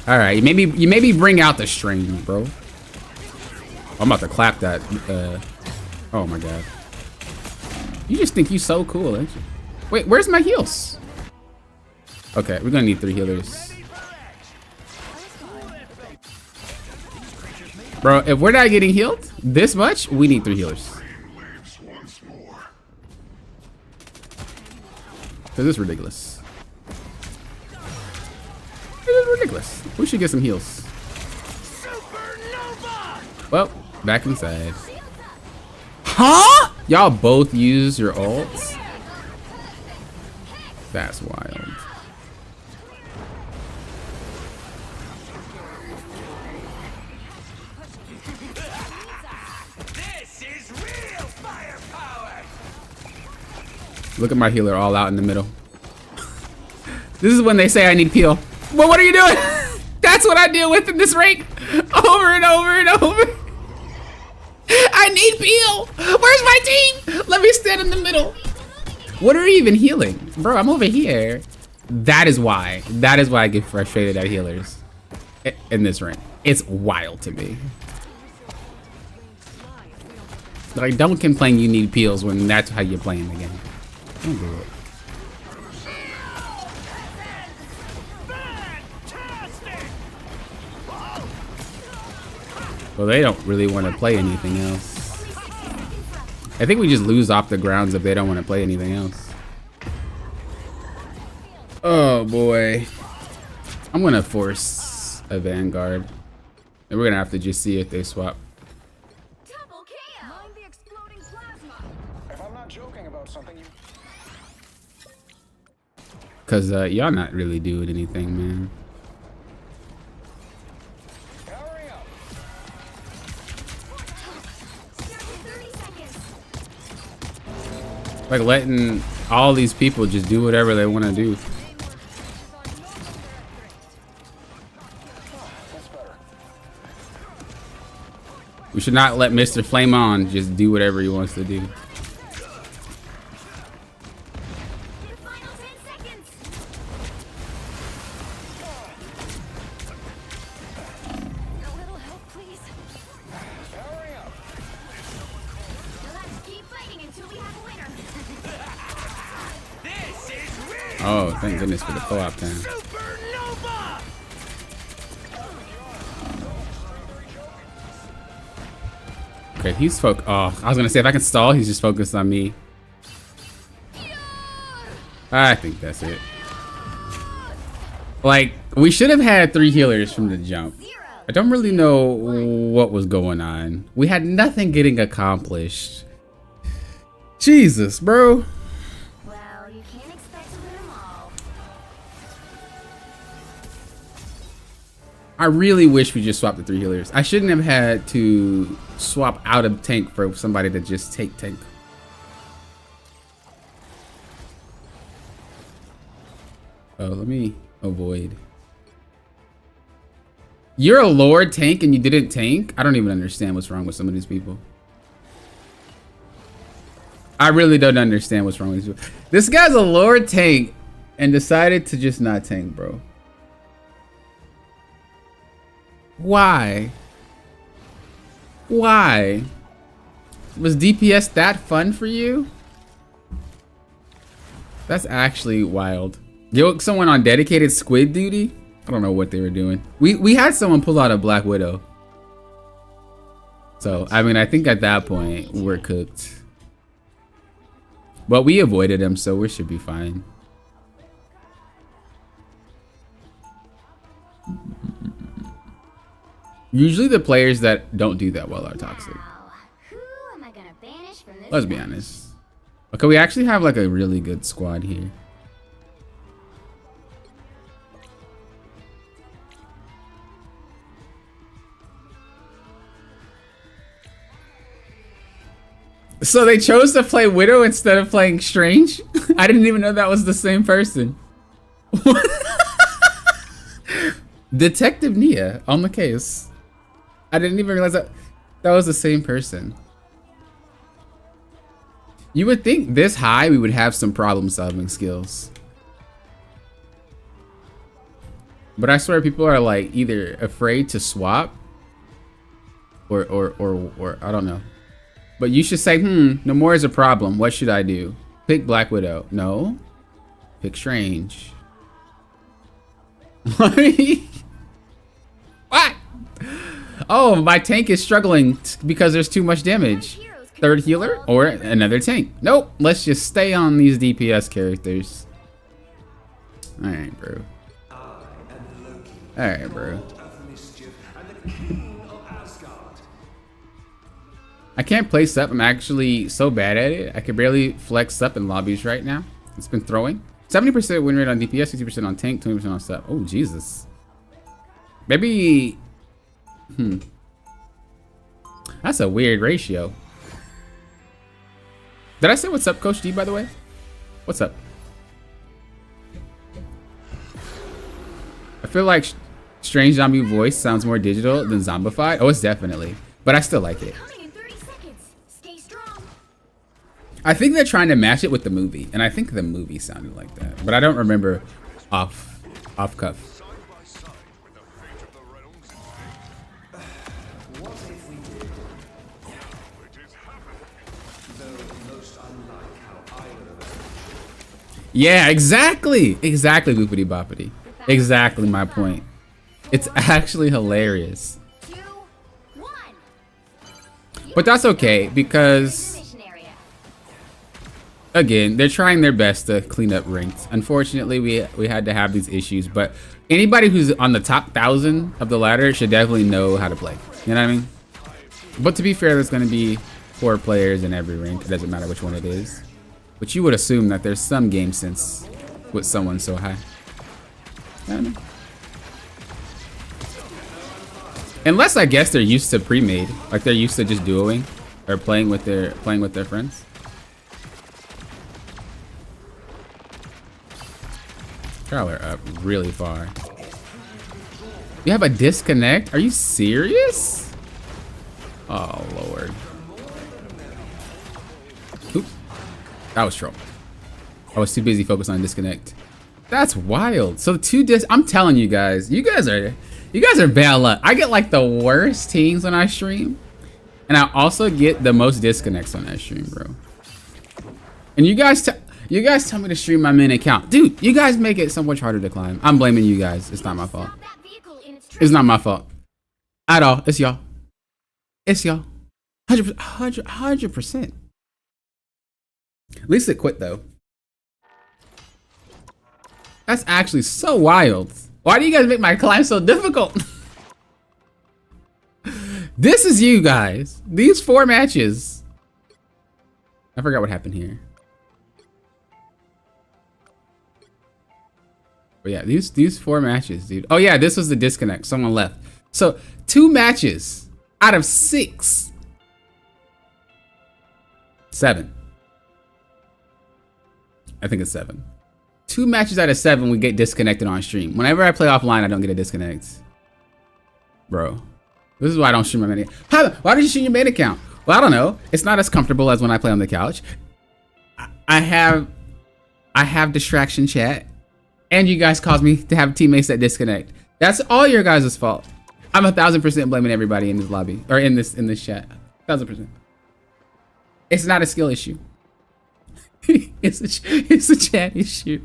All right, you maybe bring out the string, bro. I'm about to clap that. Oh my god. You just think you so cool, ain't you? Wait, where's my heals? Okay, we're gonna need 3 healers. Bro, if we're not getting healed this much, we need 3 healers. This is ridiculous. It is ridiculous. We should get some heals. Well, back inside. Huh? Y'all both use your ults? That's wild. This is real firepower. Look at my healer all out in the middle. This is when they say I need peel. Well, what are you doing? That's what I deal with in this rank. Over and over and over. I need peel. Where's my team? Let me stand in the middle. What are you even healing? Bro, I'm over here. That is why. That is why I get frustrated at healers in this rank. It's wild to me. Like, don't complain you need peels when that's how you're playing the game. Don't do it. Well, they don't really want to play anything else. I think we just lose off the grounds if they don't want to play anything else. Oh boy. I'm gonna force a Vanguard. And we're gonna have to just see if they swap. Double KO. Mind the exploding plasma. If I'm not joking about something, you... Cause y'all not really doing anything, man. Hurry up. 30 seconds. Like letting all these people just do whatever they want to do. That's better. We should not let Mr. Flame On just do whatever he wants to do. The final 10 seconds. A little help, please. Hurry up. Let's keep fighting until we have a winner. This is real Oh, thank goodness for the co-op time. supernova. Okay, he's oh, I was gonna say if I can stall, he's just focused on me. I think that's it. Like, we should have had 3 healers from the jump. I don't really know what was going on. We had nothing getting accomplished. Jesus, bro. Well, you can't expect to win them all. I really wish we just swapped the 3 healers. I shouldn't have had to swap out of tank for somebody to just take tank. Oh, let me avoid. You're a Lord tank and you didn't tank? I don't even understand what's wrong with some of these people. I really don't understand what's wrong with these people. This guy's a Lord tank and decided to just not tank, bro. Why? Why? Was DPS that fun for you? That's actually wild. Yo, someone on dedicated squid duty? I don't know what they were doing. We had someone pull out a Black Widow. So, I mean, I think at that point, we're cooked. But we avoided him, so we should be fine. Usually the players that don't do that well are toxic. Now, who am I gonna banish from this Let's be mess? honest. Okay, we actually have like a really good squad here. So they chose to play Widow instead of playing Strange? I didn't even know that was the same person. Detective Nia on the case. I didn't even realize that was the same person. You would think this high we would have some problem solving skills. But I swear people are like either afraid to swap or I don't know. But you should say, Namor is a problem. What should I do? Pick Black Widow. No. Pick Strange. What? Oh, my tank is struggling because there's too much damage. Third healer or another tank. Nope. Let's just stay on these DPS characters. Alright, bro. Alright, bro. I can't place up. I'm actually so bad at it. I can barely flex up in lobbies right now. It's been throwing. 70% win rate on DPS, 60% on tank, 20% on sub. Oh, Jesus. Maybe... That's a weird ratio. Did I say what's up, Coach D, by the way? What's up? I feel like Strange Zombie voice sounds more digital than zombified. Oh, it's definitely. But I still like it. I think they're trying to match it with the movie, and I think the movie sounded like that, but I don't remember off cuff. Yeah, exactly, boopity boppity. Exactly my point. It's actually hilarious. 2, 1. But that's okay because. Again, they're trying their best to clean up ranks. Unfortunately, we had to have these issues, but anybody who's on the top 1,000 of the ladder should definitely know how to play. You know what I mean? But to be fair, there's going to be 4 players in every rank. It doesn't matter which one it is. But you would assume that there's some game sense with someone so high. I don't know. Unless I guess they're used to pre-made, like they're used to just duoing or playing with their friends. Prowler up really far. You have a disconnect? Are you serious? Oh, Lord. Oop. That was troll. I was too busy focused on disconnect. That's wild. So 2 I'm telling you guys are bad luck. I get like the worst teams when I stream. And I also get the most disconnects on that stream, bro. And you guys tell me to stream my main account. Dude, you guys make it so much harder to climb. I'm blaming you guys. It's not my fault. It's not my fault. At all. It's y'all. It's y'all. 100%. At least it quit, though. That's actually so wild. Why do you guys make my climb so difficult? This is you guys. These 4 matches. I forgot what happened here. But yeah, these 4 matches, dude. Oh yeah, this was the disconnect. Someone left. So 2 matches out of 6. 7. I think it's 7. 2 matches out of 7 we get disconnected on stream. Whenever I play offline, I don't get a disconnect. Bro, this is why I don't stream my main account. Why did you stream your main account? Well, I don't know. It's not as comfortable as when I play on the couch. I have distraction chat, and you guys cause me to have teammates that disconnect. That's all your guys' fault. I'm 1000% blaming everybody in this lobby or in this chat. 1000%. It's not a skill issue. it's a chat issue.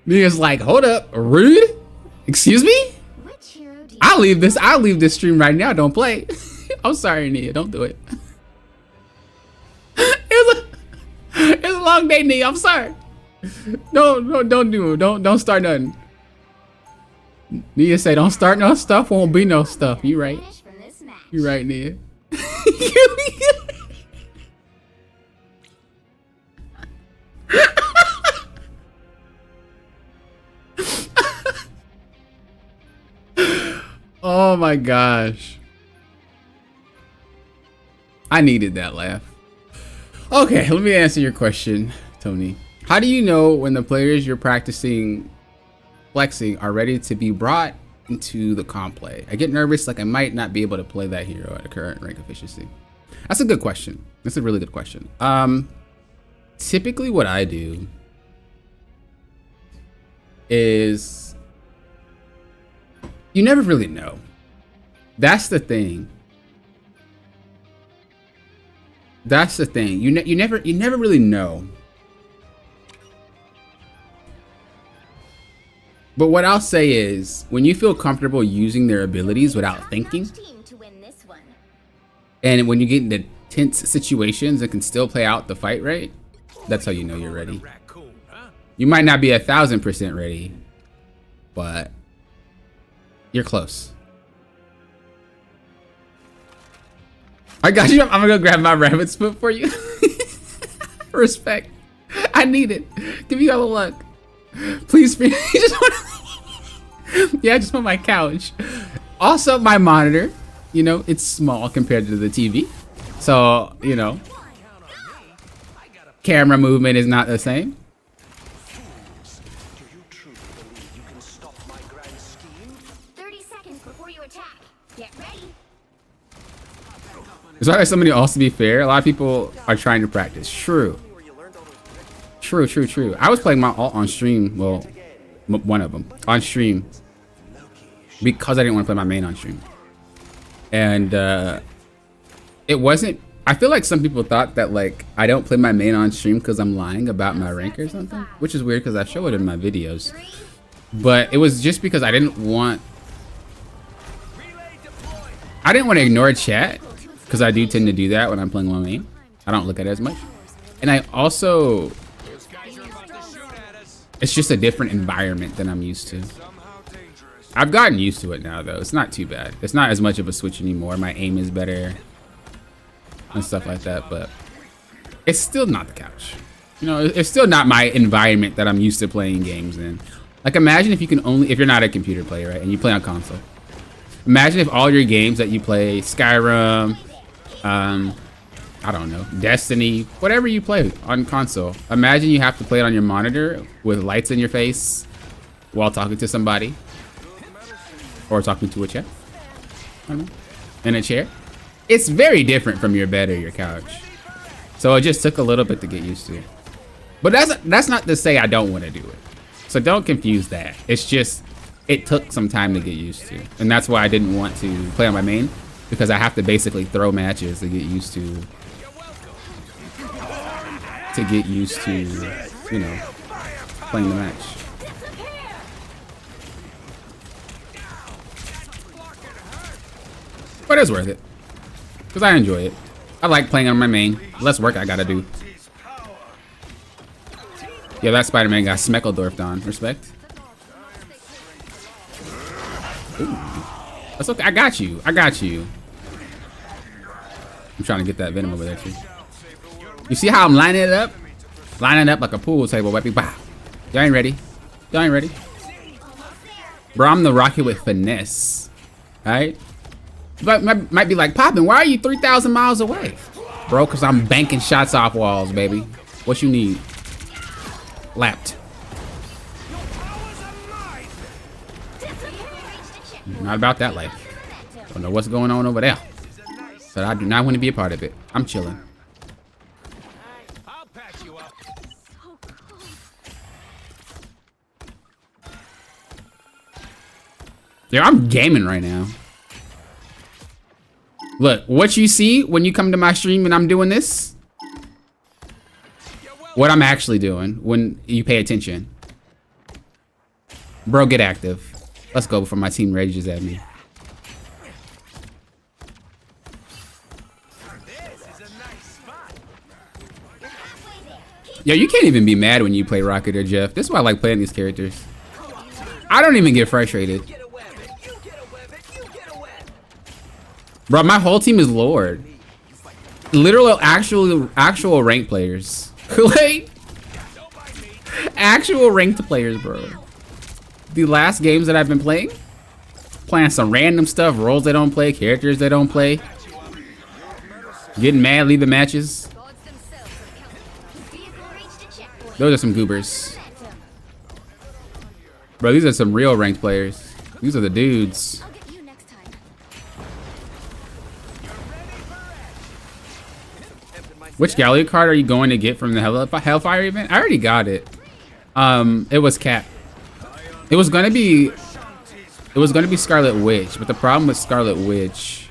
Nia's like, hold up, rude? Excuse me? Which hero do you I'll leave this stream right now. Don't play. I'm sorry, Nia. Don't do it. It's a long day, Nia. I'm sorry. No, don't do it. Don't start nothing. Nia say, don't start no stuff. Won't be no stuff. You right. finish from this match? You right, Nia. Oh my gosh. I needed that laugh. Okay, let me answer your question, Tony. How do you know when the players you're practicing flexing are ready to be brought into the comp play? I get nervous, like I might not be able to play that hero at a current rank efficiency. That's a good question. That's a really good question. Typically what I do is you never really know. That's the thing. That's the thing. You never really know. But what I'll say is, when you feel comfortable using their abilities without thinking, Team to win this one. and when you get into tense situations and can still play out the fight right, that's how you know you're ready. Raccoon, huh? You might not be 1000% ready, but you're close. I got you. I'm gonna go grab my rabbit's foot for you. Respect. I need it. Give me all the luck. Please. Yeah, I just want my couch. Also, my monitor. You know, it's small compared to the TV. So, you know, camera movement is not the same. Do you truly believe you can stop my grand scheme? 30 seconds before you attack. Get ready. It's why there's so many also, to be fair. A lot of people are trying to practice. True. True. I was playing my alt on stream. Well, one of them on stream because I didn't want to play my main on stream. And it wasn't. I feel like some people thought that like I don't play my main on stream because I'm lying about my rank or something, which is weird because I show it in my videos. But it was just because I didn't want to ignore chat, because I do tend to do that when I'm playing my main. I don't look at it as much. And I also, it's just a different environment than I'm used to. I've gotten used to it now though. It's not too bad. It's not as much of a switch anymore. My aim is better and stuff like that, but it's still not the couch. You know, it's still not my environment that I'm used to playing games in. Like imagine if you can only, if you're not a computer player, right? And you play on console. Imagine if all your games that you play, Skyrim, I don't know, Destiny, whatever you play on console. Imagine you have to play it on your monitor with lights in your face while talking to somebody. Or talking to a chair. I don't know. In a chair. It's very different from your bed or your couch. So it just took a little bit to get used to. But that's not to say I don't want to do it. So don't confuse that. It's just, it took some time to get used to. And that's why I didn't want to play on my main. Because I have to basically throw matches to get used to. You know, playing the match. But it's worth it. Because I enjoy it. I like playing on my main. Less work I gotta do. Yeah, that Spider-Man got Smeckledorfed on. Respect. Ooh. That's okay. I got you. I'm trying to get that venom over there too. You see how I'm lining it up? Lining it up like a pool table, baby. Wow. Y'all ain't ready. Y'all ain't ready. Bro, I'm the rocket with finesse. Alright? But might be like, Poppin', why are you 3,000 miles away? Bro, because I'm banking shots off walls, baby. What you need? Lapped. Not about that life. Don't know what's going on over there. But I do not want to be a part of it. I'm chilling. I'll patch you up. Yeah, I'm gaming right now. Look, what you see when you come to my stream and I'm doing this, what I'm actually doing when you pay attention. Bro, get active. Let's go before my team rages at me. Yo, you can't even be mad when you play Rocket or Jeff. This is why I like playing these characters. I don't even get frustrated. Bro, my whole team is Lord. Literal, actual ranked players. Like, actual ranked players, bro. The last games that I've been playing some random stuff, roles they don't play, characters they don't play. Getting mad, leaving matches. Those are some goobers. Bro, these are some real ranked players. These are the dudes. I'll get you next time. Which gallery card are you going to get from the Hellfire event? I already got it. It was Cap. It was gonna be Scarlet Witch, but the problem with Scarlet Witch,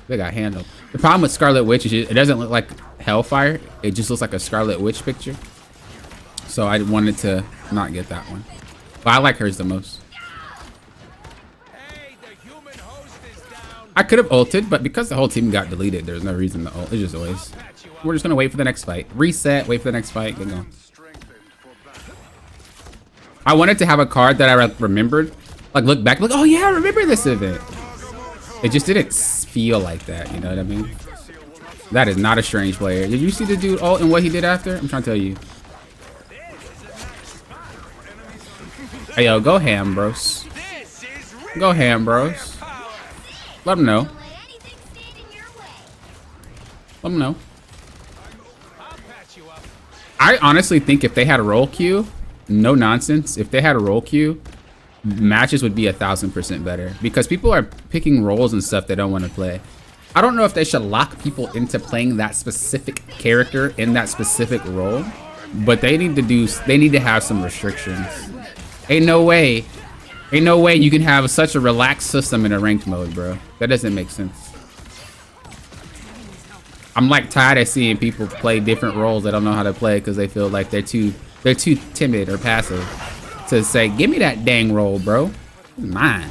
they got handled. The problem with Scarlet Witch is it doesn't look like Hellfire. It just looks like a Scarlet Witch picture. So I wanted to not get that one. But I like hers the most. Hey, the human host is down. I could have ulted, but because the whole team got deleted, there's no reason to ult. It's just always. We're just gonna wait for the next fight. Reset, wait for the next fight, get going. I wanted to have a card that I remembered. Like look back, like, oh yeah, I remember this event. It just didn't feel like that, you know what I mean? That is not a strange player. Did you see the dude ult and what he did after? I'm trying to tell you. Hey yo, go ham, bros. Go ham, bros. Let them know. Don't let anything stand in your way. Let them know. I'll patch you up. I honestly think if they had a roll queue, no nonsense, if they had a roll queue, matches would be 1000% better because people are picking roles and stuff they don't want to play. I don't know if they should lock people into playing that specific character in that specific role, but they need to have some restrictions. Ain't no way you can have such a relaxed system in a ranked mode, bro. That doesn't make sense. I'm like tired of seeing people play different roles they don't know how to play because they feel like they're too timid or passive to say, give me that dang role, bro. It's mine.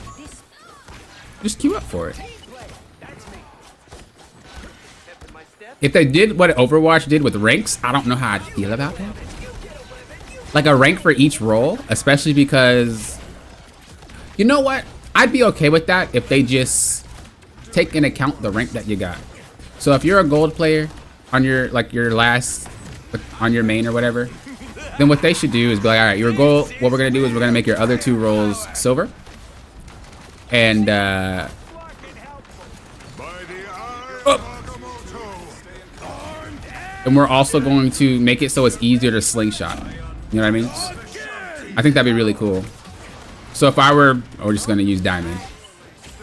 Just queue up for it. If they did what Overwatch did with ranks, I don't know how I'd feel about that. Like a rank for each role, especially because, you know what? I'd be okay with that if they just take into account the rank that you got. So if you're a gold player on your on your main or whatever, then what they should do is be like, all right, your goal, what we're gonna do is we're gonna make your other two roles silver. And and we're also going to make it so it's easier to slingshot. You know what I mean? I think that'd be really cool. So if we're just gonna use diamond.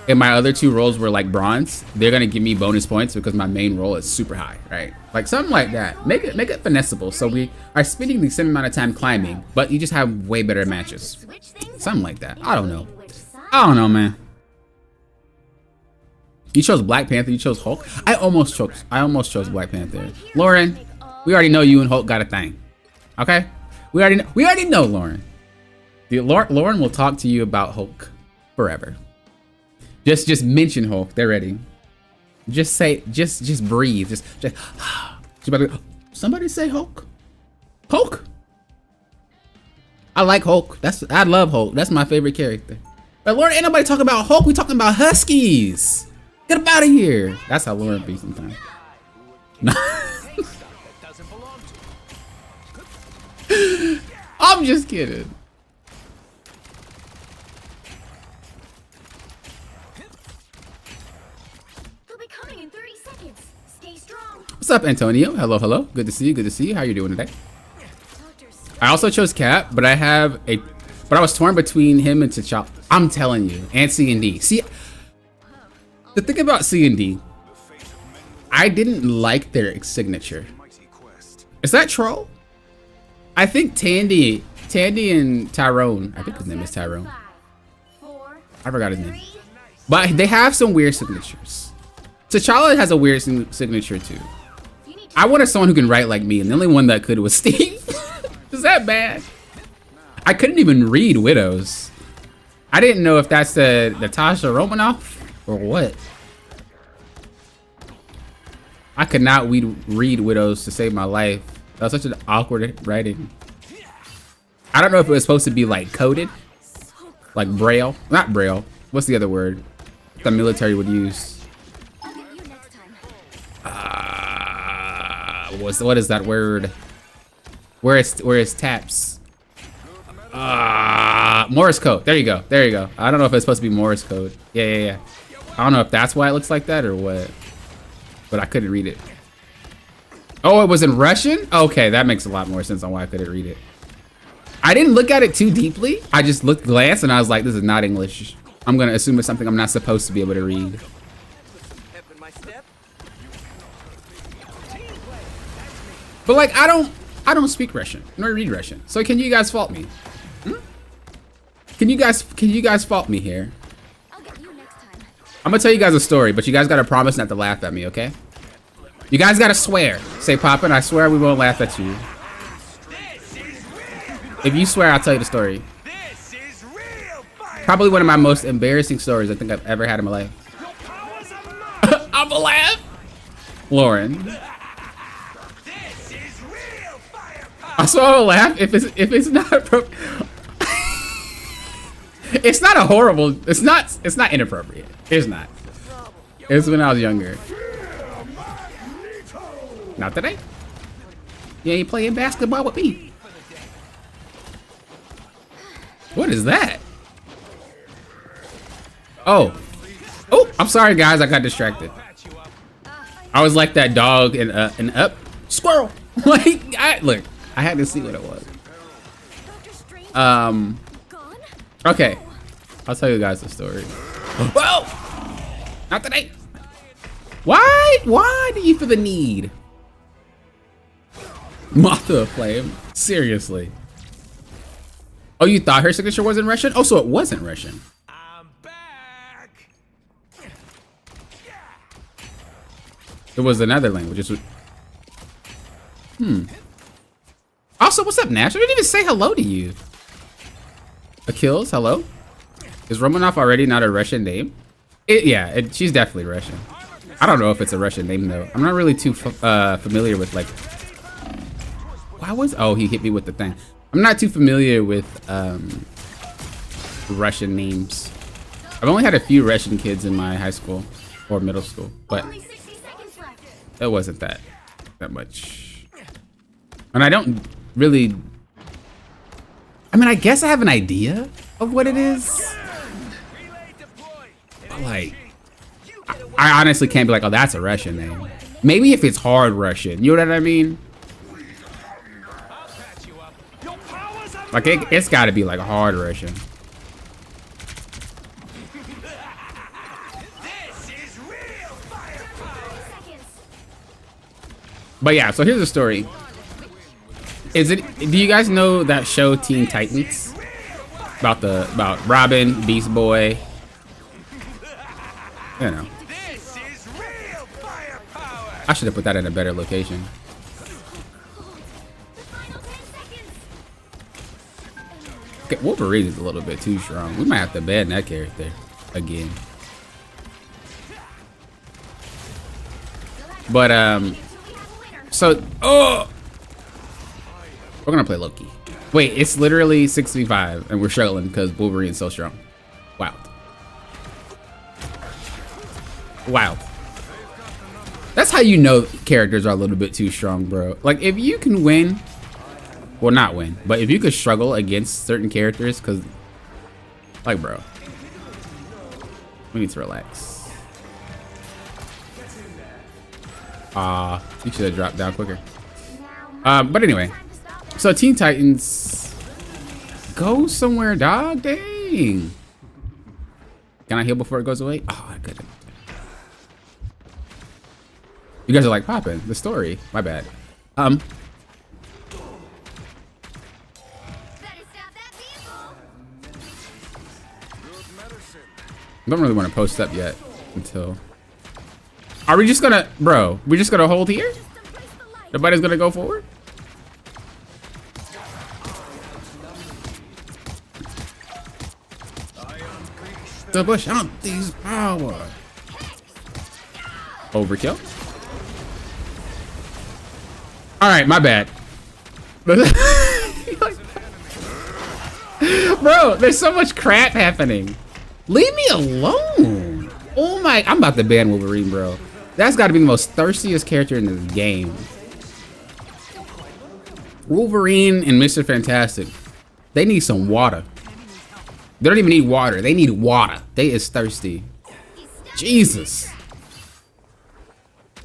And my other two roles were like bronze, they're gonna give me bonus points because my main role is super high, right? Like something like that. Make it finessable. So we are spending the same amount of time climbing, but you just have way better matches. Something like that. I don't know, man. You chose Black Panther, you chose Hulk. I almost chose Black Panther. Lauren, we already know you and Hulk got a thing. Okay? We already know Lauren. Lauren will talk to you about Hulk forever. Just mention Hulk. They're ready. Just say, just breathe. Just somebody say Hulk. Hulk. I like Hulk. I love Hulk. That's my favorite character. But Lord, ain't nobody talking about Hulk. We talking about Huskies. Get up out of here. That's how Lauren be sometimes. I'm just kidding. He'll be coming in 30 seconds. Stay strong. What's up, Antonio? Hello, hello. Good to see you. Good to see you. How you doing today? Doctor's I also chose Cap, but I was torn between him and T'Challa. I'm telling you, and C and D. See, the thing about C and D, I didn't like their signature. Is that Troll? I think Tandy and Tyrone. I think his name is Tyrone. 5, 4, I forgot his name. 3. But they have some weird signatures. T'Challa has a weird signature too. You need to I wanted someone who can write like me, and the only one that could was Steve. Is that bad? I couldn't even read Widows. I didn't know if that's the Natasha Romanoff or what. I could not read Widows to save my life. That was such an awkward writing. I don't know if it was supposed to be like coded, like Braille. Not Braille. What's the other word the military would use? I'll get you next time. What is that word? Where is taps? Morse code. There you go. There you go. I don't know if it's supposed to be Morse code. Yeah. I don't know if that's why it looks like that or what. But I couldn't read it. Oh, it was in Russian? Okay, that makes a lot more sense on why I couldn't read it. I didn't look at it too deeply. I just glanced and I was like, this is not English. I'm gonna assume it's something I'm not supposed to be able to read. But like, I don't speak Russian nor read Russian. So can you guys fault me? Can you guys fault me here? I'll get you next time. I'm gonna tell you guys a story, but you guys gotta promise not to laugh at me, okay? You guys gotta swear. Say, Papa, I swear we won't laugh at you. If you swear, I'll tell you the story. Probably one of my most embarrassing stories I think I've ever had in my life. I'm gonna laugh. Lauren. I saw her laugh if it's not it's not a horrible, it's not inappropriate. It's not. It's when I was younger. Not today. You ain't playing basketball with me. What is that? Oh, I'm sorry guys, I got distracted. I was like that dog in Up. Squirrel. Like, look, I had to see what it was. Doctor Strange Um, gone? okay, I'll tell you guys the story. Whoa! Not today. Why do you feel the need? Mother of Flame. Seriously. Oh, you thought her signature wasn't Russian? Oh, so it wasn't Russian. I'm back. It was another language. Also, what's up, Nash? I didn't even say hello to you. Achilles, hello? Is Romanov already not a Russian name? She's definitely Russian. I don't know if it's a Russian name, though. I'm not really too familiar with, like... Oh, he hit me with the thing. I'm not too familiar with Russian names. I've only had a few Russian kids in my high school or middle school, but Only 60 seconds left. it wasn't that much. And I don't really... I mean, I guess I have an idea of what it is. But like, I honestly can't be like, oh, that's a Russian name. Maybe if it's hard Russian, you know what I mean? Like, it's gotta be like hard Russian. But yeah, so here's the story. Do you guys know that show Teen Titans? About Robin, Beast Boy. You know. I should have put that in a better location. Okay, Wolverine is a little bit too strong. We might have to ban that character again. But so we're gonna play Loki. Wait, it's literally 6v5 and we're struggling because Wolverine's so strong. Wow. Wow. That's how you know characters are a little bit too strong, bro. Like, if you can win, well, not win, but if you could struggle against certain characters, because, like, bro, we need to relax. You should have dropped down quicker. But anyway, so Teen Titans, go somewhere, dog. Dang. Can I heal before it goes away? Oh, I couldn't. You guys are like popping the story. My bad. Better stop that vehicle. Don't really want to post up yet until. Are we just gonna, bro? We just gonna hold here? Nobody's gonna go forward? The bush out these power. Overkill. All right, my bad. Bro, there's so much crap happening. Leave me alone. Oh my, I'm about to ban Wolverine, bro. That's got to be the most thirstiest character in this game. Wolverine and Mr. Fantastic, they need some water. They don't even need water. They need water. They is thirsty. Jesus.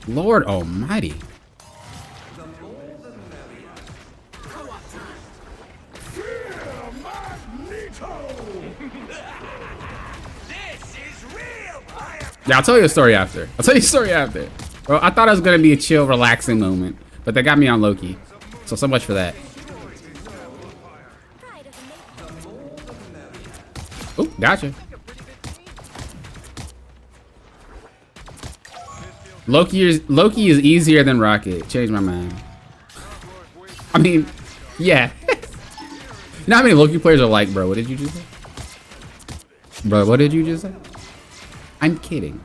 Lord almighty. Yeah, I'll tell you a story after. I'll tell you a story after. Bro, I thought it was gonna be a chill, relaxing moment, but they got me on Loki. So much for that. Oh, gotcha. Loki is easier than Rocket. Changed my mind. I mean, yeah. You know how many Loki players are like, bro, what did you just say? Bro, what did you just say? I'm kidding.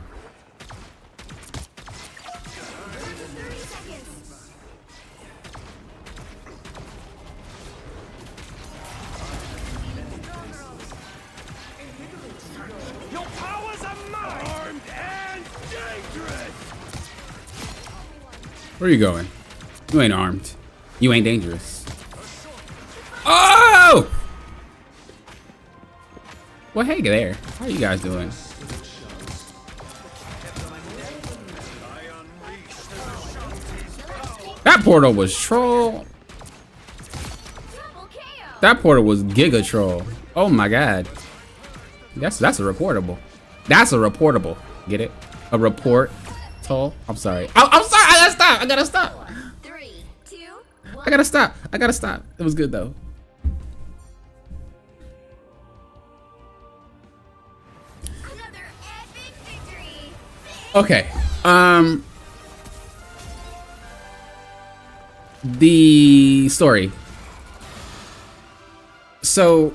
Your powers are mine! Armed and dangerous! Where are you going? You ain't armed. You ain't dangerous. Oh! Well, hey there. How are you guys doing? That portal was troll. That portal was giga troll. Oh my god. That's a reportable. That's a reportable. Get it? A report toll. I'm sorry. I'm sorry. I gotta stop. I gotta stop. 3, 2, 1. I gotta stop. I gotta stop. It was good though. Another epic victory. Okay. The story. So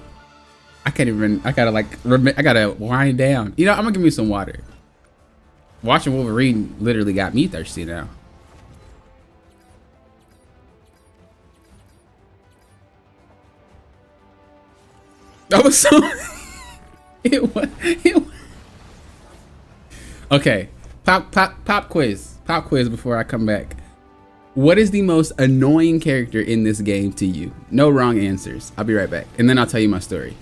I can't even, I gotta wind down. You know, I'm gonna give me some water. Watching Wolverine literally got me thirsty now. That was so it was okay. Pop quiz before I come back. What is the most annoying character in this game to you? No wrong answers. I'll be right back. And then I'll tell you my story.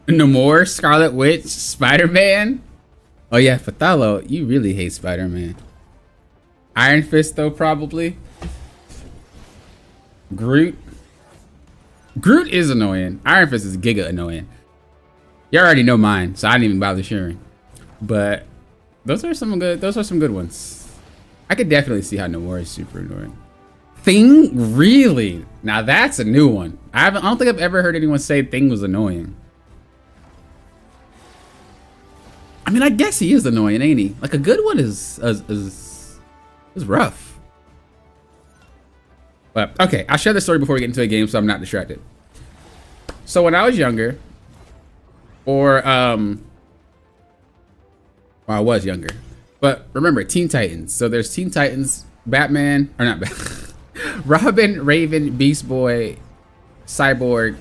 Namor, Scarlet Witch, Spider-Man. Oh yeah, Fatalo, you really hate Spider-Man. Iron Fist though, probably. Groot. Groot is annoying. Iron Fist is giga annoying. You already know mine, so I didn't even bother sharing. But those are some good ones. I could definitely see how Namor is super annoying. Thing, really? Now that's a new one. I don't think I've ever heard anyone say Thing was annoying. I mean, I guess he is annoying, ain't he? Like a good one is rough. But okay, I'll share the story before we get into a game so I'm not distracted. So when I was younger, or well, I was younger, but remember Teen Titans. So there's Teen Titans, Batman, or not Batman, Robin, Raven, Beast Boy, Cyborg.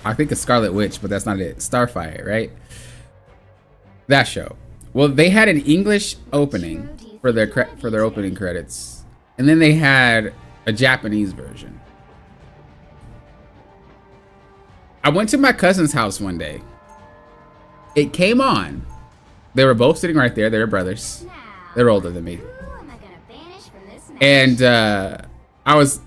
I think it's Scarlet Witch, but that's not it. Starfire, right? That show. Well, they had an English opening for their opening credits, and then they had a Japanese version. I went to my cousin's house one day. It came on. They were both sitting right there. They were brothers. They're older than me. And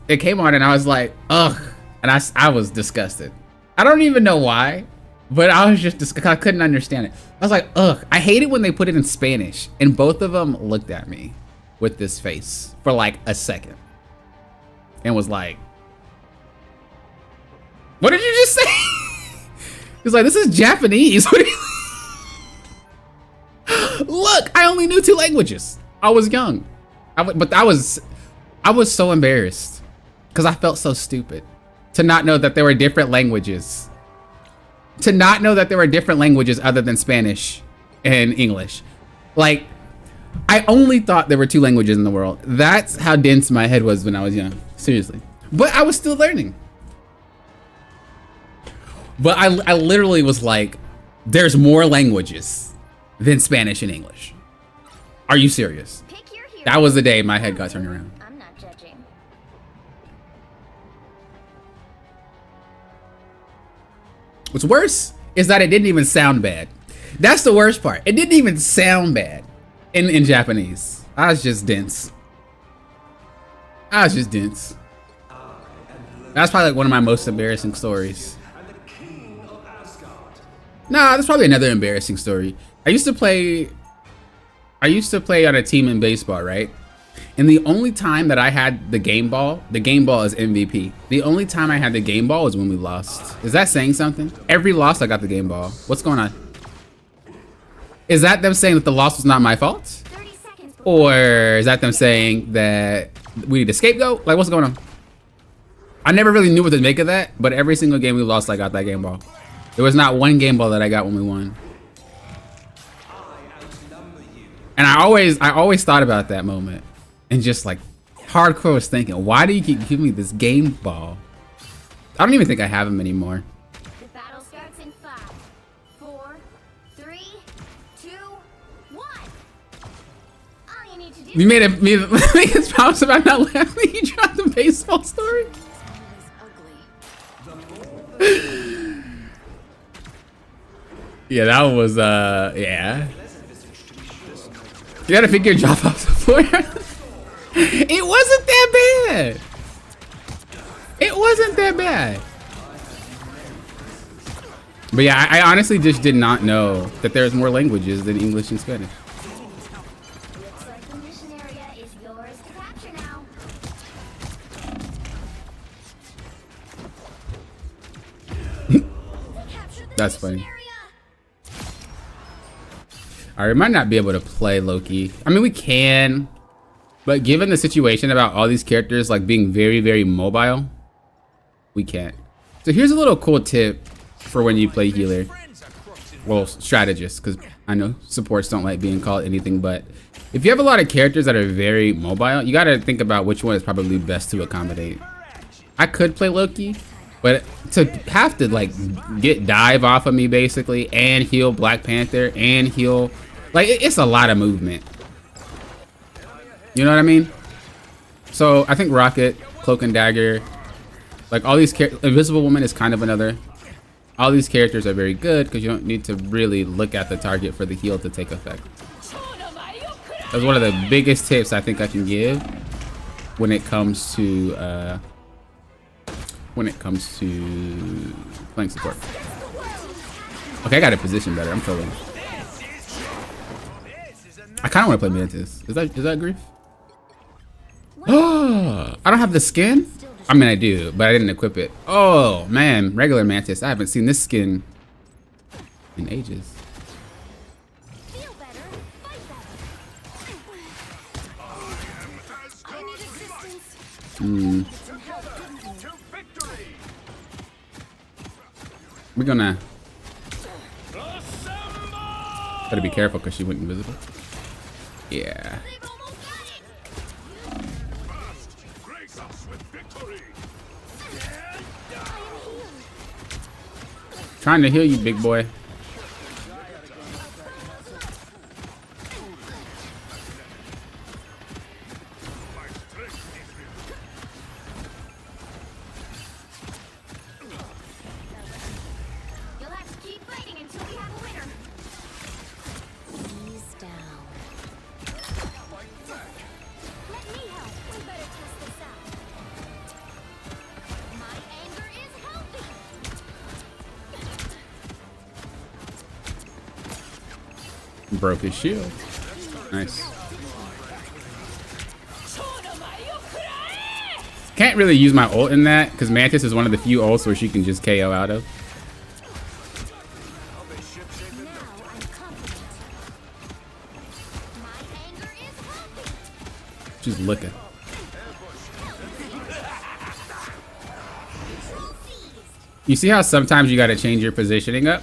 it came on, and I was like, ugh, and I was disgusted. I don't even know why, but I was just, I couldn't understand it. I was like, ugh, I hate it when they put it in Spanish. And both of them looked at me with this face for like a second and was like, what did you just say? He's like, this is Japanese. What are you Look, I only knew 2 languages. I was young. But I was so embarrassed because I felt so stupid. To not know that there were different languages. To not know that there were different languages other than Spanish and English. Like, I only thought there were 2 languages in the world. That's how dense my head was when I was young. Seriously. But I was still learning. But I literally was like, there's more languages than Spanish and English. Are you serious? That was the day my head got turned around. I'm not judging. What's worse is that it didn't even sound bad. That's the worst part. It didn't even sound bad in Japanese. I was just dense. That's probably like one of my most embarrassing stories. Nah, that's probably another embarrassing story. I used to play on a team in baseball, right? And the only time that I had the game ball is MVP. The only time I had the game ball was when we lost. Is that saying something? Every loss I got the game ball. What's going on? Is that them saying that the loss was not my fault? Or is that them saying that we need a scapegoat? Like, what's going on? I never really knew what to make of that, but every single game we lost, I got that game ball. There was not one game ball that I got when we won. And I always thought about that moment. And just like hardcore was thinking, why do you keep giving me this game ball? I don't even think I have them anymore. The battle starts in 5, 4, 3, 2, 1. All you need to do. You made a promise about not laughing. You dropped the baseball story. Yeah, that was yeah. You gotta pick your drop off the floor. It wasn't that bad. It wasn't that bad. But yeah, I honestly just did not know that there's more languages than English and Spanish. Looks like the mission area is yours to capture now. That's funny. Alright, we might not be able to play Loki. I mean, we can, but given the situation about all these characters like being very, very mobile, we can't. So here's a little cool tip for when you play healer. Well, strategist, because I know supports don't like being called anything, but if you have a lot of characters that are very mobile, you got to think about which one is probably best to accommodate. I could play Loki, but to have to like get dive off of me basically and heal Black Panther and heal, like it's a lot of movement. You know what I mean? So I think Rocket, Cloak and Dagger, Like all these Invisible Woman is kind of another. All these characters are very good because you don't need to really look at the target for the heal to take effect. That's one of the biggest tips I think I can give when it comes to playing support. Okay, I got to position better. I'm trolling. I kind of want to play Mantis. Is that grief? Oh, I don't have the skin. I mean, I do, but I didn't equip it. Oh man, regular Mantis. I haven't seen this skin in ages. Feel better, fight better. I need assistance. We're gonna gotta be careful because she went invisible. Yeah. They've almost got it. Grace us with victory. I am healed. Trying to heal you, big boy. You'll have to keep fighting until we have a winner. Ease down. Let me help. We better test this out. My anger is healthy. Broke his shield. Nice. Can't really use my ult in that because Mantis is one of the few ults where she can just KO out of. Now I'm confident. My anger is healthy. She's licking. You see how sometimes you got to change your positioning up?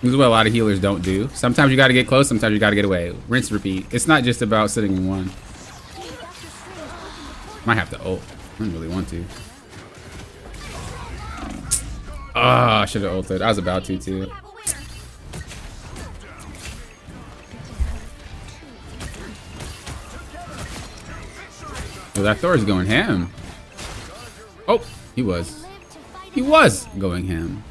This is what a lot of healers don't do. Sometimes you got to get close, sometimes you got to get away. Rinse, repeat. It's not just about sitting in one. Might have to ult. I don't really want to. Ah, I should have ulted. I was about to too. We have a winner. Oh, that Thor's going ham. Oh, he was. Live to fight He was going ham.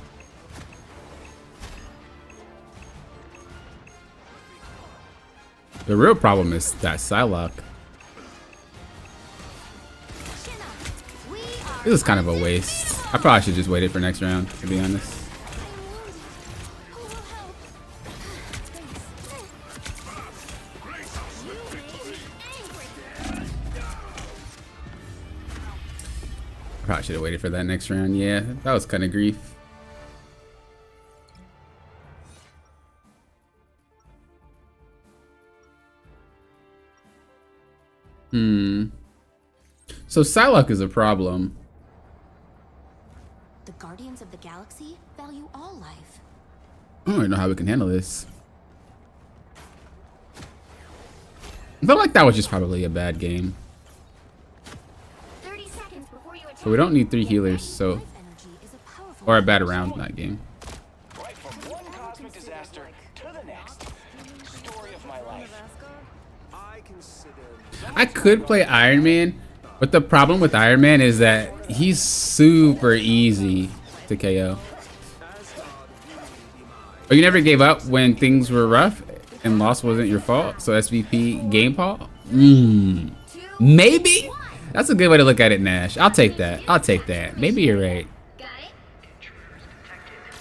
The real problem is that Psylocke. chin up. We are This is kind of a waste. I probably should just waited for next round, to be honest. Who will help? You made me angry. I probably should have waited for that next round. Yeah, that was kind of grief. So Psylocke is a problem. The Guardians of the Galaxy value all life. I don't even know how we can handle this. I feel like that was just probably a bad game. 30 seconds before you attack. So we don't need 3 healers, so... Life energy is a powerful Or a bad round in that game. Right from one cosmic disaster to the next. Story of my life. I consider I could play Iron Man, but the problem with Iron Man is that he's super easy to KO. Oh, you never gave up when things were rough and loss wasn't your fault? So SVP game Paul? Maybe? That's a good way to look at it, Nash. I'll take that. I'll take that. Maybe you're right. Got it?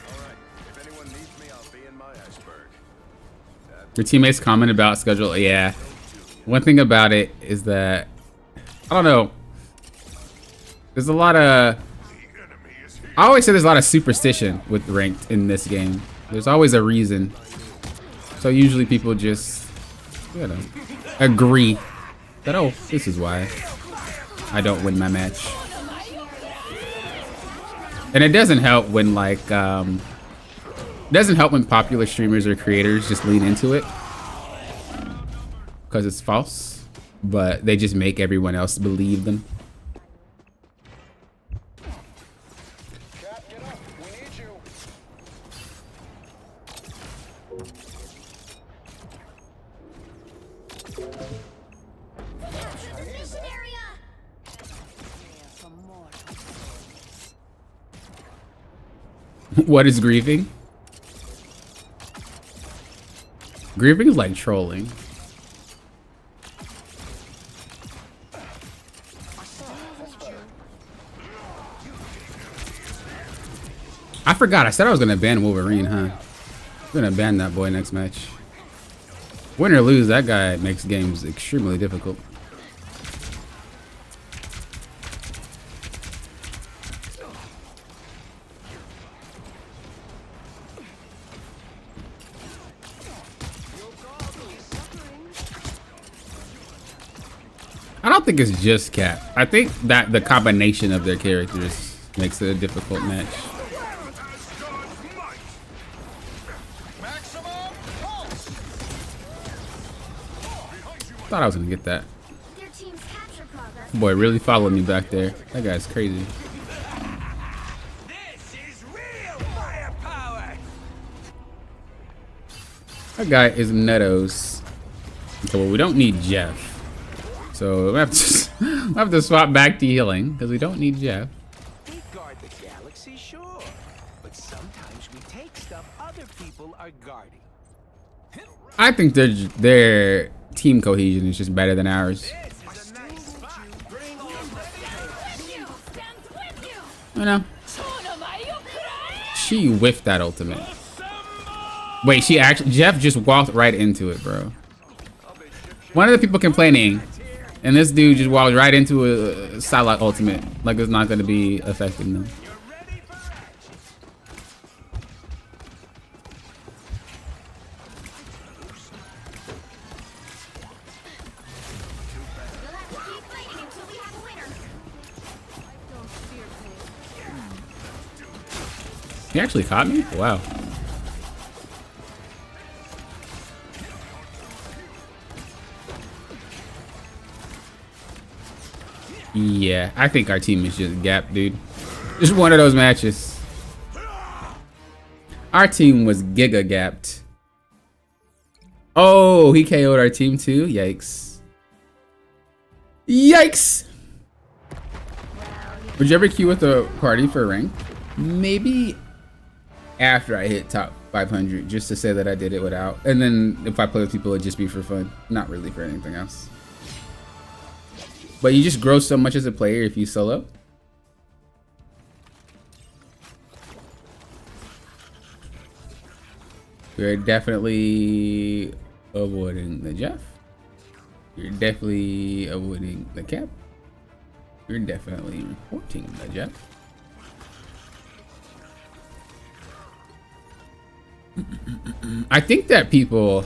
Alright, if anyone needs me, I'll be in my iceberg. Your teammates comment about schedule. Yeah. One thing about it is that I don't know. There's a lot of. I always say there's a lot of superstition with ranked in this game. There's always a reason. So usually people just, you know, agree that, oh, this is why I don't win my match. And it doesn't help when like doesn't help when popular streamers or creators just lean into it because it's false, but they just make everyone else believe them. Cap, get up. We need you. Capture the mission area! For mortal souls. What is grieving? Grieving is like trolling. I forgot. I said I was gonna ban Wolverine, huh? I'm gonna ban that boy next match. Win or lose, that guy makes games extremely difficult. I don't think it's just Cap. I think that the combination of their characters makes it a difficult match. Thought I was gonna get that. Their team's capture progress. Boy, really followed me back there. That guy's crazy. This is real firepower. That guy is Netos. Okay, well, we don't need Jeff. So we have to swap back to healing because we don't need Jeff. We guard the galaxy, sure, but sometimes we take stuff other people are guarding. I think their team cohesion is just better than ours. This is a nice spot. Bring on the You know. She whiffed that ultimate. Wait, she actually Jeff just walked right into it, bro. One of the people complaining. And this dude just walked right into a Psylocke ultimate, like it's not going to be affecting them. We'll have to keep fighting until we have a winner. Don't fear pain. He actually caught me? Wow. Yeah, I think our team is just gapped, dude. Just one of those matches. Our team was giga gapped. Oh, he KO'd our team too? Yikes. Yikes! Would you ever queue with a party for rank? Maybe after I hit top 500, just to say that I did it without. And then if I play with people, it'd just be for fun. Not really for anything else. But you just grow so much as a player if you solo. We're definitely avoiding the Jeff. You're definitely avoiding the Cap. You're definitely reporting the Jeff. I think that people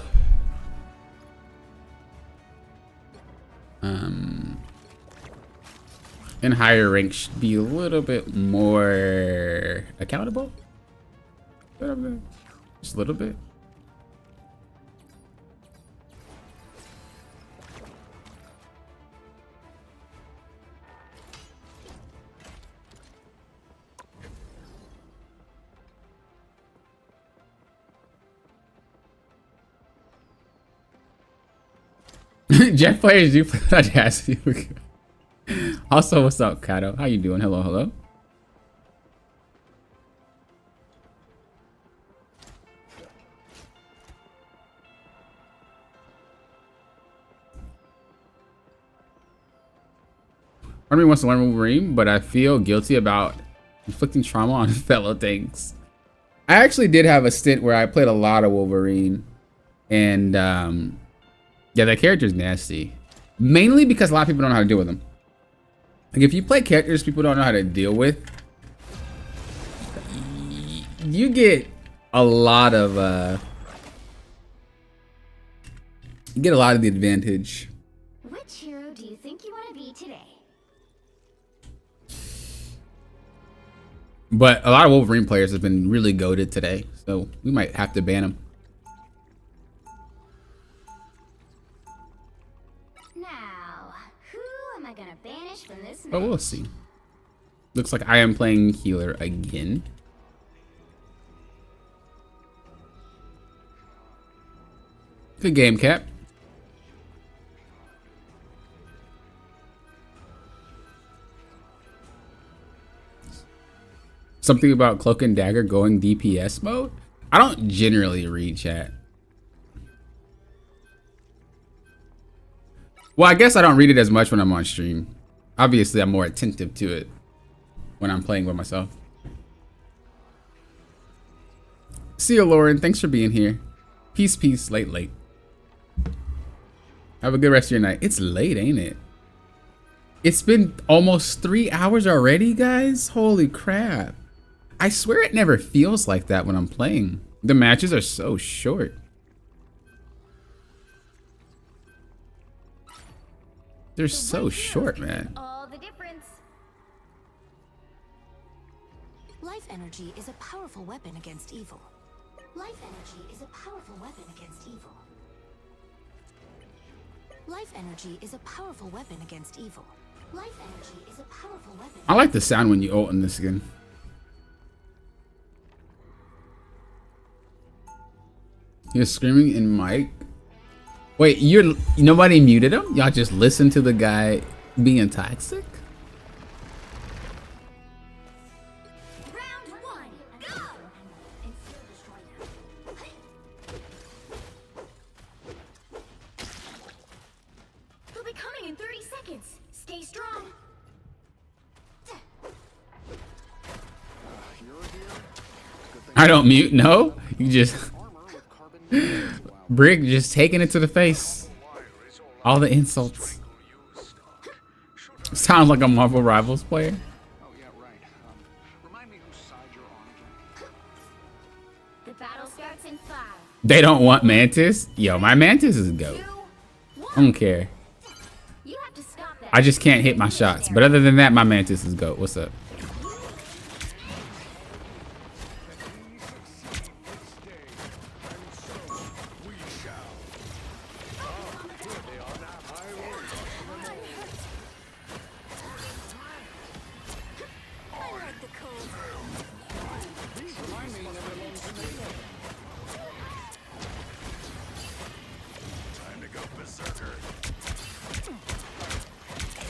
in higher ranks should be a little bit more accountable. Just a little bit. Jeff players do play Audacity. Also, what's up, Kato? How you doing? Hello, hello. Part of me wants to learn Wolverine, but I feel guilty about inflicting trauma on fellow things. I actually did have a stint where I played a lot of Wolverine, and yeah, that character's nasty. Mainly because a lot of people don't know how to deal with them. Like, if you play characters people don't know how to deal with, you get a lot of the advantage. Which hero do you think you want to be today? But a lot of Wolverine players have been really goated today, so we might have to ban them. Now, who am I gonna banish from this But we'll see. Looks like I am playing healer again. Good game, Cap. Something about Cloak and Dagger going DPS mode? I don't generally read chat. Well, I guess I don't read it as much when I'm on stream. Obviously, I'm more attentive to it when I'm playing with myself. See you, Lauren. Thanks for being here. Peace, peace. Late, late. Have a good rest of your night. It's late, ain't it? It's been almost 3 hours already, guys. Holy crap. I swear it never feels like that when I'm playing. The matches are so short. They're so short, man. All the difference. Life energy is a powerful weapon against evil. Life energy is a powerful weapon against evil. Life energy is a powerful weapon against evil. Life energy is a powerful weapon. I like the sound when you ult in this again. You're screaming in mic. Wait, nobody muted him? Y'all just listen to the guy being toxic? Round one, go! They'll be coming in 30 seconds. Stay strong. I don't mute, no. You just... Brick just taking it to the face. All the insults. Sounds like a Marvel Rivals player. Oh, yeah, right. Remind me whose side you're on again. The battle starts in 5. They don't want Mantis? Yo, my Mantis is a goat. 2, 1. I don't care. You have to stop that. I just can't hit my shots. But other than that, my Mantis is goat. What's up?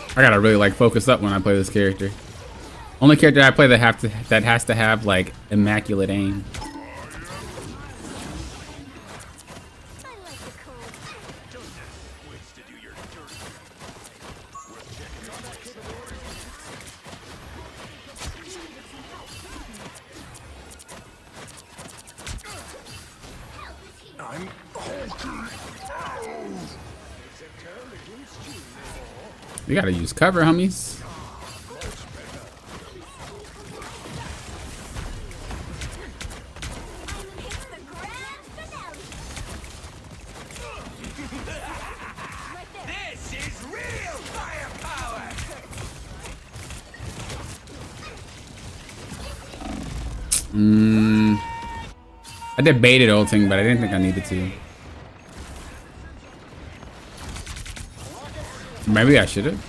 I gotta really like focus up when I play this character. Only character I play that has to have like immaculate aim. You gotta use cover, homies. This is real firepower! I debated ulting, but I didn't think I needed to. Maybe I should have.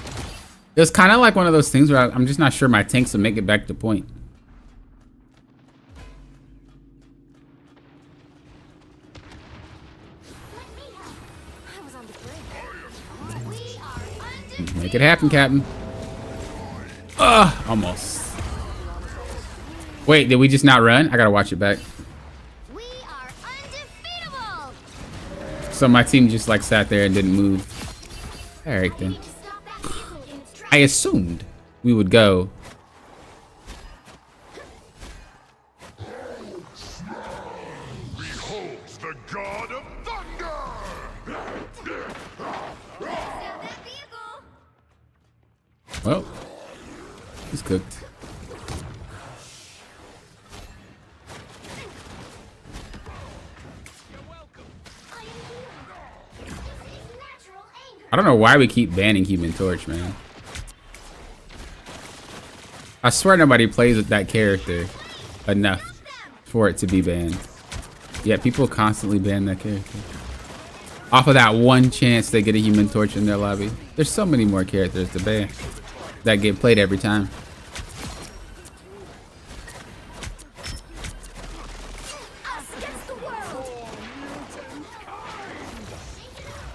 It was kind of like one of those things where I'm just not sure my tanks will make it back to point. I was on the brink. We are undefeated. Make it happen, Captain. Almost. Wait, did we just not run? I gotta watch it back. We are undefeatable. So my team just like sat there and didn't move. All right We then. need to stop that vehicle in its tracks. I assumed we would go. Behold the god of thunder! Stop that vehicle. Well, he's cooked. I don't know why we keep banning Human Torch, man. I swear nobody plays with that character enough for it to be banned. Yet people constantly ban that character. Off of that one chance they get a Human Torch in their lobby. There's so many more characters to ban that get played every time. Us against the world.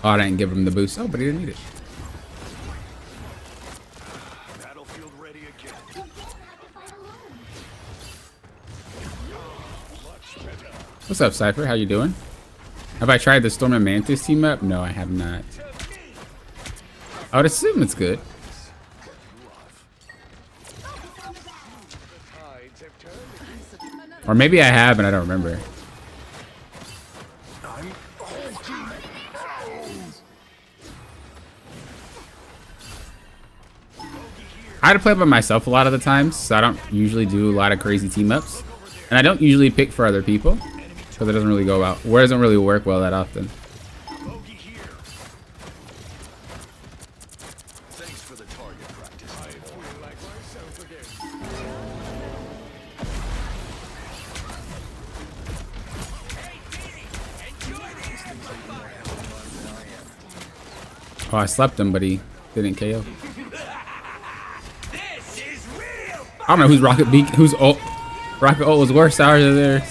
Oh, I didn't give him the boost. Oh, but he didn't need it. Battlefield ready again. You won't have to fight alone. What's up, Cypher? How you doing? Have I tried the Storm and Mantis team up? No, I have not. I would assume it's good. Or maybe I have and I don't remember. I had to play by myself a lot of the times, so I don't usually do a lot of crazy team ups. And I don't usually pick for other people, because it doesn't really go out, or it doesn't really work well that often. Thanks for the target practice. I feel like myself again. Oh, I slept him, but he didn't KO. I don't know who's Rocket Beak, who's ult. Rocket ult was worse out of there. We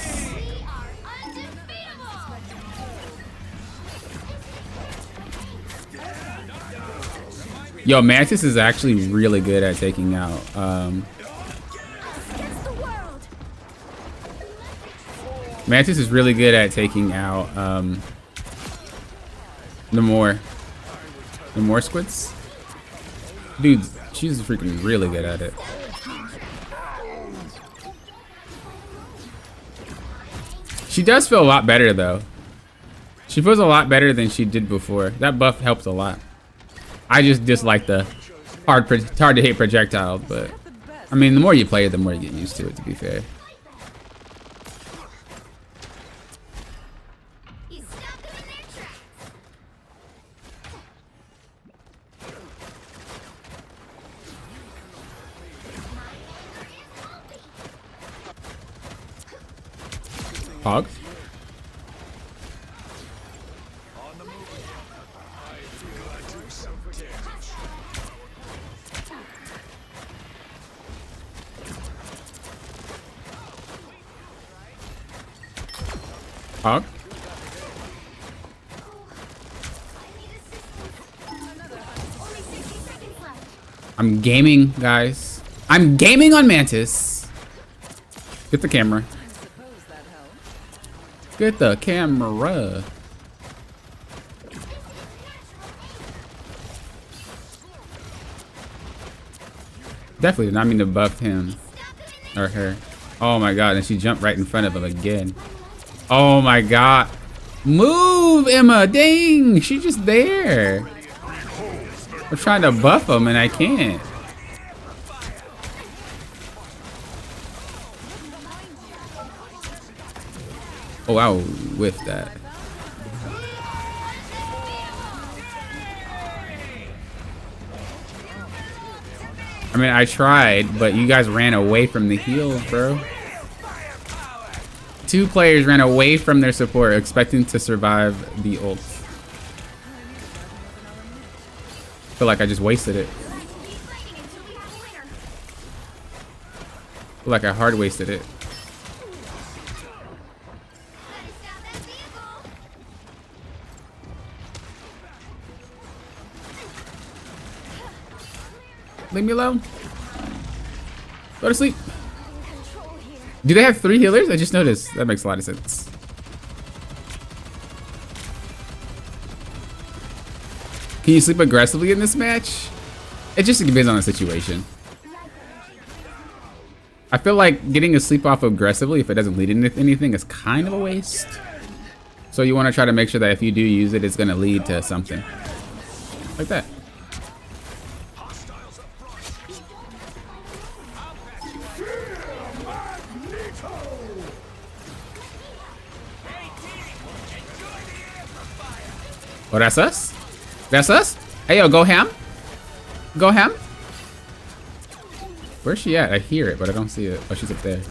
are undefeatable. Yo, Mantis is actually really good at taking out. Against the world. Mantis is really good at taking out the more squids. Dude, she's freaking really good at it. She does feel a lot better though. She feels a lot better than she did before. That buff helps a lot. I just dislike the hard to hit projectiles, but I mean, the more you play it, the more you get used to it, to be fair. You stop them in their tracks. Hog. Hog. Only 60 seconds left. I'm gaming, guys. I'm gaming on Mantis. Get the camera. Get the camera. Definitely did not mean to buff him or her. Oh my god, and she jumped right in front of him again. Oh my god. Move, Emma. Dang, she's just there. I'm trying to buff him and I can't. Oh, I whiffed that. I mean, I tried, but you guys ran away from the heal, bro. Two players ran away from their support, expecting to survive the ult. Feel like I just wasted it. Keep fighting until we have a winner. Feel like I hard wasted it. Gotta stop that vehicle. Leave me alone. Go to sleep. Control here. Do they have 3 healers? I just noticed. That makes a lot of sense. Can you sleep aggressively in this match? It just depends on the situation. I feel like getting a sleep off aggressively, if it doesn't lead into anything, is kind of a waste. So you want to try to make sure that if you do use it, it's going to lead to something. Like that. Oh, that's us? That's us? Hey, yo, go ham. Go ham. Where's she at? I hear it, but I don't see it. Oh, she's up there.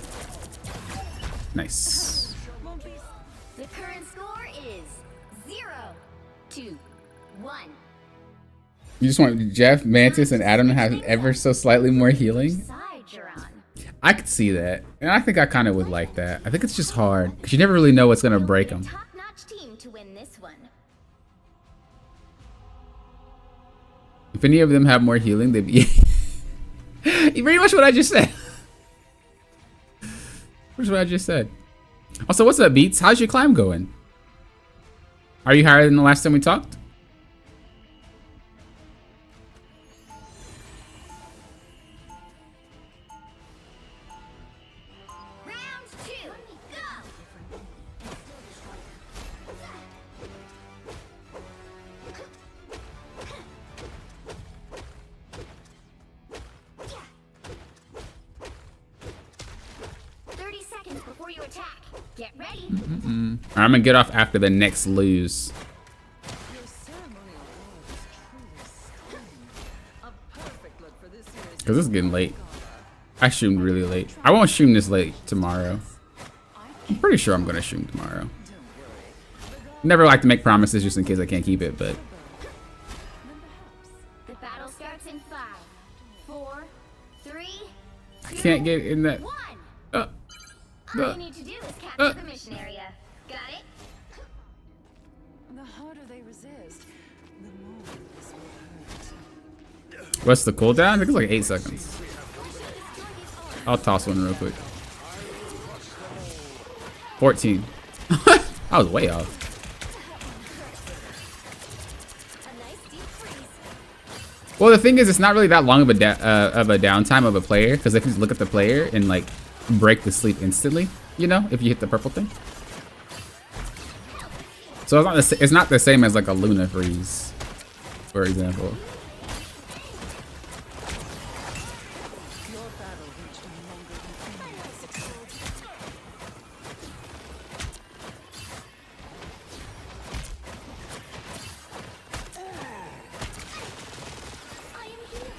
Nice. The current score is 0-1. You just want Jeff, Mantis, and Adam to have ever so slightly more healing? Side you're on. I could see that. And I think I kind of would like that. I think it's just hard. Because you never really know what's going to break them. Top-notch team to win this one. If any of them have more healing, they'd be... Pretty much what I just said. Pretty much what I just said. Also, what's up, Beats? How's your climb going? Are you higher than the last time we talked? Round 2, go! 30 seconds before you attack. Get ready. I'm gonna get off after the next lose. Your ceremonial robe is truly stunning. A perfect look for this year's Cause it's getting late. I streamed really late. I won't stream this late tomorrow. I'm pretty sure I'm gonna stream tomorrow. Never like to make promises just in case I can't keep it, but The battle starts in 5, 4, 3, I can't get in that. 1. Uh, All you need to do is capture the mission area. Got it? The harder they resist, the more this will hurt. what's the cooldown? I think it's like 8 seconds. I'll toss one real quick. 14. I was way off. A nice deep freeze. Well, the thing is, it's not really that long of a downtime of a player, because they can just look at the player and like break the sleep instantly. You know, if you hit the purple thing. So it's not the same as like a Luna freeze, for example. Your battle reached a longer than anyone expected. I am here.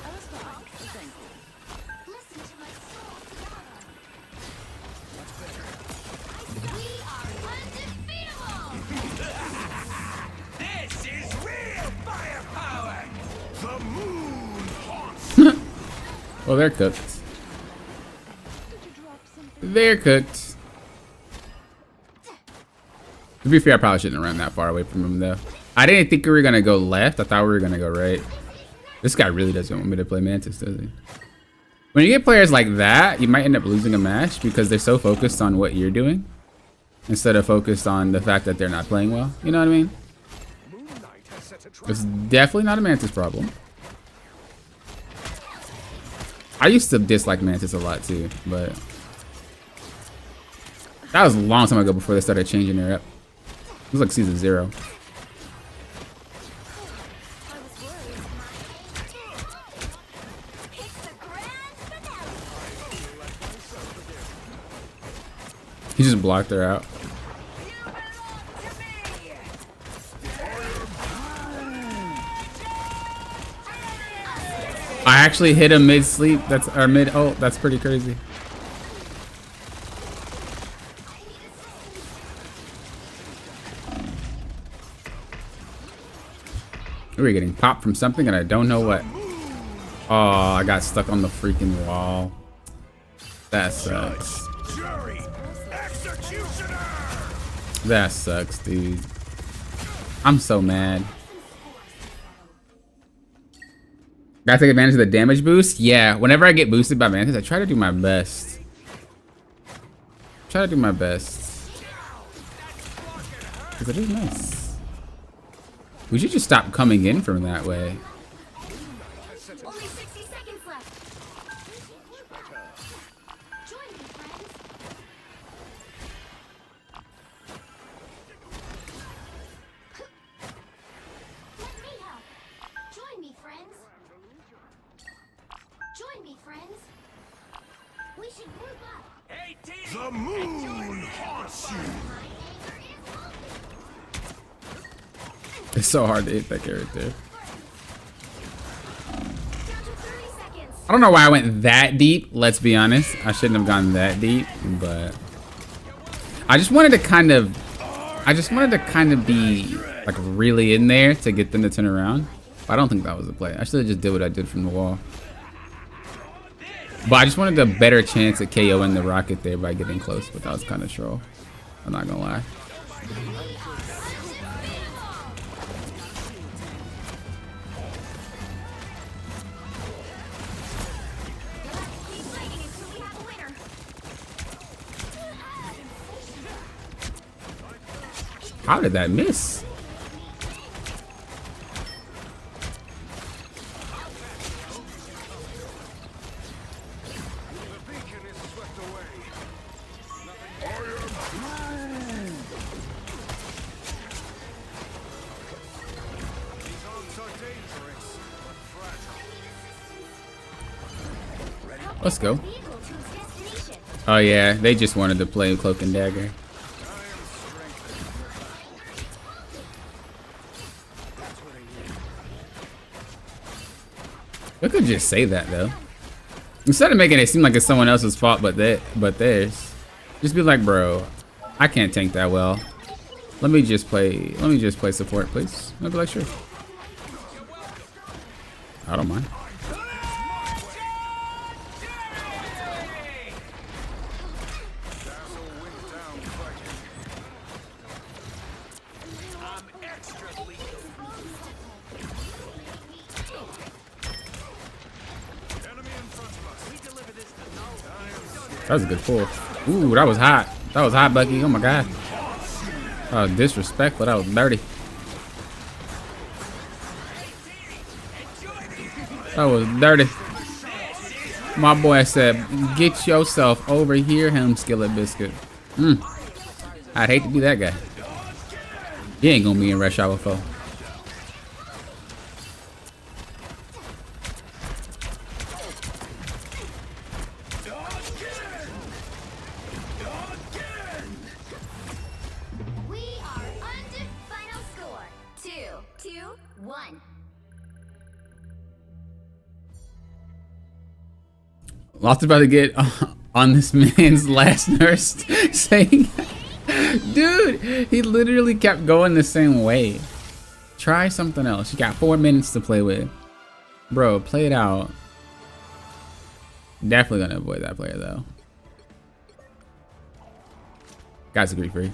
I was fine, thank you. Listen to my soul throb. We are undefeatable. This is real firepower! The moon haunts Well, they're cooked. They're cooked. To be fair, I probably shouldn't have run that far away from him, though. I didn't think we were gonna go left. I thought we were gonna go right. This guy really doesn't want me to play Mantis, does he? When you get players like that, you might end up losing a match because they're so focused on what you're doing instead of focused on the fact that they're not playing well. You know what I mean? Moonlight has set a trap. It's definitely not a Mantis problem. I used to dislike Mantis a lot too, but that was a long time ago before they started changing her up. It was like season 0. I was worried. It's the grand finale. He just blocked her out. I actually hit him mid-sleep. That's or mid. Oh, that's pretty crazy. We're getting popped from something and I don't know what. Oh, I got stuck on the freaking wall. That sucks. Jury! Executioner! That sucks, dude. I'm so mad. Gotta take advantage of the damage boost? Yeah, whenever I get boosted by Mantis, I try to do my best. Try to do my best. Because it is nice. We should just stop coming in from that way. Only 60 seconds left. Join me, friends. Let me help. Join me, friends. Join me, friends. We should group up. Hey, team! the moon haunts you. My anger is holding. It's so hard to hit that character. Down to 30 seconds. I don't know why I went that deep, let's be honest. I shouldn't have gone that deep, but I just wanted to kind of be like really in there to get them to turn around. But I don't think that was the play. I should have just did what I did from the wall. But I just wanted a better chance at KOing the rocket there by getting close, but that was kind of troll. I'm not gonna lie. How did that miss? The beacon is swept away. These arms are dangerous, but fragile. Let's go. Vehicle to its destination. Oh yeah, they just wanted to play Cloak and Dagger. I am strengthened. That's what I need. We could just say that though. Instead of making it seem like it's someone else's fault but theirs. Just be like, bro, I can't tank that well. Let me just play support, please. I'll be like, sure. I don't mind. Dazzle went down fighting. I'm extra lethal. Enemy in front of us. We deliver this to no. That was a good pull. Ooh, that was hot. That was hot, Bucky. Oh my god. That was disrespectful. That was dirty. That was dirty. My boy said, get yourself over here, him skillet biscuit. I'd hate to be that guy. He ain't gonna be in Rush Hour 4. We are under final score. 2-1. Lots about to get on this man's last nurse saying, dude, he literally kept going the same way. Try something else. You got 4 minutes to play with. Bro, play it out. Definitely gonna avoid that player though. Guys, agree free.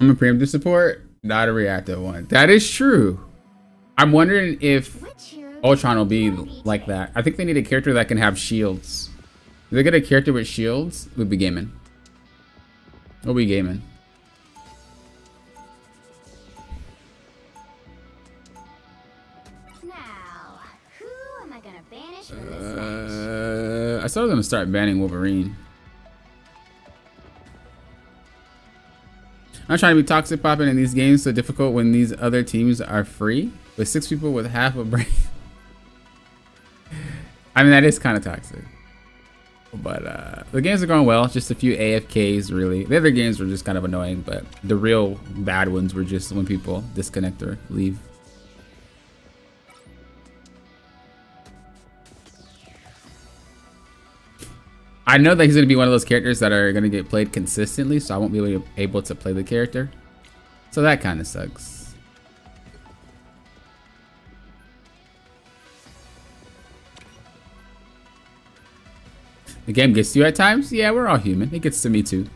I'm a preemptive support, not a reactive one. That is true. I'm wondering if Which hero Ultron will be do you need like today? that. I think they need a character that can have shields. If they get a character with shields, we'll be gaming. We'll be gaming. Now, who am I gonna banish from this match? I thought I was gonna start banning Wolverine. I'm trying to be toxic popping in these games so difficult when these other teams are free with 6 people with half a brain. I mean, that is kind of toxic. But the games are going well. Just a few AFKs, really. The other games were just kind of annoying, but the real bad ones were just when people disconnect or leave. I know that he's going to be one of those characters that are going to get played consistently, so I won't be able to play the character. So that kind of sucks. The game gets to you at times? Yeah, we're all human. It gets to me too.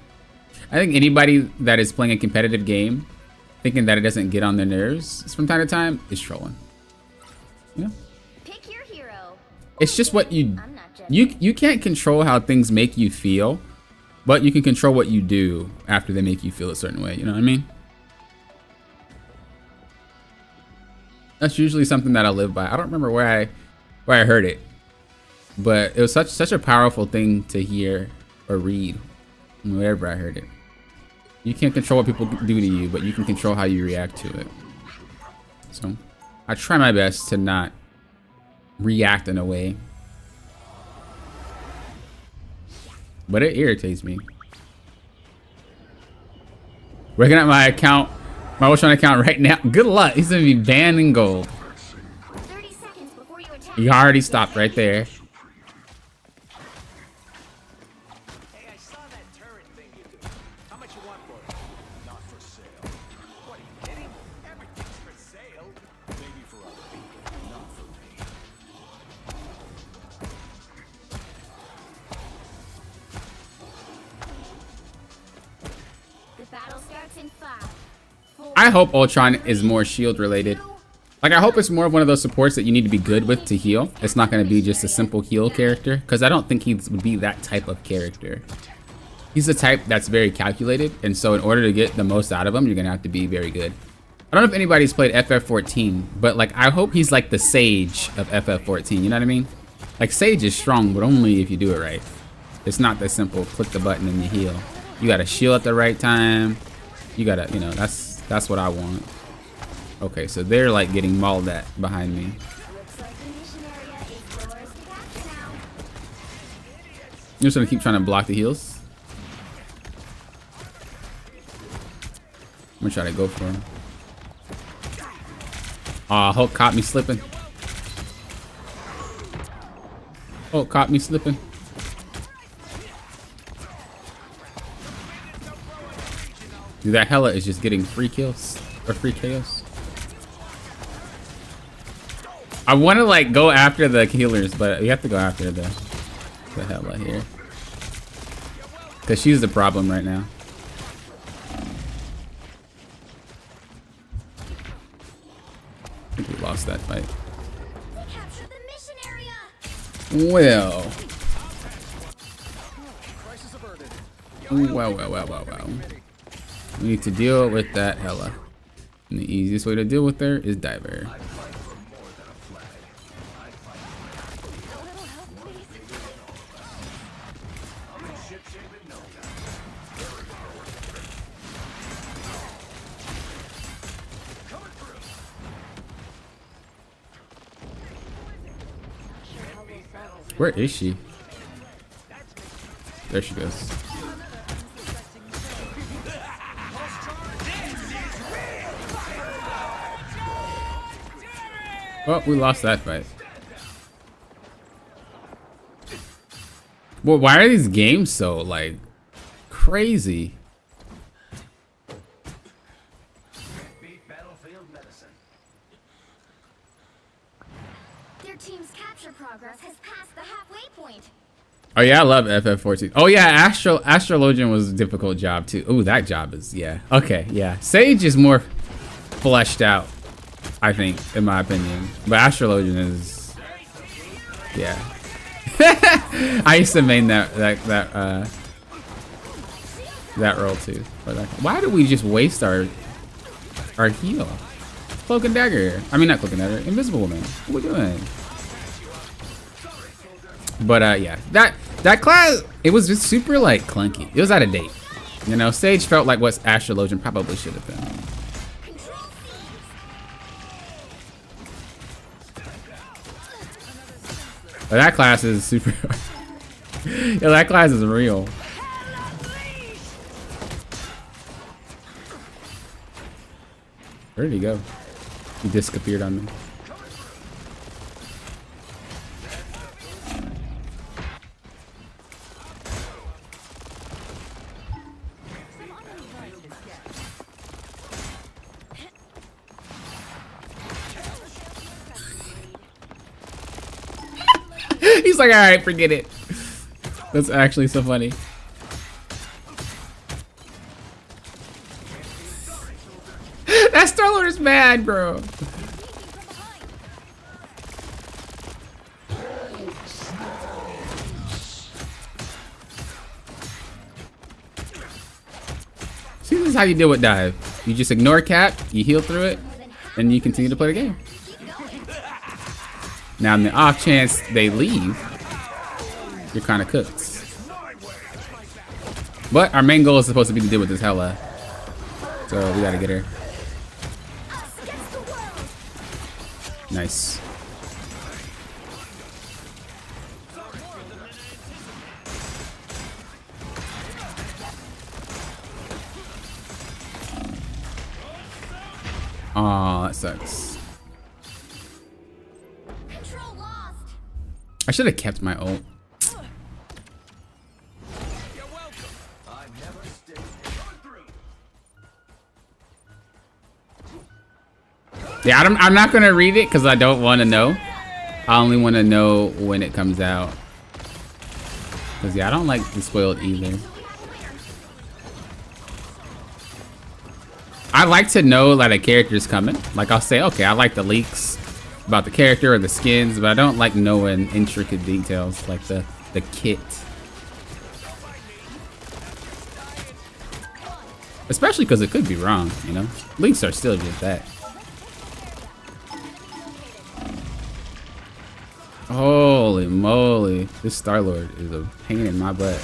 I think anybody that is playing a competitive game, thinking that it doesn't get on their nerves from time to time, is trolling. You know? Pick your hero. It's just what you... I'm not judging. You can't control how things make you feel, but you can control what you do after they make you feel a certain way. You know what I mean? That's usually something that I live by. I don't remember where I heard it, but it was such a powerful thing to hear or read wherever I heard it. You can't control what people do to you, but you can control how you react to it. So I try my best to not react in a way, but it irritates me. Working at my account, my Ultron account right now. Good luck. He's gonna be banned in gold. 30 seconds before you attack. He already stopped right there. Hey, I saw that turret thing you did. How much you want for it? Not for sale. What are you kidding? Everything's for sale. Maybe for other people, not for me. The battle starts in 5, 4, I hope Ultron is more shield related. Like, I hope it's more of one of those supports that you need to be good with to heal. It's not going to be just a simple heal character, because I don't think he would be that type of character. He's the type that's very calculated, and so in order to get the most out of him, you're going to have to be very good. I don't know if anybody's played FF14, but like, I hope he's like the Sage of FF14, you know what I mean? Like, Sage is strong, but only if you do it right. It's not that simple, click the button and you heal. You got to shield at the right time. You got to, you know, that's what I want. Okay, so they're like getting mauled at behind me. Looks like the mission area is yours to capture now. I'm just gonna keep trying to block the heals. I'm gonna try to go for him. Aw, Hulk caught me slipping. Hulk caught me slipping. Dude, that Hela is just getting free kills or free KOs. I want to like go after the healers, but we have to go after the Hela here, because she's the problem right now. I think we lost that fight. Capture the mission area. Well. Wow. We need to deal with that Hela. And the easiest way to deal with her is Diver. Where is she? There she goes. Oh, we lost that fight. Well, why are these games so, like, crazy? Their team's capture progress has passed the halfway point. Oh yeah, I love FF14. Oh yeah, Astrologian was a difficult job too. Oh, that job is, yeah. Okay, yeah. Sage is more fleshed out, I think, in my opinion. But Astrologian is, yeah. I used to main that role too. Why do we just waste our heal? Cloak and Dagger. I mean, not Cloak and Dagger. Invisible Woman. What are we doing? But yeah, that class, it was just super like clunky. It was out of date. You know, Sage felt like what Astrologian probably should have been. But that class is super. Yeah, that class is real. Where did he go? He disappeared on me. He's like, all right, forget it. That's actually so funny. That Star-Lord is mad, bro. See, this is how you deal with dive. You just ignore cap, you heal through it, and you continue to play the game. Now, in the off chance they leave, you're kind of cooked. But our main goal is supposed to be to deal with this Hela. So we gotta get her. Nice. Aw, that sucks. I should have kept my ult. Yeah, I'm not gonna read it because I don't want to know. I only want to know when it comes out. Because yeah, I don't like the spoiled either. I like to know that a character's coming. Like I'll say, okay, I like the leaks about the character or the skins, but I don't like knowing intricate details like the kit. Especially because it could be wrong, you know? Leaks are still just that. Holy moly. This Star-Lord is a pain in my butt.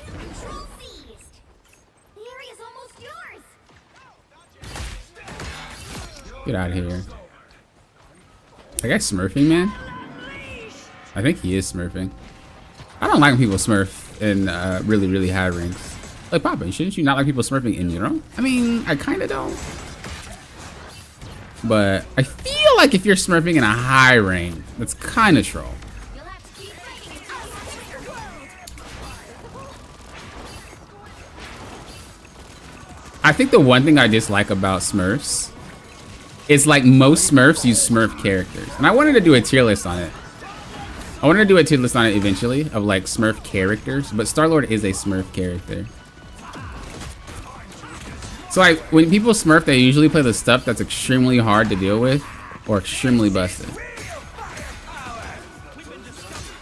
Control seized. The area's almost yours. Get out of here. That guy's smurfing, man? I think he is smurfing. I don't like when people smurf in really, really high ranks. Like, Papa, shouldn't you not like people smurfing in general? I mean, I kind of don't. But I feel like if you're smurfing in a high rank, that's kind of troll. You'll have to keep fighting until you world. I think the one thing I dislike about Smurfs is like most Smurfs use Smurf characters. And I wanted to do a tier list on it. I wanted to do a tier list on it eventually of like Smurf characters, but Star-Lord is a Smurf character. So like when people Smurf, they usually play the stuff that's extremely hard to deal with or extremely busted.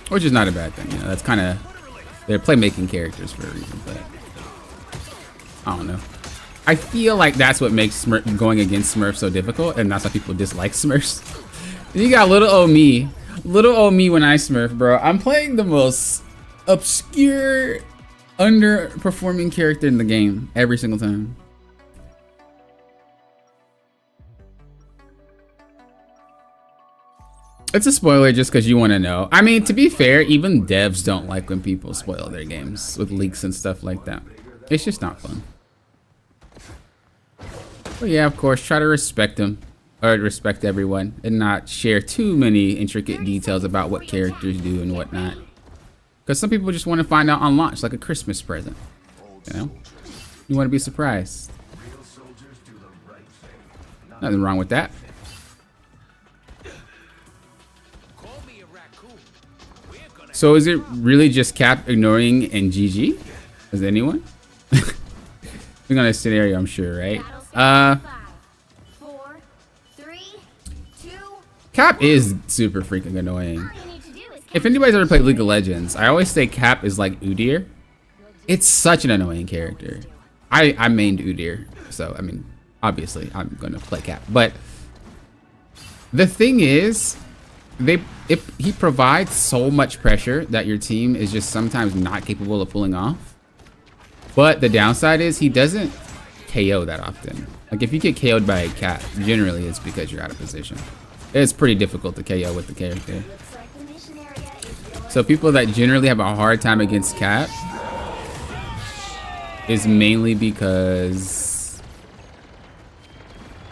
Which is not a bad thing, you know, that's kind of, they're playmaking characters for a reason, but I don't know. I feel like that's what makes going against Smurfs so difficult, and that's why people dislike Smurfs. You got little old me when I Smurf, bro. I'm playing the most obscure, underperforming character in the game every single time. It's a spoiler just because you want to know. I mean, to be fair, even devs don't like when people spoil their games with leaks and stuff like that. It's just not fun. But yeah, of course, try to respect them, or respect everyone, and not share too many intricate details about what characters do and whatnot. Because some people just want to find out on launch, like a Christmas present. You know? You want to be surprised. Nothing wrong with that. So is it really just Cap ignoring and GG? Is anyone? We're on a scenario, I'm sure, right? 5, 4, 3, 2. Cap is super freaking annoying. All you need to do is If anybody's ever played League of Legends, I always say Cap is like Udyr. It's such an annoying character. I mained Udyr, so I mean, obviously I'm gonna play Cap. But the thing is, he provides so much pressure that your team is just sometimes not capable of pulling off. But the downside is he doesn't KO that often. Like if you get KO'd by a Cap, generally it's because you're out of position. It's pretty difficult to KO with the character. So people that generally have a hard time against Cap is mainly because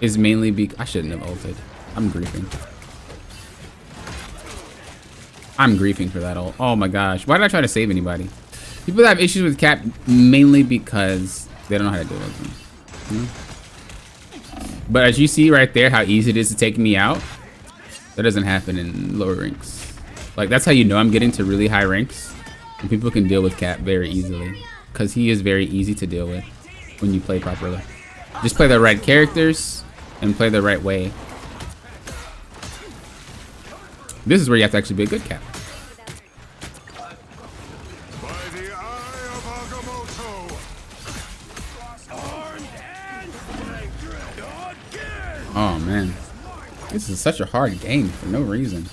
I shouldn't have ulted. I'm griefing. I'm griefing for that ult. Oh my gosh. Why did I try to save anybody? People that have issues with Cap mainly because they don't know how to deal with them. But as you see right there how easy it is to take me out, that doesn't happen in lower ranks. Like that's how you know I'm getting to really high ranks, and people can deal with Cap very easily because he is very easy to deal with when you play properly. Just play the right characters and play the right way. This is where you have to actually be a good Cap. Oh man, this is such a hard game for no reason.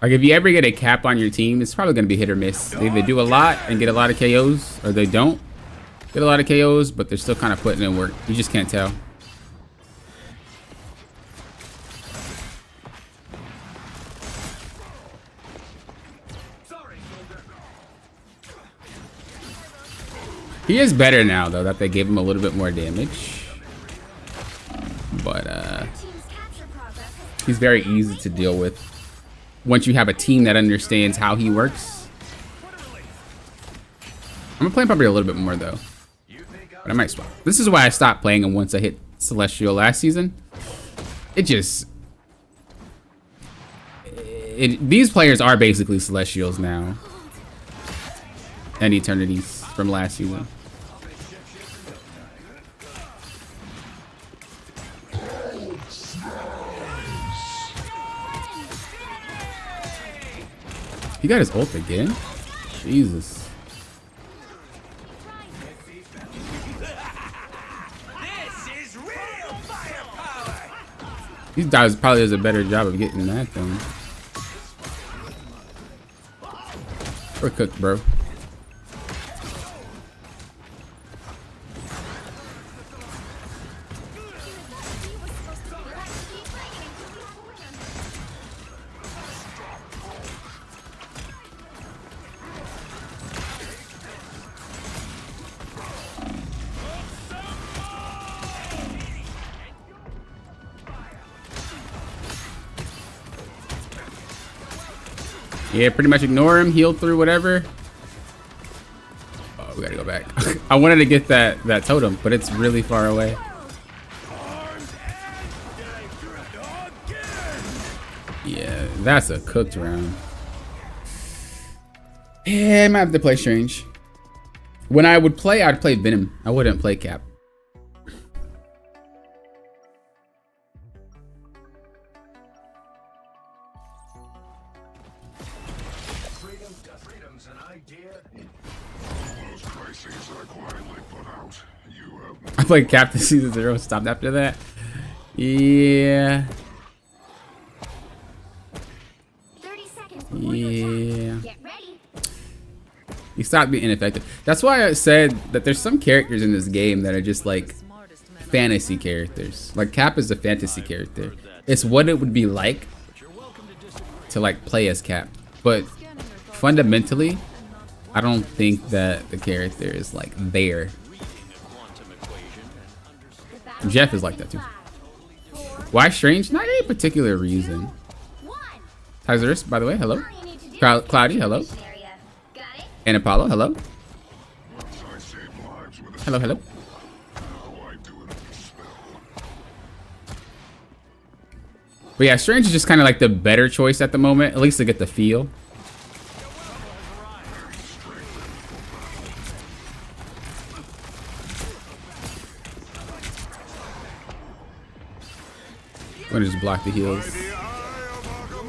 Like if you ever get a Cap on your team, it's probably gonna be hit or miss. They either do a lot and get a lot of KOs, or they don't get a lot of KOs, but they're still kind of putting in work. You just can't tell. He is better now, though, that they gave him a little bit more damage. But, he's very easy to deal with once you have a team that understands how he works. I'm gonna play him probably a little bit more, though. But I might swap. This is why I stopped playing him once I hit Celestial last season. It just... these players are basically Celestials now. And Eternities from last season. He got his ult again? Jesus. These guys probably does a better job of getting that thing. We're cooked, bro. Yeah, pretty much ignore him, heal through whatever. Oh, we gotta go back. I wanted to get that totem, but it's really far away. Yeah, that's a cooked round. Yeah, I might have to play Strange. When I would play, I'd play Venom. I wouldn't play Cap. Freedom's an idea. Those crises I quietly put out. You have I played Captain Season 0, stopped after that. Yeah. 30 seconds before your Yeah. attack. Get ready. He stopped being ineffective. That's why I said that there's some characters in this game that are just like fantasy characters. Like Cap is a fantasy character. It's what it would be like to like play as Cap. But fundamentally, I don't think that the character is like there. Jeff is like that too. Why Strange? Not any particular reason. Tizerus, by the way, hello. Cloudy, hello. And Apollo, hello. I save lives with a Hello, hello. how I do it with a spell. But yeah, Strange is just kind of like the better choice at the moment, at least to get the feel. I'm gonna just block the heals.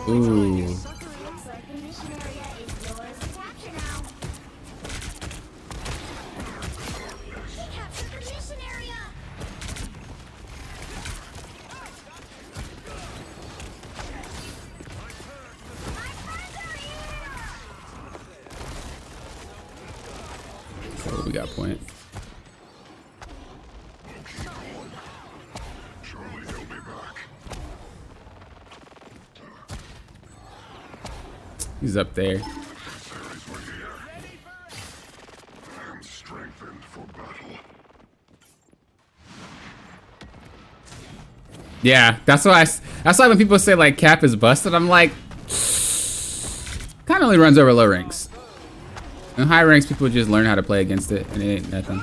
Ooh. Looks like the mission area is yours to capture now. Capture the mission area. Oh, we got point. Surely he'll be back. He's up there. Adversaries were here. I am strengthened for battle. Yeah, that's why when people say like Cap is busted, I'm like, kind of only runs over low ranks. In high ranks, people just learn how to play against it, and it ain't nothing.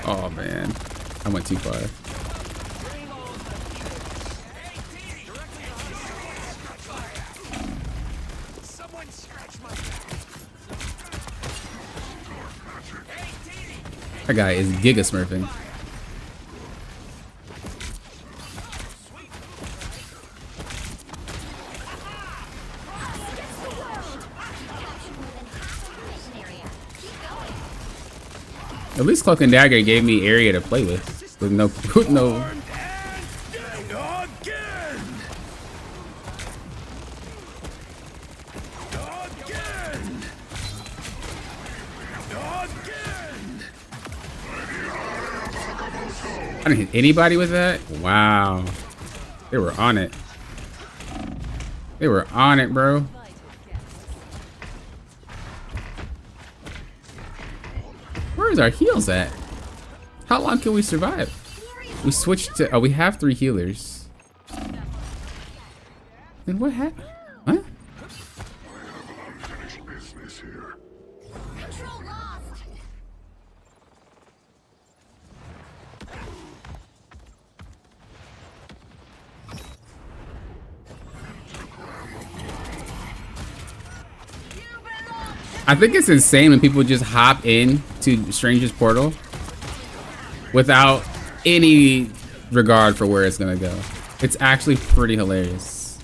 Oh man, I went too far. Someone scratch my back. That guy is giga smurfing. At least Cloak and Dagger gave me area to play with no. I didn't hit anybody with that. Wow, they were on it. They were on it, bro. Where's our heals at? How long can we survive? We switched to, oh, we have 3 healers. Then what happened? Huh? I have unfinished business here. Control lost. I think it's insane when people just hop in to Stranger's Portal without any regard for where it's gonna go. It's actually pretty hilarious.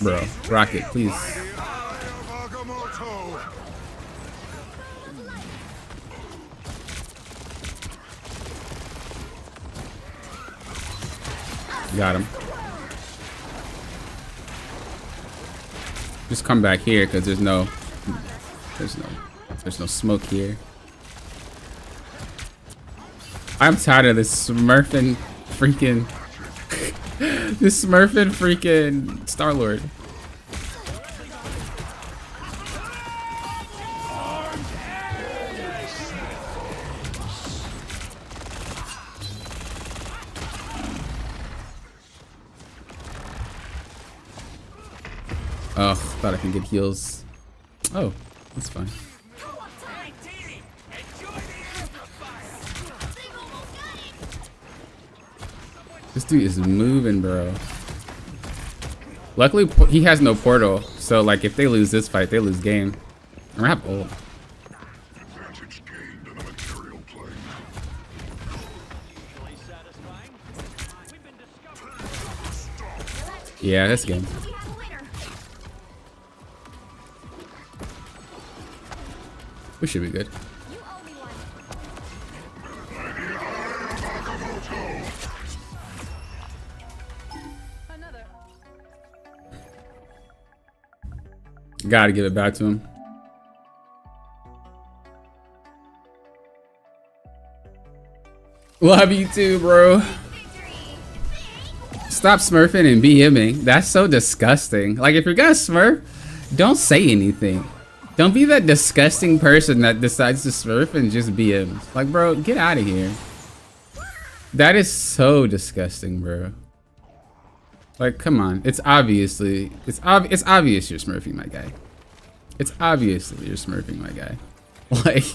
Bro, Rocket, please. Got him. Just come back here because there's no smoke here. I'm tired of this smurfing freaking this smurfing freaking Star-Lord. Oh, thought I could get heals. Oh, that's fine. This dude is moving, bro. Luckily, he has no portal, so like if they lose this fight, they lose game. I'm gonna have ult. Advantage gained in a material plane. Yeah, this game. We have a winner. We should be good. You owe me one. Another. Gotta give it back to him. Love you too, bro. Stop smurfing and BMing. That's so disgusting. Like, if you're gonna smurf, don't say anything. Don't be that disgusting person that decides to smurf and just BM. Like, bro, get out of here. That is so disgusting, bro. Like, come on. It's obvious you're smurfing, my guy. It's obviously you're smurfing, my guy. Like,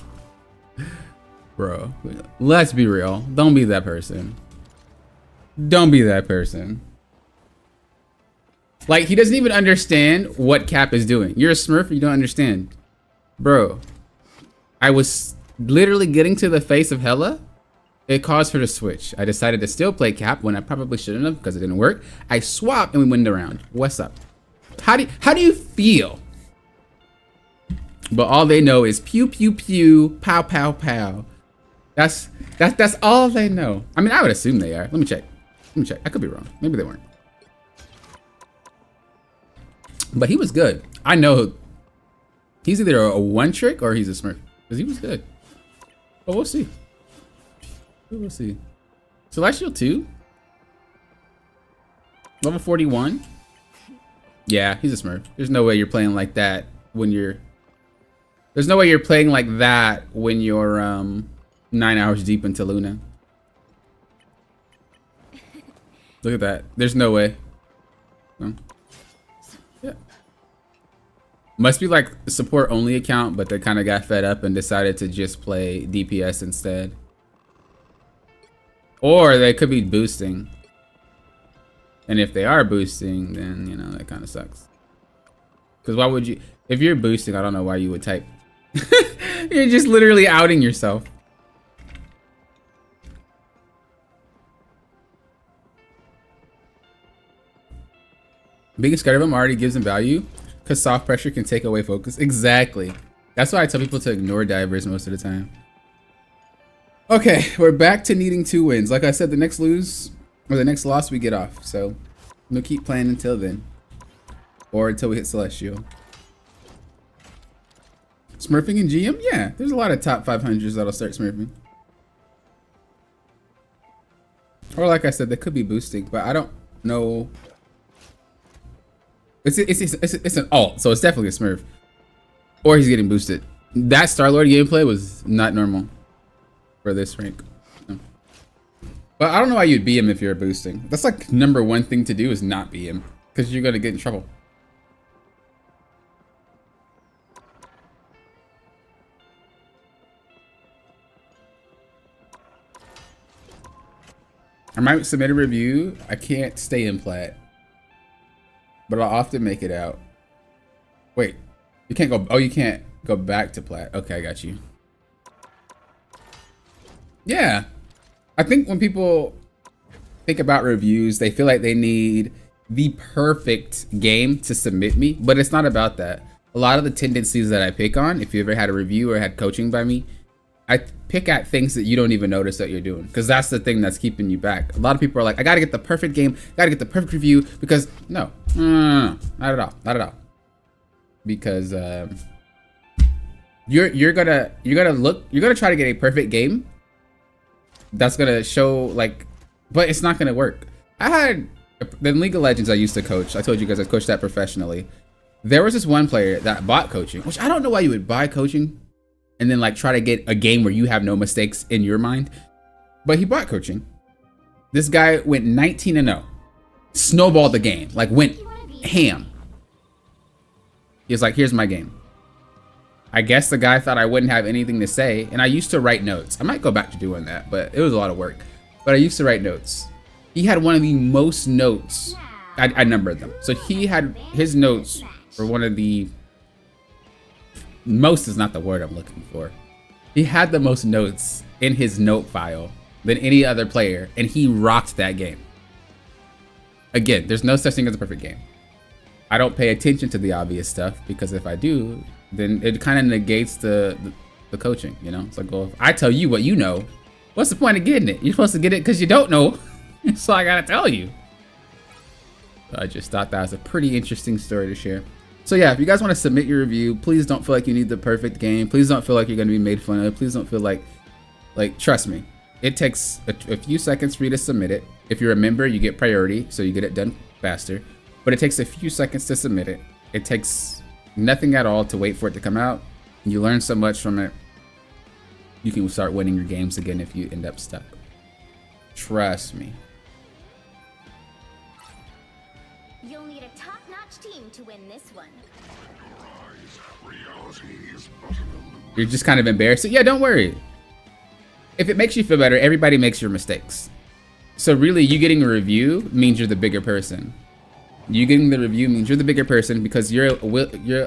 bro, let's be real. Don't be that person. Don't be that person. Like, he doesn't even understand what Cap is doing. You're a smurf, you don't understand. Bro, I was literally getting to the face of Hela. It caused her to switch. I decided to still play Cap when I probably shouldn't have because it didn't work. I swapped and we win the round. What's up? How do you feel? But all they know is pew pew pew, pow pow pow. That's all they know. I mean, I would assume they are. Let me check. I could be wrong. Maybe they weren't. But he was good. I know he's either a one trick or he's a smurf because he was good. But we'll see. We'll see. Celestial 2? Level 41? Yeah, he's a smurf. There's no way you're playing like that when you're... There's no way you're playing like that when you're 9 hours deep into Luna. Look at that. There's no way. No. Yeah. Must be like a support only account, but they kind of got fed up and decided to just play DPS instead. Or they could be boosting. And if they are boosting, then, you know, that kind of sucks. Because why would you... If you're boosting, I don't know why you would type. You're just literally outing yourself. Being scared of him already gives him value because soft pressure can take away focus. Exactly. That's why I tell people to ignore divers most of the time. Okay, we're back to needing 2 wins. Like I said, the next loss we get off. So we'll keep playing until then. Or until we hit Celestial. Smurfing in GM? Yeah, there's a lot of top 500s that'll start smurfing. Or like I said, they could be boosting, but I don't know. It's an alt, so it's definitely a smurf. Or he's getting boosted. That Star-Lord gameplay was not normal for this rank. No. But I don't know why you'd BM if you're boosting. That's like #1 thing to do is not BM, because you're gonna get in trouble. I might submit a review. I can't stay in plat, but I'll often make it out. Wait, you can't go. Oh, you can't go back to plat. Okay, I got you. Yeah, I think when people think about reviews, they feel like they need the perfect game to submit me, but it's not about that. A lot of the tendencies that I pick on, if you ever had a review or had coaching by me, I pick at things that you don't even notice that you're doing, because that's the thing that's keeping you back. A lot of people are like, I gotta get the perfect game, gotta get the perfect review, because no, not at all, not at all. Because you're gonna try to get a perfect game that's gonna show like, but it's not gonna work. I had the League of Legends I used to coach. I told you guys I coached that professionally. There was this one player that bought coaching, which I don't know why you would buy coaching and then like try to get a game where you have no mistakes in your mind. But he bought coaching. This guy went 19-0, snowballed the game, like went ham. He was like, here's my game. I guess the guy thought I wouldn't have anything to say. And I used to write notes. I might go back to doing that, but it was a lot of work. But I used to write notes. He had one of the most notes. I numbered them. So he had his notes for one of the most is not the word I'm looking for. He had the most notes in his note file than any other player, and he rocked that game. Again, there's no such thing as a perfect game. I don't pay attention to the obvious stuff, because if I do, then it kind of negates the coaching, you know? It's like, well, if I tell you what you know, what's the point of getting it? You're supposed to get it because you don't know. So I gotta tell you. I just thought that was a pretty interesting story to share. So yeah, if you guys want to submit your review, please don't feel like you need the perfect game. Please don't feel like you're going to be made fun of. Please don't feel like trust me, it takes a few seconds for you to submit it. If you're a member, you get priority, so you get it done faster. But it takes a few seconds to submit it. It takes nothing at all to wait for it to come out. You learn so much from it. You can start winning your games again if you end up stuck. Trust me. You'll need a top-notch team to win this one. You're just kind of embarrassed. Yeah, don't worry. If it makes you feel better, everybody makes your mistakes. So really, you getting a review means you're the bigger person. You getting the review means you're the bigger person, because you're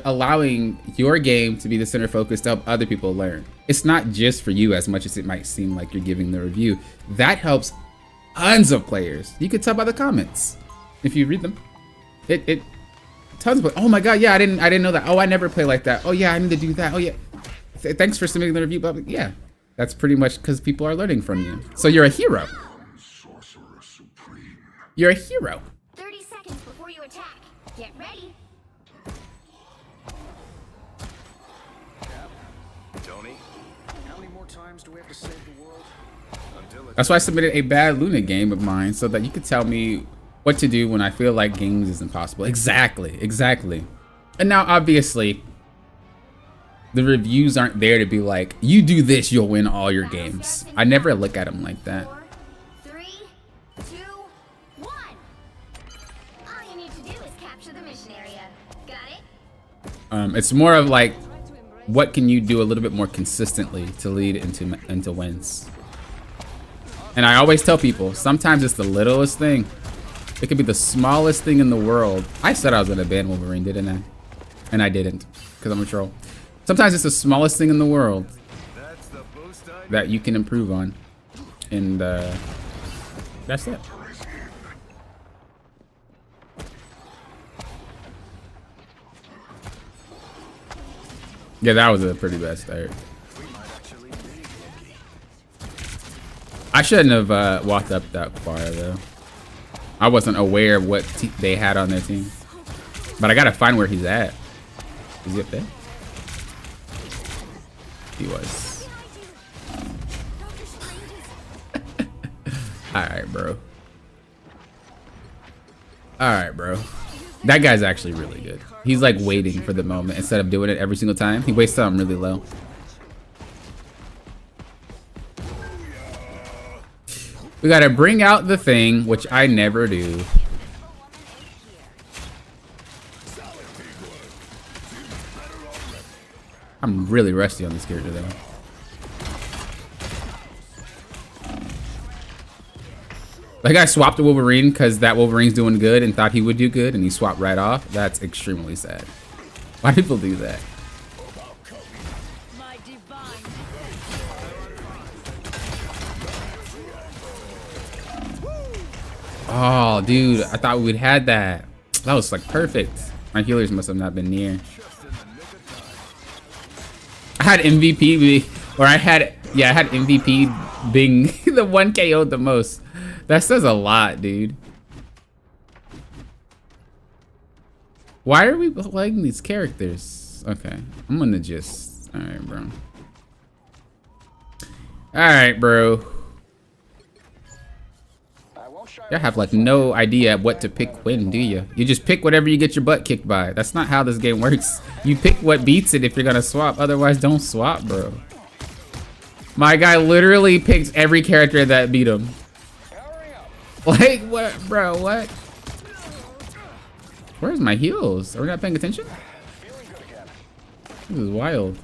allowing your game to be the center focus to help other people learn. It's not just for you as much as it might seem like you're giving the review. That helps tons of players. You could tell by the comments if you read them. It tons of, oh my god, yeah, I didn't know that. Oh, I never play like that. Oh yeah, I need to do that. Oh yeah, thanks for submitting the review. But yeah, that's pretty much because people are learning from you. So you're a hero. You're a hero. 30 seconds before you attack. Get ready. Tony, how many more times do we have to save the world? Until it's That's why I submitted a bad Luna game of mine, so that you could tell me what to do when I feel like games is impossible. Exactly, exactly. And now, obviously, the reviews aren't there to be like, you do this, you'll win all your games. I never look at them like that. 4, 3, 2, 1. All you need to do is capture the mission area. Got it? It's more of like, what can you do a little bit more consistently to lead into wins? And I always tell people, sometimes it's the littlest thing. It could be the smallest thing in the world. I said I was gonna ban Wolverine, didn't I? And I didn't, because I'm a troll. Sometimes it's the smallest thing in the world that you can improve on. And that's it. Yeah, that was a pretty bad start. I shouldn't have walked up that far though. I wasn't aware of what they had on their team. But I gotta find where he's at. Is he up there? He was. Alright, bro. Alright, bro. That guy's actually really good. He's like waiting for the moment instead of doing it every single time. He waits till I'm really low. We gotta bring out the thing, which I never do. I'm really rusty on this character though. Like I swapped the Wolverine because that Wolverine's doing good and thought he would do good, and he swapped right off. That's extremely sad. Why do people do that? My divine. Oh, dude, I thought we'd had that. That was like perfect. My healers must have not been near. I had MVP be, or I had MVP being the one KO'd the most. That says a lot, dude. Why are we playing these characters? Okay, I'm gonna just, all right, bro. All right, bro. Y'all have like no idea what to pick when, do you? You just pick whatever you get your butt kicked by. That's not how this game works. You pick what beats it if you're gonna swap. Otherwise, don't swap, bro. My guy literally picks every character that beat him. Like, what, bro, what? Where's my heals? Are we not paying attention? This is wild.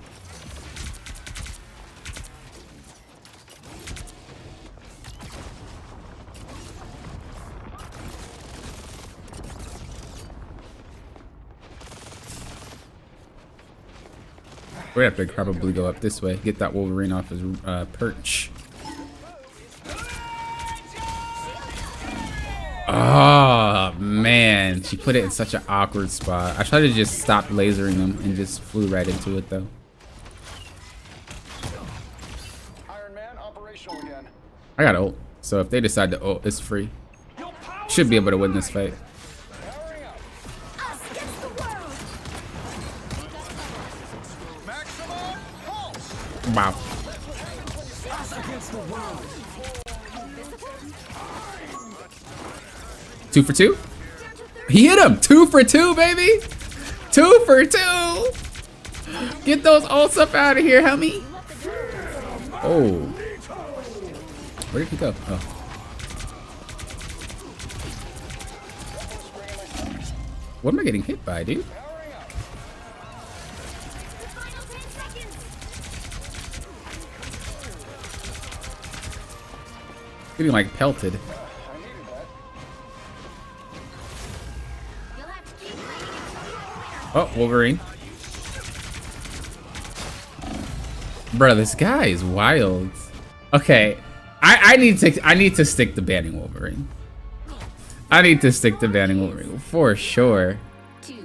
We have to probably go up this way. Get that Wolverine off his perch. Oh man, she put it in such an awkward spot. I tried to just stop lasering him and just flew right into it though. Iron Man, operational again. I got ult, so if they decide to ult, it's free. Should be able to win this fight. Us against the world. Wow. Two for two? He hit him! 2 for 2, baby! 2 for 2! Get those ults up out of here, homie! Oh. Where did he go? Oh. What am I getting hit by, dude? Final 10 seconds. Getting like pelted. You'll have to keep fighting. Oh, Wolverine. Bro, this guy is wild. Okay, I need to stick to banning Wolverine. I need to stick to banning Wolverine for sure.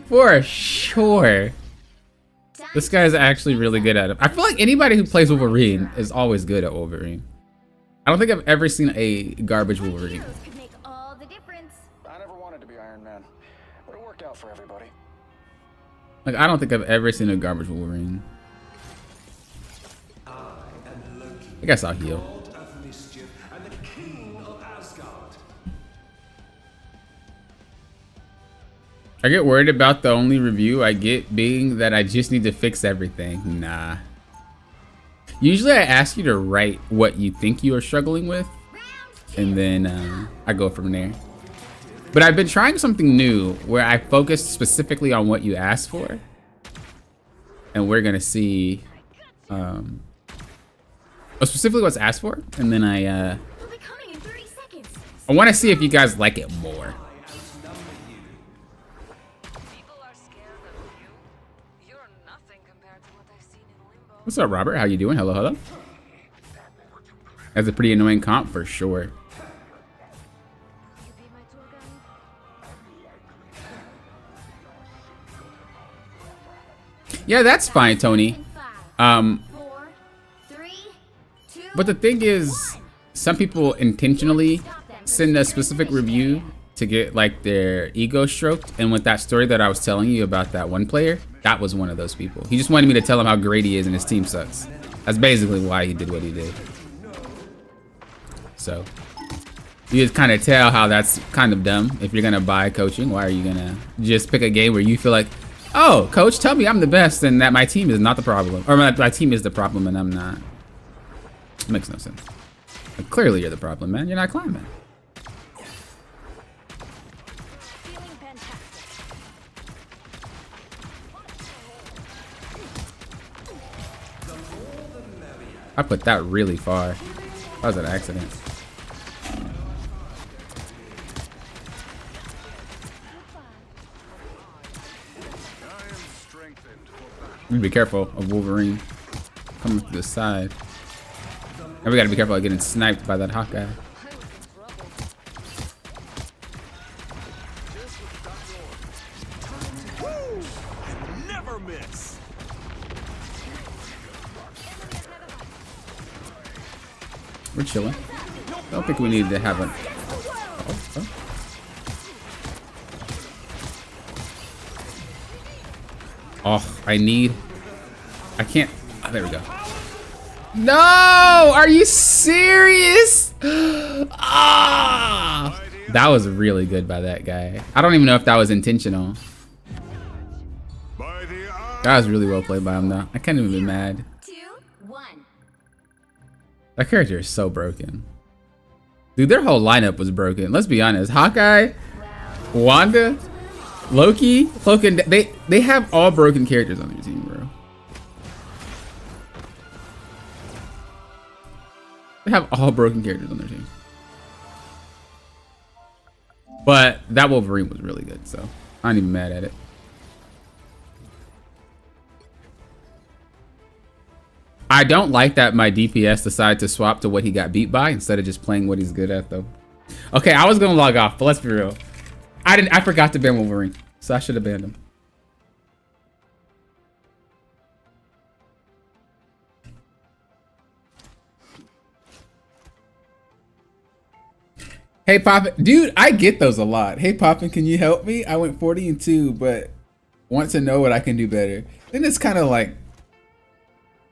For sure. This guy is actually really good at it. I feel like anybody who plays Wolverine is always good at Wolverine. I don't think I've ever seen a garbage Wolverine. Heroes could make all the difference. I never wanted to be Iron Man, but it worked out for everybody. Like, I don't think I've ever seen a garbage Wolverine. I guess I'll heal. I get worried about the only review I get being that I just need to fix everything. Nah. Usually I ask you to write what you think you are struggling with, and then I go from there. But I've been trying something new where I focus specifically on what you asked for. And we're gonna see specifically what's asked for, and then We'll be coming in 30 seconds. I want to see if you guys like it more. People are scared of you. You're nothing compared to what I've seen in Limbo. What's up, Robert? How you doing? Hello, hello. That's a pretty annoying comp for sure. You be my tour guide? Yeah, that's fine, Tony. 5, 4, 3, 2. But the thing is, some people intentionally send a specific review to get like their ego stroked. And with that story that I was telling you about that one player, that was one of those people. He just wanted me to tell him how great he is and his team sucks. That's basically why he did what he did. So you just kind of tell how that's kind of dumb. If you're gonna buy coaching, why are you gonna just pick a game where you feel like, oh, coach, tell me I'm the best and that my team is not the problem, or my team is the problem and I'm not. It makes no sense. Like, clearly you're the problem, man. You're not climbing. Feeling fantastic. I put that really far. That was an accident. need to be careful of Wolverine coming to the side. And we gotta be careful of getting sniped by that Hawkeye. Never miss. We're chilling. I don't think we need to have a... Oh, I can't... Oh, there we go. No! Are you serious? Ah! That was really good by that guy. I don't even know if that was intentional. That was really well played by him, though. I can't even be mad. 2, 1. That character is so broken. Dude, their whole lineup was broken. Let's be honest. Hawkeye, Wanda, Loki, Cloak and they have all broken characters on their team, bro. They have all broken characters on their team. But that Wolverine was really good, so I'm not even mad at it. I don't like that my DPS decided to swap to what he got beat by instead of just playing what he's good at, though. Okay, I was gonna log off, but let's be real. I forgot to ban Wolverine, so I should have banned him. Hey Poppin, dude, I get those a lot. Hey Poppin, can you help me? I went 40-2, but want to know what I can do better. Then it's kind of like,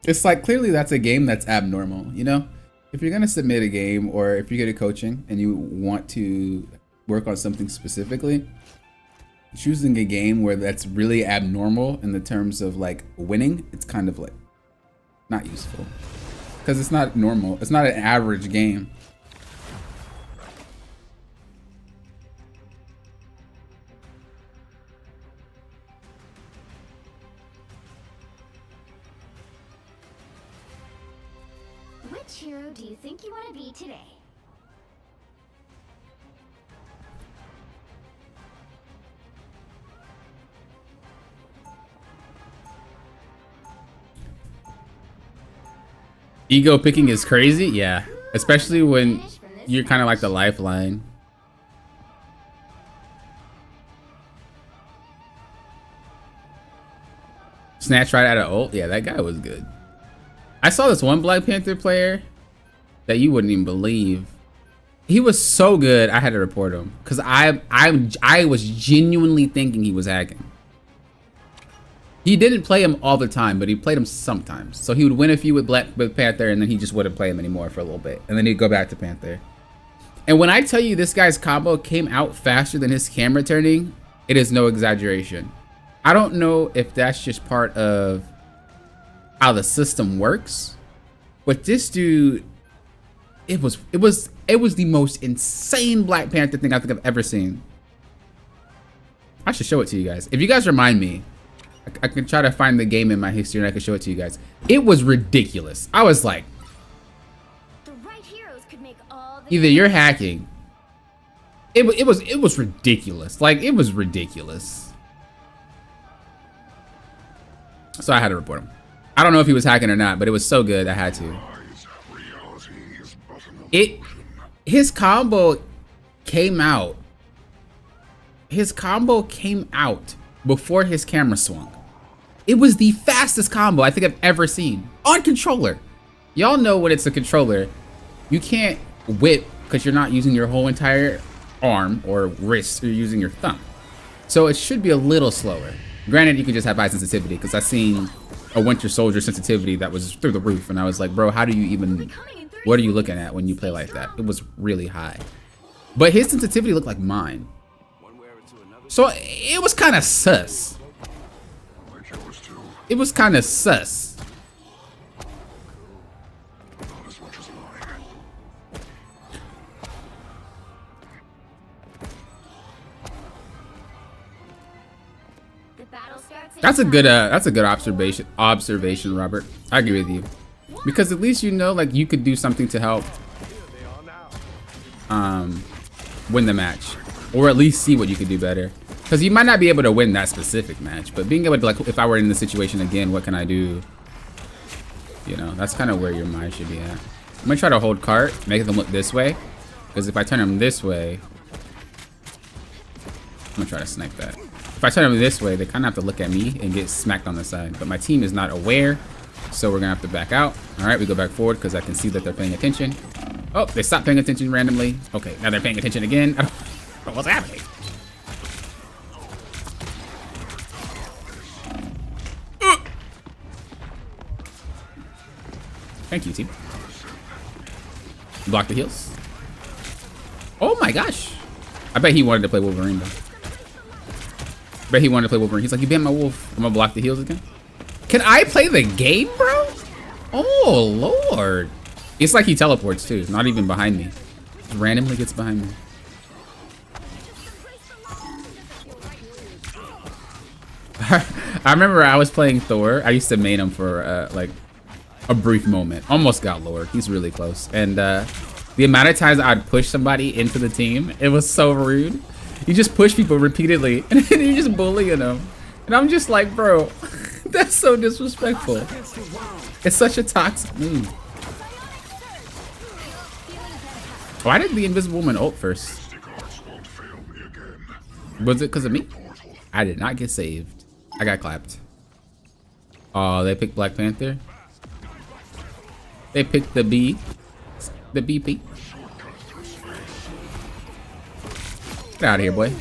it's like clearly that's a game that's abnormal, you know? If you're gonna submit a game or if you're good at coaching and you want to work on something specifically, choosing a game where that's really abnormal in the terms of like winning, it's kind of like not useful because it's not normal. It's not an average game. Which hero do you think you want to be today? Ego picking is crazy, yeah. Especially when you're kind of like the lifeline. Snatch right out of ult, yeah, that guy was good. I saw this one Black Panther player that you wouldn't even believe. He was so good, I had to report him because I was genuinely thinking he was hacking. He didn't play him all the time, but he played him sometimes. So he would win a few with Panther, and then he just wouldn't play him anymore for a little bit, and then he'd go back to Panther. And when I tell you this guy's combo came out faster than his camera turning, it is no exaggeration. I don't know if that's just part of how the system works, but this dude, it was the most insane Black Panther thing I think I've ever seen. I should show it to you guys. If you guys remind me, I can try to find the game in my history and I can show it to you guys. It was ridiculous. I was like, The right heroes could make all the either you're hacking. It was ridiculous. Like, it was ridiculous. So I had to report him. I don't know if he was hacking or not, but it was so good I had to. His combo came out. His combo came out before his camera swung. It was the fastest combo I think I've ever seen on controller. Y'all know when it's a controller, you can't whip because you're not using your whole entire arm or wrist, you're using your thumb. So it should be a little slower. Granted, you could just have high sensitivity because I've seen a Winter Soldier sensitivity that was through the roof, and I was like, bro, how do you even, what are you looking at when you play like that? It was really high. But his sensitivity looked like mine. So it was kind of sus. It was kind of sus. That's a good observation, Robert. I agree with you. Because at least you know, like, you could do something to help win the match, or at least see what you could do better. Because you might not be able to win that specific match, but being able to, like, if I were in the situation again, what can I do? You know, that's kind of where your mind should be at. I'm gonna try to hold cart, make them look this way. Because if I turn them this way, I'm gonna try to snipe that. If I turn them this way, they kind of have to look at me and get smacked on the side. But my team is not aware, so we're gonna have to back out. All right, we go back forward because I can see that they're paying attention. Oh, they stopped paying attention randomly. Okay, now they're paying attention again. I don't know what's happening. Thank you, team. Block the heals. Oh my gosh. I bet he wanted to play Wolverine though. Bet he wanted to play Wolverine. He's like, you banned my wolf. I'm gonna block the heals again. Can I play the game, bro? Oh, Lord. It's like he teleports too. Not even behind me. Just randomly gets behind me. I remember I was playing Thor. I used to main him for like a brief moment. Almost got lowered. He's really close. And the amount of times I'd push somebody into the team, it was so rude. You just push people repeatedly and you're just bullying them. And I'm just like, bro, that's so disrespectful. It's such a toxic move. Why did the Invisible Woman ult first? Was it because of me? I did not get saved. I got clapped. Oh, they picked Black Panther. They picked the B. The BP. Get out of here, boy.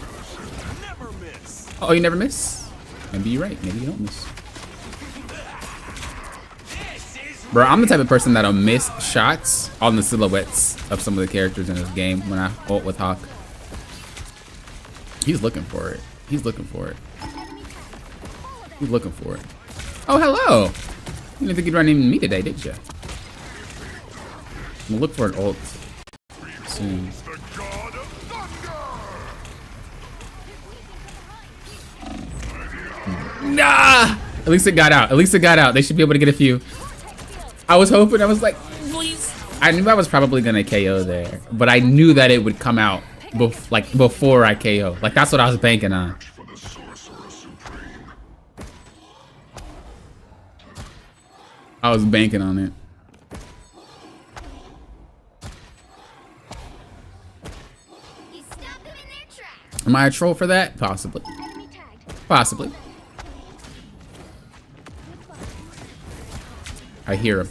Oh, you never miss? Maybe you're right. Maybe you don't miss. Bro, I'm the type of person that'll miss shots on the silhouettes of some of the characters in this game when I ult with Hawk. He's looking for it. He's looking for it. He's looking for it. Oh, hello. You didn't think you'd run into me today, did you? I'm gonna look for an ult soon. Nah! At least it got out. At least it got out. They should be able to get a few. I was hoping. I was like, please. I knew I was probably gonna KO there, but I knew that it would come out before I KO. Like that's what I was banking on. I was banking on it. Am I a troll for that? Possibly. Possibly. I hear him.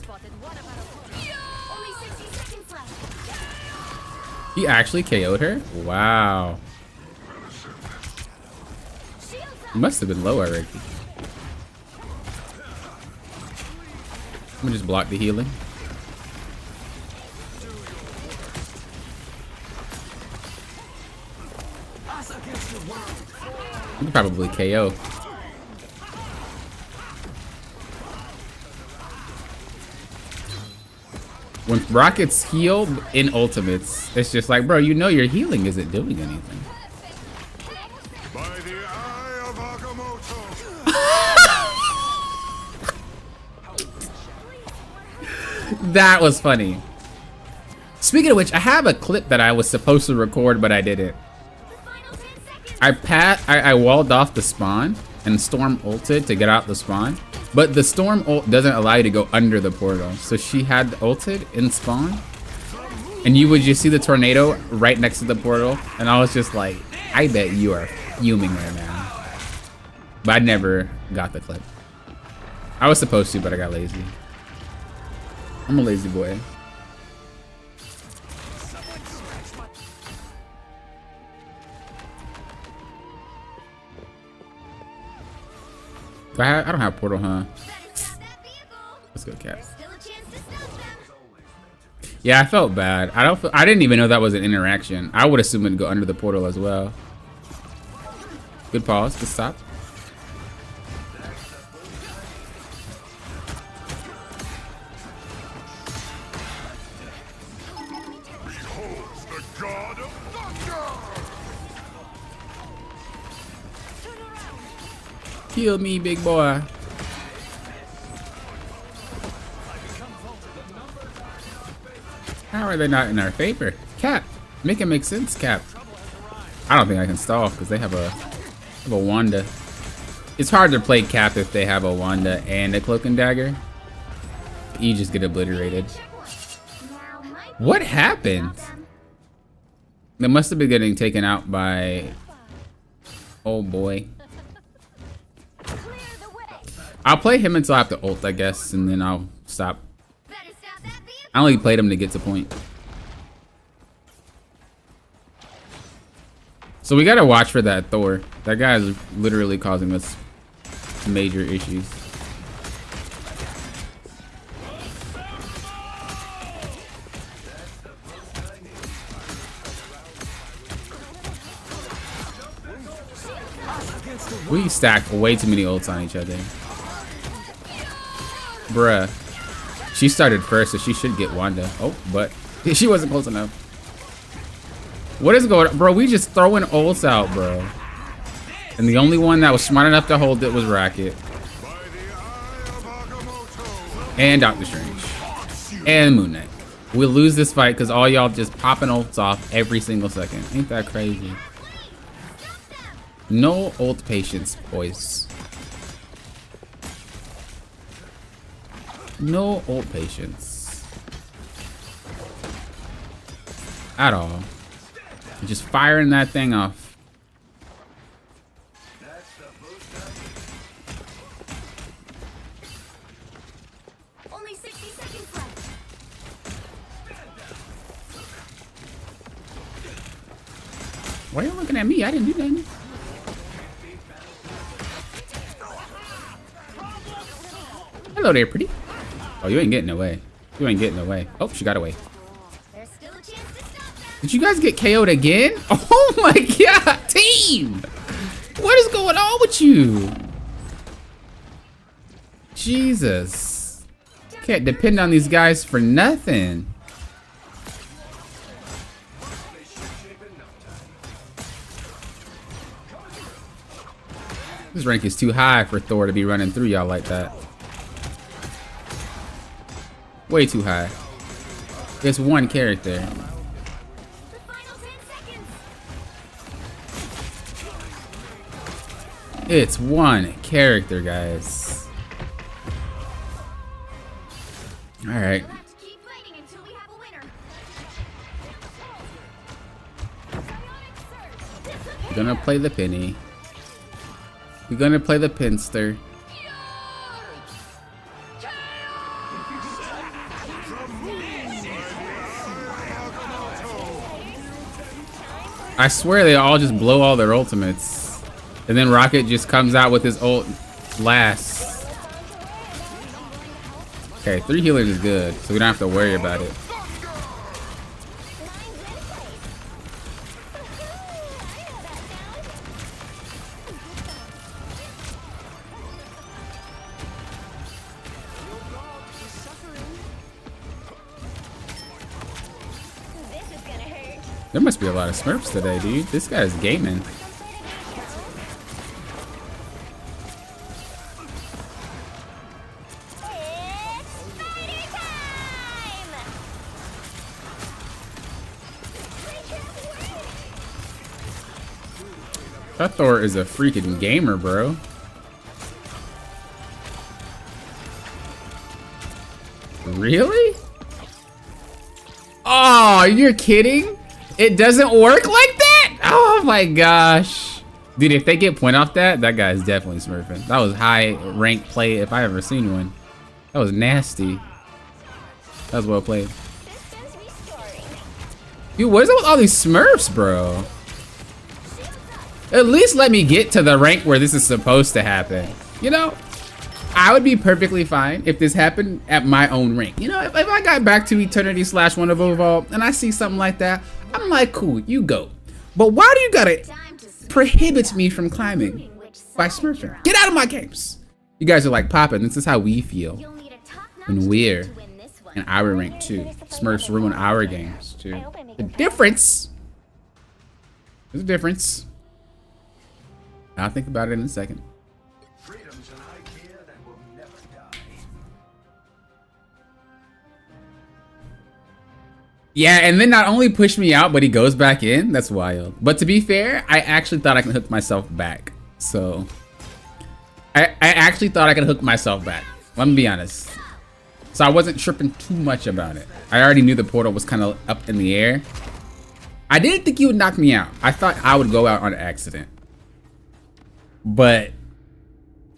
He actually KO'd her? Wow. He must have been low already. I'm gonna just block the healing. You can probably KO. When Rockets heal in ultimates, it's just like, bro, you know your healing isn't doing anything. By the eye of Agamotto. That was funny. Speaking of which, I have a clip that I was supposed to record, but I didn't. I walled off the spawn and Storm ulted to get out the spawn, but the Storm ult doesn't allow you to go under the portal. So she had ulted in spawn, and you would just see the tornado right next to the portal, and I was just like, I bet you are fuming right now. But I never got the clip. I was supposed to, but I got lazy. I'm a lazy boy. I don't have portal, huh? Let's go, Cap. Yeah, I felt bad. I didn't even know that was an interaction. I would assume it'd go under the portal as well. Good pause. Good stop. Kill me, big boy. How are they not in our favor? Cap, make it make sense, Cap. I don't think I can stall because they have a have a Wanda. It's hard to play Cap if they have a Wanda and a Cloak and Dagger. You just get obliterated. What happened? They must have been getting taken out by... Oh boy. I'll play him until I have to ult, I guess, and then I'll stop. I only played him to get to point. So we gotta watch for that Thor. That guy is literally causing us major issues. We stacked way too many ults on each other. Bruh. She started first, so she should get Wanda. Oh, but she wasn't close enough. What is going on? Bro, we just throwing ults out, bro. And the only one that was smart enough to hold it was Rocket. And Doctor Strange. And Moon Knight. We'll lose this fight because all y'all just popping ults off every single second. Ain't that crazy? No ult patience, boys. No ult patience. At all. Just firing that thing off. Only 60 seconds left. Why are you looking at me? I didn't do nothing. Hello there, pretty. Oh, you ain't getting away. You ain't getting away. Oh, she got away. There's still a chance to stop them. Did you guys get KO'd again? Oh my god, team! What is going on with you? Jesus. Can't depend on these guys for nothing. This rank is too high for Thor to be running through y'all like that. Way too high. It's one character. The final 10 seconds. It's one character, guys. All right. We'll have to keep fighting until we have a winner. We're gonna play the penny. We're gonna play the pinster. I swear they all just blow all their ultimates. And then Rocket just comes out with his ult last. Okay, 3 healers is good, so we don't have to worry about it. This is gonna hurt. There must be a lot of Smurfs today, dude. This guy's gaming. That Thor is a freaking gamer, bro. Really? Oh, you're kidding? It doesn't work like that? Oh my gosh. Dude, if they get point off that, that guy's definitely smurfing. That was high rank play if I ever seen one. That was nasty. That was well played. Dude, what is it with all these smurfs, bro? At least let me get to the rank where this is supposed to happen. You know, I would be perfectly fine if this happened at my own rank. You know, if I got back to Eternity / One of Evolve and I see something like that, I'm like, cool, you go. But why do you gotta prohibit me from climbing by smurfing? Get out of my games. You guys are like, Papa, this is how we feel when we're in our rank too. Smurfs ruin our games too. The difference. There's a difference. I'll think about it in a second. Freedom's an idea that will never die. Yeah, and then not only push me out, but he goes back in. That's wild. But to be fair, I actually thought I could hook myself back. So I actually thought I could hook myself back. Let me be honest. So I wasn't tripping too much about it. I already knew the portal was kind of up in the air. I didn't think he would knock me out. I thought I would go out on accident. But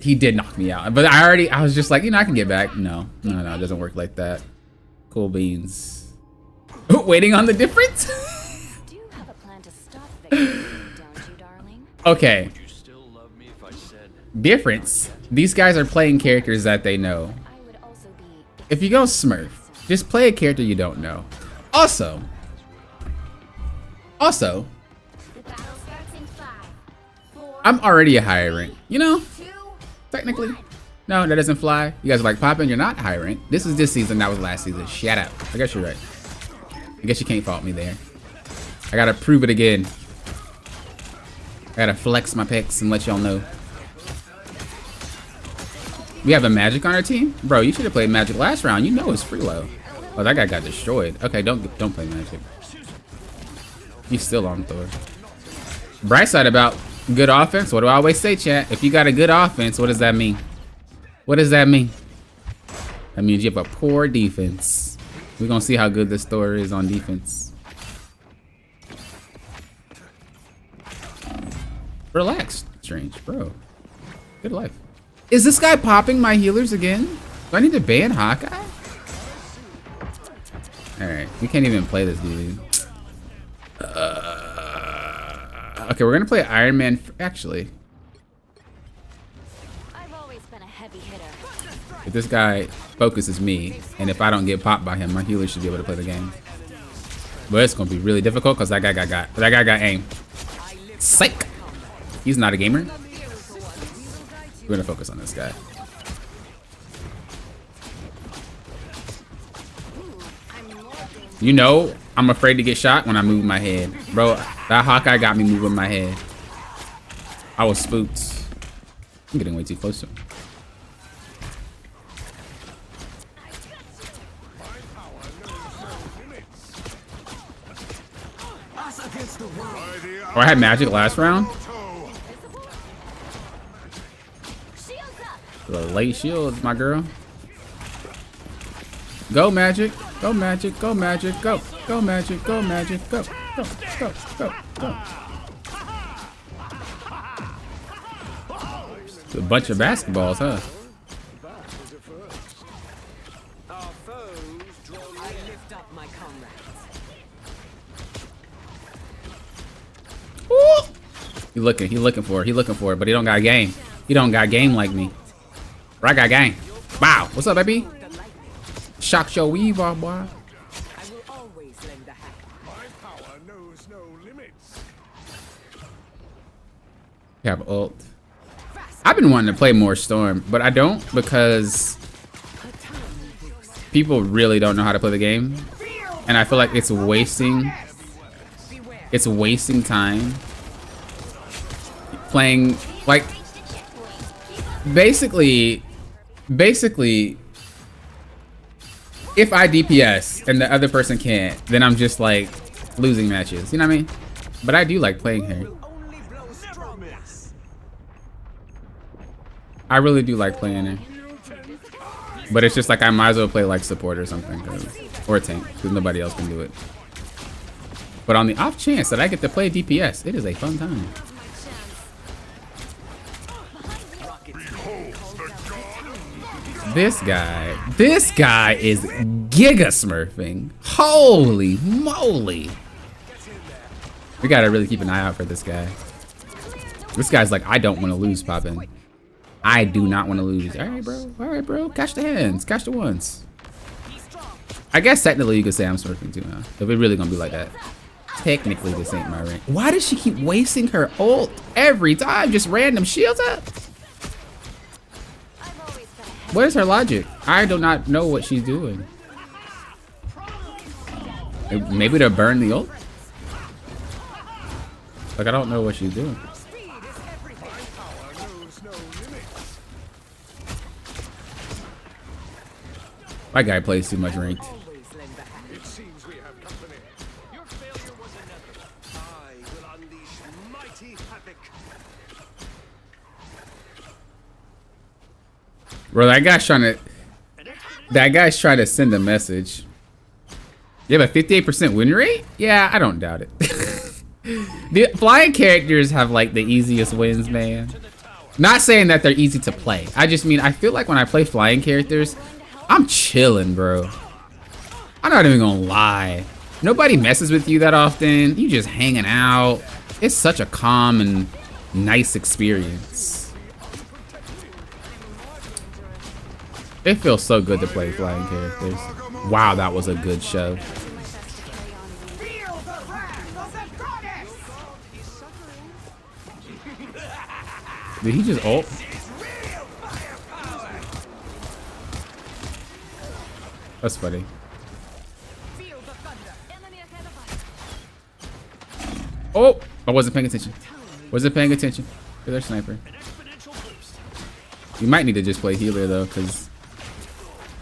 he did knock me out. But I was just like, you know, I can get back. No, it doesn't work like that. Cool beans. Waiting on the difference? Do you have a plan to stop Victor, don't you, darling? Okay. You still love me if I said Difference. These guys are playing characters that they know. I would also be If you go Smurf, just play a character you don't know. Also, The battle starts in 5, 4, I'm already a higher rank. You know, 2, technically. No, that doesn't fly. You guys are like, Poppin', you're not high rank. This is this season, that was last season. Shut up. I guess you're right. I guess you can't fault me there. I gotta prove it again. I gotta flex my pecs and let y'all know. We have a Magic on our team? Bro, you should have played Magic last round. You know it's free low. Oh, that guy got destroyed. Okay, don't play Magic. He's still on Thor. Bright side about good offense. What do I always say, chat? If you got a good offense, what does that mean? What does that mean? That means you have a poor defense. We're gonna see how good this Thor is on defense. Relax, Strange, bro. Good life. Is this guy popping my healers again? Do I need to ban Hawkeye? Alright, we can't even play this dude. Okay, we're gonna play Iron Man. Actually, I've always been a heavy hitter. if this guy focuses me, and if I don't get popped by him, my healer should be able to play the game. But it's gonna be really difficult because that guy got aim. Psych! He's not a gamer. We're gonna focus on this guy. You know, I'm afraid to get shot when I move my head. Bro, that Hawkeye got me moving my head. I was spooked. I'm getting way too close to him. Oh, I had Magic last round? The late shield, my girl. Go Magic, go Magic, go Magic, go. Go Magic, go Magic, go. Go, go, go, go. It's a bunch of basketballs, huh? our foes draw I lift up my comrades. He looking for it, but he don't got game. He don't got game like me. But I got game. Wow, what's up, baby? Shock your weave off, boy. I will always lend a hand. My power knows no limits. You have ult. I've been wanting to play more Storm, but I don't because people really don't know how to play the game. And I feel like it's wasting time playing, like, basically if I DPS and the other person can't, then I'm just like losing matches, you know what I mean? But I do like playing her. Only blow strongest. I really do like playing her. But it's just like I might as well play like support or something, or tank, because nobody else can do it. But on the off chance that I get to play DPS, it is a fun time. This guy is giga smurfing. Holy moly. We gotta really keep an eye out for this guy. This guy's like, I don't want to lose, Poppin'. I do not want to lose. All right, bro. Catch the hands. Catch the ones. I guess technically you could say I'm smurfing too now. If it really gonna be like that. Technically this ain't my rank. Why does she keep wasting her ult every time? Just random shields up? What is her logic? I do not know what she's doing. Maybe to burn the ult? Like, I don't know what she's doing. My guy plays too much ranked. It seems we have company. Your failure was inevitable. I will unleash mighty havoc. Bro, that guy's trying to send a message. You have a 58% win rate? Yeah, I don't doubt it. The flying characters have like the easiest wins, man. Not saying that they're easy to play. I just mean I feel like when I play flying characters, I'm chilling, bro. I'm not even gonna lie. Nobody messes with you that often. You just hanging out. It's such a calm and nice experience. It feels so good to play flying characters. Wow, that was a good shove. Feel the wrath of the goddess! Did he just ult? That's funny. Feel the thunder. Enemy ahead of us. Oh, I wasn't paying attention. Wasn't paying attention. Look at their sniper. You might need to just play healer though, because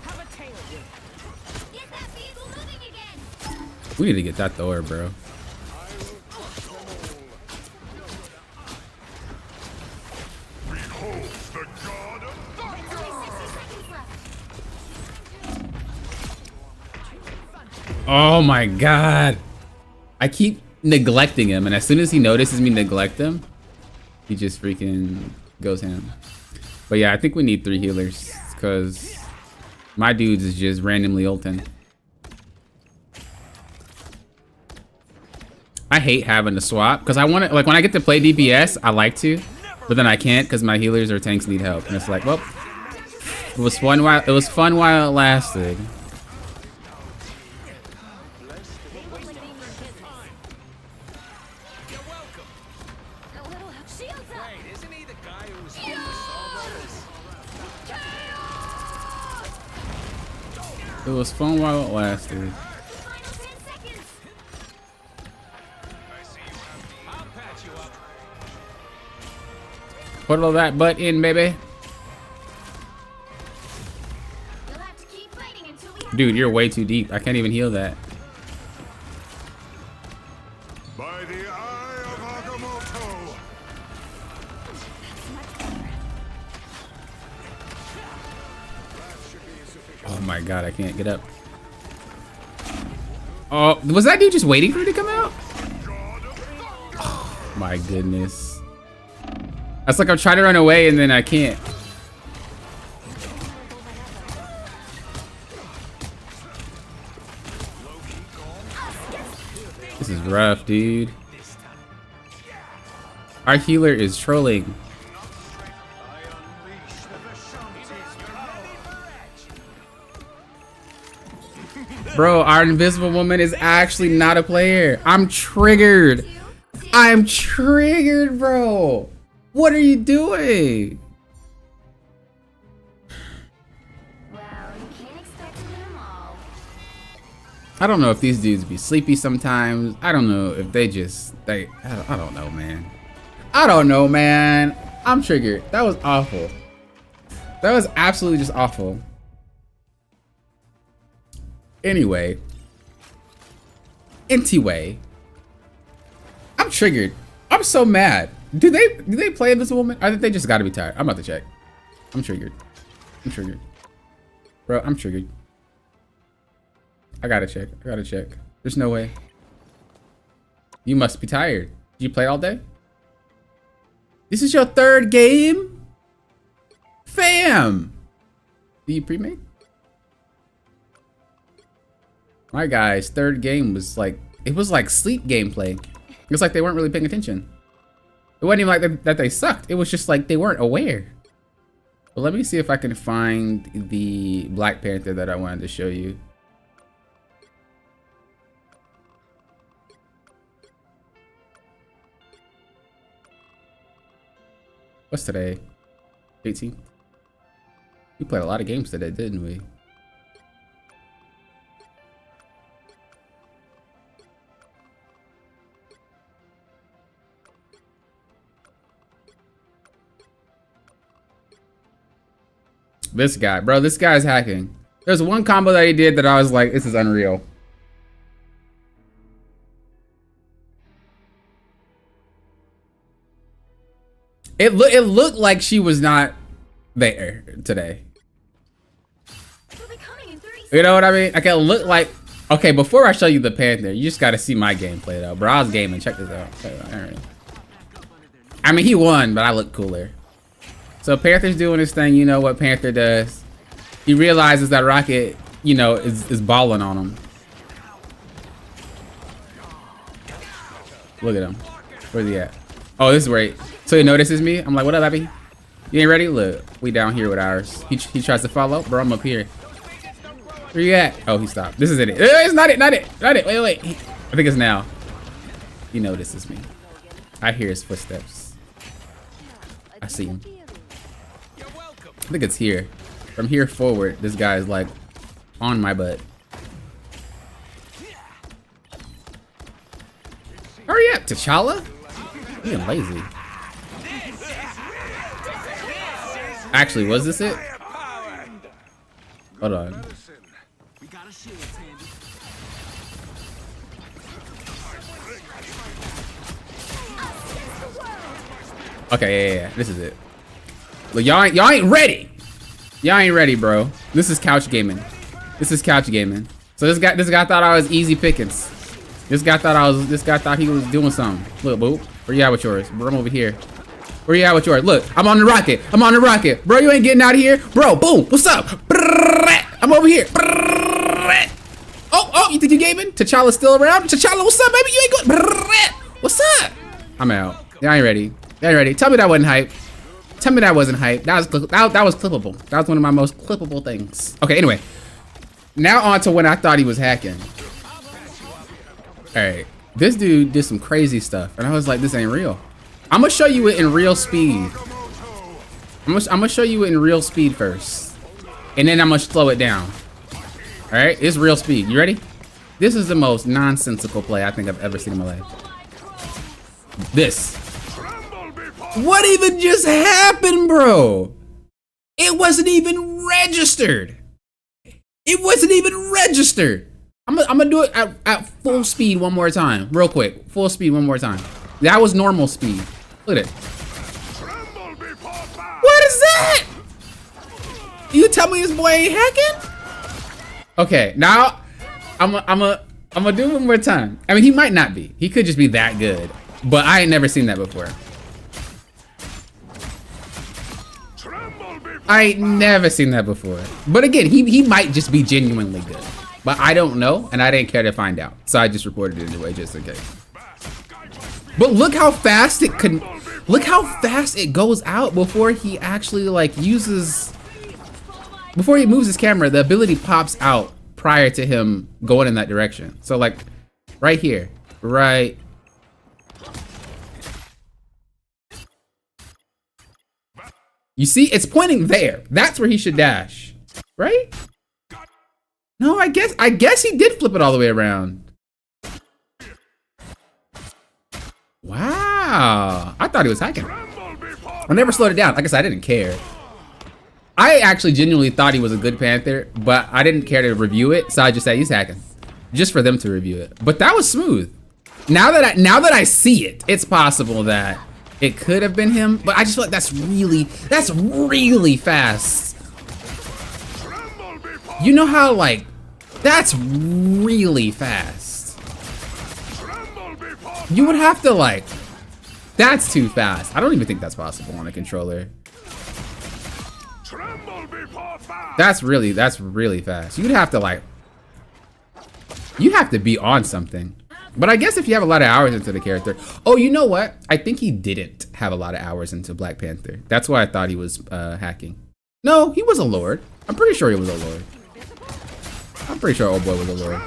Have a tail. Get that vehicle moving again. we need to get that Thor, bro. Behold the god of thunder! Only 60 seconds left. Oh my god. I keep neglecting him, and as soon as he notices me neglect him, he just freaking goes ham. But yeah, I think we need 3 healers, because my dudes is just randomly ulting. I hate having to swap, because I want to, like when I get to play DPS, I like to, but then I can't because my healers or tanks need help. And it's like, well, it was fun while it lasted. A little shields up. Wait, isn't he the guy who was supposed to solve all this? It was fun while it lasted. Final 10 seconds. I'll patch you up. Put all that butt in, baby. You'll have to keep fighting until we have Dude, you're way too deep. I can't even heal that. By the eye of Agamotto! Oh my god, I can't get up. Oh, was that dude just waiting for it to come out? Oh, my goodness. That's like I'm trying to run away and then I can't. This is rough, dude. Our healer is trolling. Bro, our invisible woman is actually not a player. I'm triggered. I'm triggered, bro. What are you doing? Well, you can't expect to win them all. I don't know if these dudes be sleepy sometimes. I don't know if they just, I don't know, man. I don't know, man. I'm triggered. That was awful. That was absolutely just awful. Anyway. I'm triggered. I'm so mad. Do they play this woman? I think they just gotta be tired. I'm about to check. I'm triggered. I'm triggered. Bro, I'm triggered. I gotta check. I gotta check. There's no way. You must be tired. Did you play all day? This is your 3rd game? Fam! Do you pre-made? My guy's 3rd game was like, it was like sleep gameplay. It was like they weren't really paying attention. It wasn't even like that they sucked. It was just like they weren't aware. But let me see if I can find the Black Panther that I wanted to show you. What's today? 18th? We played a lot of games today, didn't we? This guy, bro, this guy's hacking. There's one combo that he did that I was like, this is unreal. It looked like she was not there today. You know what I mean? I can look like, okay, before I show you the Panther, you just gotta see my gameplay though. Bro, I was gaming, check this out. Alright. I mean, he won, but I look cooler. So Panther's doing his thing, you know what Panther does. He realizes that Rocket, you know, is balling on him. Look at him. Where's he at? Oh, this is where so he notices me. I'm like, what up, Abby? You ain't ready? Look, we down here with ours. He tries to follow, bro. I'm up here. Where you at? Oh, he stopped. This is it. It's not it. Wait. I think it's now. He notices me. I hear his footsteps. I see him. I think it's here. From here forward, this guy is like on my butt. Hurry up, T'Challa. Being lazy. Actually, was this it? Hold on. Okay, yeah. This is it. Look, y'all ain't ready. Y'all ain't ready, bro. This is couch gaming. So this guy thought I was easy pickings. This guy thought he was doing something. Look, boop. Where you at with yours? Bro, I'm over here. Where you at with yours? Look, I'm on the rocket. Bro, you ain't getting out of here. Bro, boom. What's up? I'm over here. Oh, you think you gaming? T'Challa's still around? T'Challa, what's up, baby? You ain't going. What's up? I'm out. Y'all ain't ready. Tell me that wasn't hype. Tell me that wasn't hype. That was clippable. That was one of my most clippable things. Okay, anyway. Now on to when I thought he was hacking. Alright. This dude did some crazy stuff. And I was like, this ain't real. I'm gonna show you it in real speed. I'm gonna show you it in real speed first. And then I'm gonna slow it down. Alright, it's real speed. You ready? This is the most nonsensical play I think I've ever seen in my life. This. What even just happened, bro? It wasn't even registered. I'm gonna do it at full speed one more time. Real quick. Full speed one more time. That was normal speed. Look at it. What is that? You tell me this boy ain't hacking? Okay, now I'm gonna do it one more time. I mean, he might not be. He could just be that good. But I ain't never seen that before. I ain't never seen that before. But again, he might just be genuinely good. But I don't know, and I didn't care to find out. So I just reported it anyway, just in case. But look how fast it goes out before he actually like before he moves his camera, the ability pops out prior to him going in that direction. So like right here, right. You see, it's pointing there. That's where he should dash, right? No, I guess he did flip it all the way around. Wow, I thought he was hacking. I never slowed it down. Like I said, I didn't care. I actually genuinely thought he was a good Panther, but I didn't care to review it, so I just said he's hacking, just for them to review it. But that was smooth. Now that I see it, it's possible that it could have been him, but I just feel like that's really fast. You know how like that's really fast. You would have to like, that's too fast. I don't even think that's possible on a controller. That's really fast. You'd have to like, you have to be on something. But I guess if you have a lot of hours into the character. Oh, you know what? I think he didn't have a lot of hours into Black Panther. That's why I thought he was hacking. No, he was a lord. I'm pretty sure he was a lord. I'm pretty sure old boy was a lord.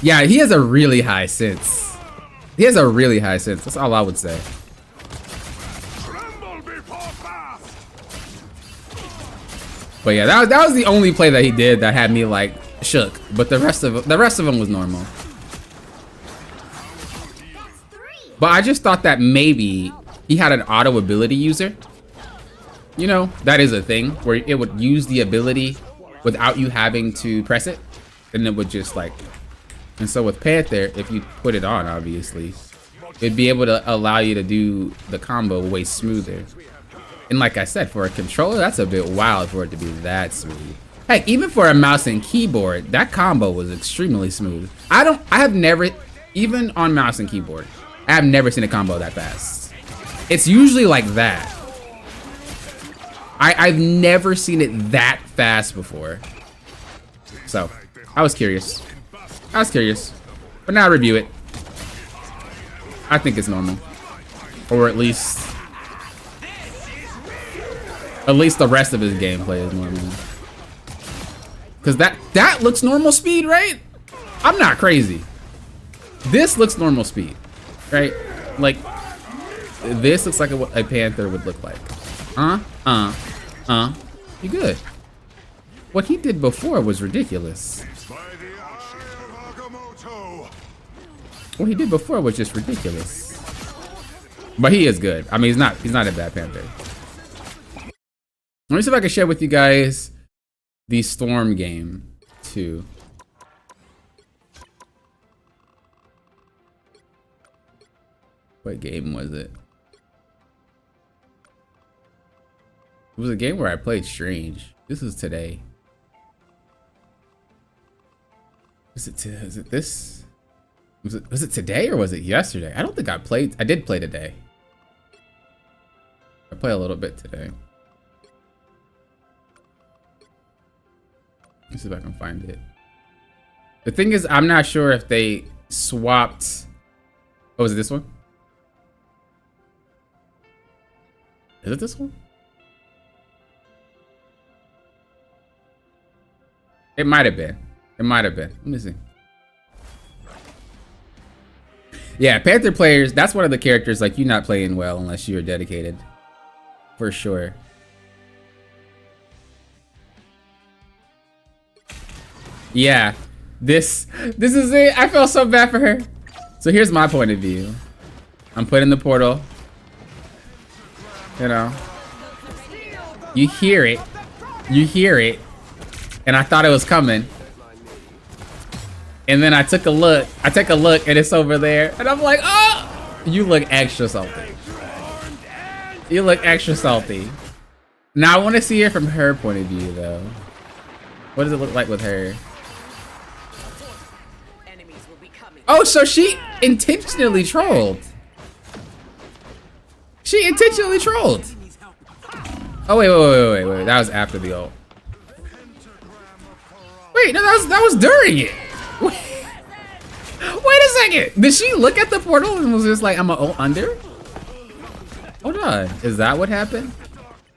Yeah, he has a really high sense. That's all I would say. But yeah, that was the only play that he did that had me like shook. But the rest of them was normal. But I just thought that maybe he had an auto ability user. You know, that is a thing where it would use the ability without you having to press it. And it would just like, and so with Panther, if you put it on, obviously, it'd be able to allow you to do the combo way smoother. And like I said, for a controller, that's a bit wild for it to be that smooth. Heck, even for a mouse and keyboard, that combo was extremely smooth. I have never, even on mouse and keyboard, I have never seen a combo that fast. It's usually like that. I've never seen it that fast before. So, I was curious. But now I review it. I think it's normal. Or at least the rest of his gameplay is normal. Cause that looks normal speed, right? I'm not crazy. This looks normal speed, right? Like, this looks like a Panther would look like. You good? What he did before was ridiculous. What he did before was just ridiculous. But he is good. I mean, he's not a bad Panther. Let me see if I can share with you guys the Storm game too. What game was it? It was a game where I played Strange. This was today. Was it this? Was it today or was it yesterday? I don't think I did play today. I play a little bit today. Let's see if I can find it. The thing is, I'm not sure if they swapped. Oh, was it this one? Is it this one? It might have been. It might have been. Let me see. Yeah, Panther players, that's one of the characters, like, you're not playing well unless you're dedicated. For sure. Yeah, this is it. I felt so bad for her. So here's my point of view. I'm put in the portal. You know. You hear it. You hear it. And I thought it was coming. And then I took a look. I take a look and it's over there. And I'm like, oh! You look extra salty. You look extra salty. Now I want to see it from her point of view though. What does it look like with her? Oh, so she intentionally trolled. She intentionally trolled. Oh, wait. That was after the ult. Wait, no, that was during it. Wait a second. Did she look at the portal and was just like, I'm gonna ult under? Hold on. Is that what happened?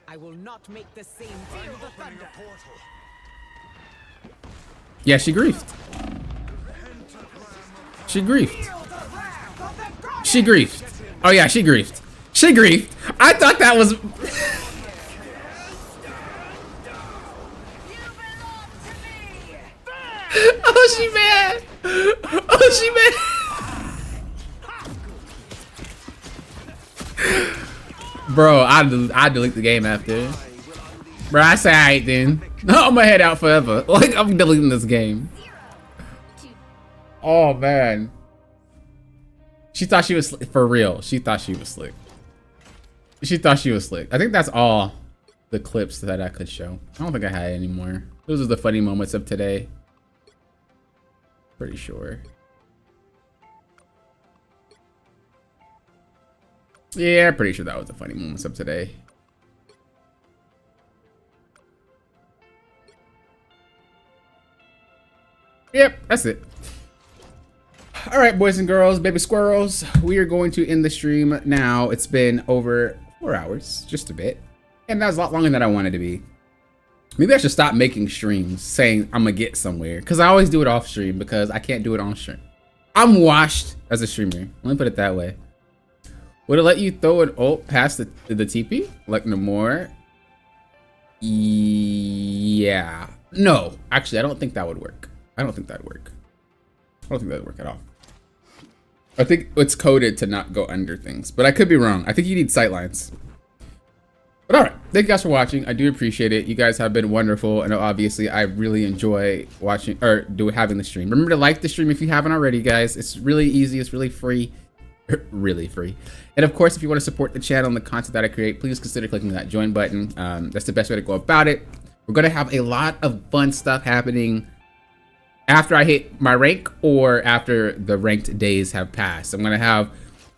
I will not make the same thing with the thunder. Yeah, she griefed. She griefed. She griefed. Oh yeah, she griefed. She griefed. I thought that was... Oh, she mad. Oh, she mad. Bro, I delete the game after. Bro, I say alright then. No, I'm gonna head out forever. Like, I'm deleting this game. Oh man. She thought she was for real. She thought she was slick. She thought she was slick. I think that's all the clips that I could show. I don't think I had any more. Those are the funny moments of today. Pretty sure. Yeah, pretty sure that was the funny moments of today. Yep, that's it. All right, boys and girls, baby squirrels, we are going to end the stream now. It's been over 4 hours, just a bit. And that was a lot longer than I wanted to be. Maybe I should stop making streams saying I'm gonna get somewhere, because I always do it off stream because I can't do it on stream. I'm washed as a streamer. Let me put it that way. Would it let you throw an ult past the TP? Like no more? Yeah. No, actually, I don't think that would work. I don't think that'd work. I don't think that'd work at all. I think it's coded to not go under things, but I could be wrong. I think you need sightlines. But all right, thank you guys for watching. I do appreciate it. You guys have been wonderful, and obviously I really enjoy watching or having the stream. Remember to like the stream if you haven't already, guys. It's really easy. It's really free. Really free. And of course, if you want to support the channel and the content that I create, please consider clicking that join button. That's the best way to go about it. We're gonna have a lot of fun stuff happening after I hit my rank or after the ranked days have passed. I'm gonna have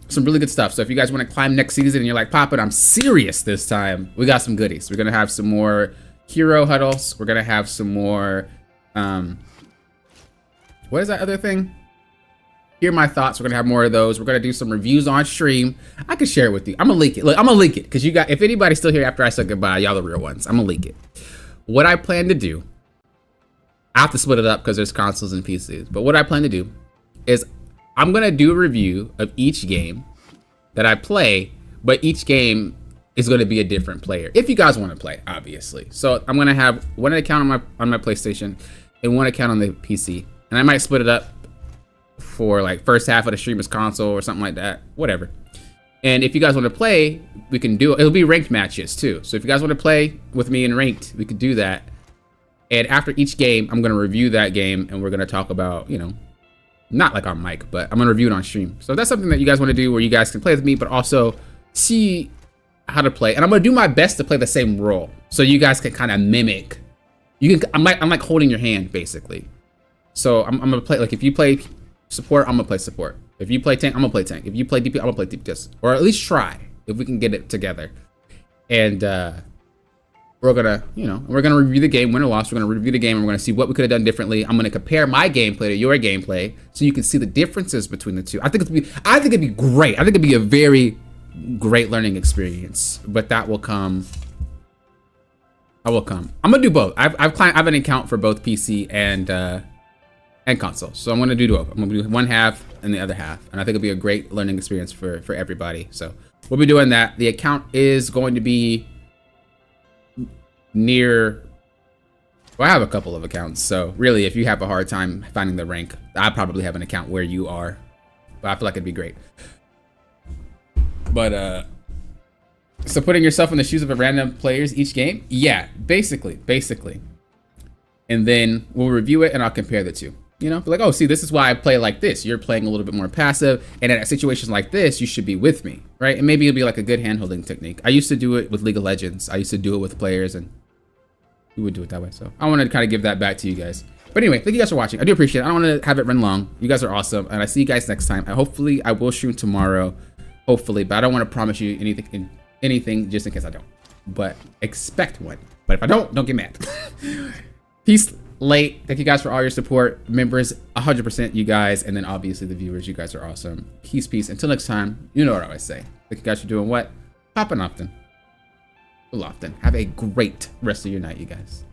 some really good stuff. So if you guys want to climb next season and you're like, Papa, I'm serious this time, we got some goodies. We're gonna have some more hero huddles. We're gonna have some more what is that other thing? Hear my thoughts. We're gonna have more of those. We're gonna do some reviews on stream. I can share it with you. I'm gonna leak it. Look, I'm gonna leak it because you got. If anybody's still here after I said goodbye, y'all the real ones. I'm gonna leak it. What I plan to do, I have to split it up because there's consoles and PCs. But what I plan to do is I'm gonna do a review of each game that I play, but each game is gonna be a different player. If you guys want to play, obviously. So I'm gonna have one account on my PlayStation and one account on the PC, and I might split it up for like first half of the stream is console or something like that, whatever. And if you guys want to play, we can do it. It'll be ranked matches too. So if you guys want to play with me in ranked, we could do that. And after each game, I'm going to review that game and we're going to talk about, you know, not like on mic, but I'm going to review it on stream. So if that's something that you guys want to do where you guys can play with me, but also see how to play. And I'm going to do my best to play the same role. So you guys can kind of mimic. I'm like holding your hand basically. So I'm going to play, like if you play support, I'm gonna play support. If you play tank, I'm gonna play tank. If you play DP, I'm gonna play DPS. Or at least try, if we can get it together. And we're gonna, you know, we're gonna review the game, win or loss. We're gonna review the game and we're gonna see what we could have done differently. I'm gonna compare my gameplay to your gameplay so you can see the differences between the two. I think it'd be great. I think it'd be a very great learning experience. But that will come. I will come. I'm gonna do both. I have an account for both PC and console. So I'm gonna do both. I'm gonna do one half and the other half. And I think it'll be a great learning experience for everybody. So we'll be doing that. The account is going to be near, well, I have a couple of accounts. So really, if you have a hard time finding the rank, I probably have an account where you are. But I feel like it'd be great. But so putting yourself in the shoes of a random players each game? Yeah, basically. And then we'll review it and I'll compare the two. You know, like, oh, see, this is why I play like this. You're playing a little bit more passive. And in situations like this, you should be with me, right? And maybe it'll be like a good hand-holding technique. I used to do it with League of Legends. I used to do it with players and we would do it that way. So I want to kind of give that back to you guys. But anyway, thank you guys for watching. I do appreciate it. I don't want to have it run long. You guys are awesome. And I see you guys next time. Hopefully I will stream tomorrow. Hopefully, but I don't want to promise you anything just in case I don't. But expect one. But if I don't get mad. Peace. Late. Thank you guys for all your support. Members, 100% you guys. And then obviously the viewers, you guys are awesome. Peace. Until next time, you know what I always say. Thank you guys for doing what? Popping often. Have a great rest of your night, you guys.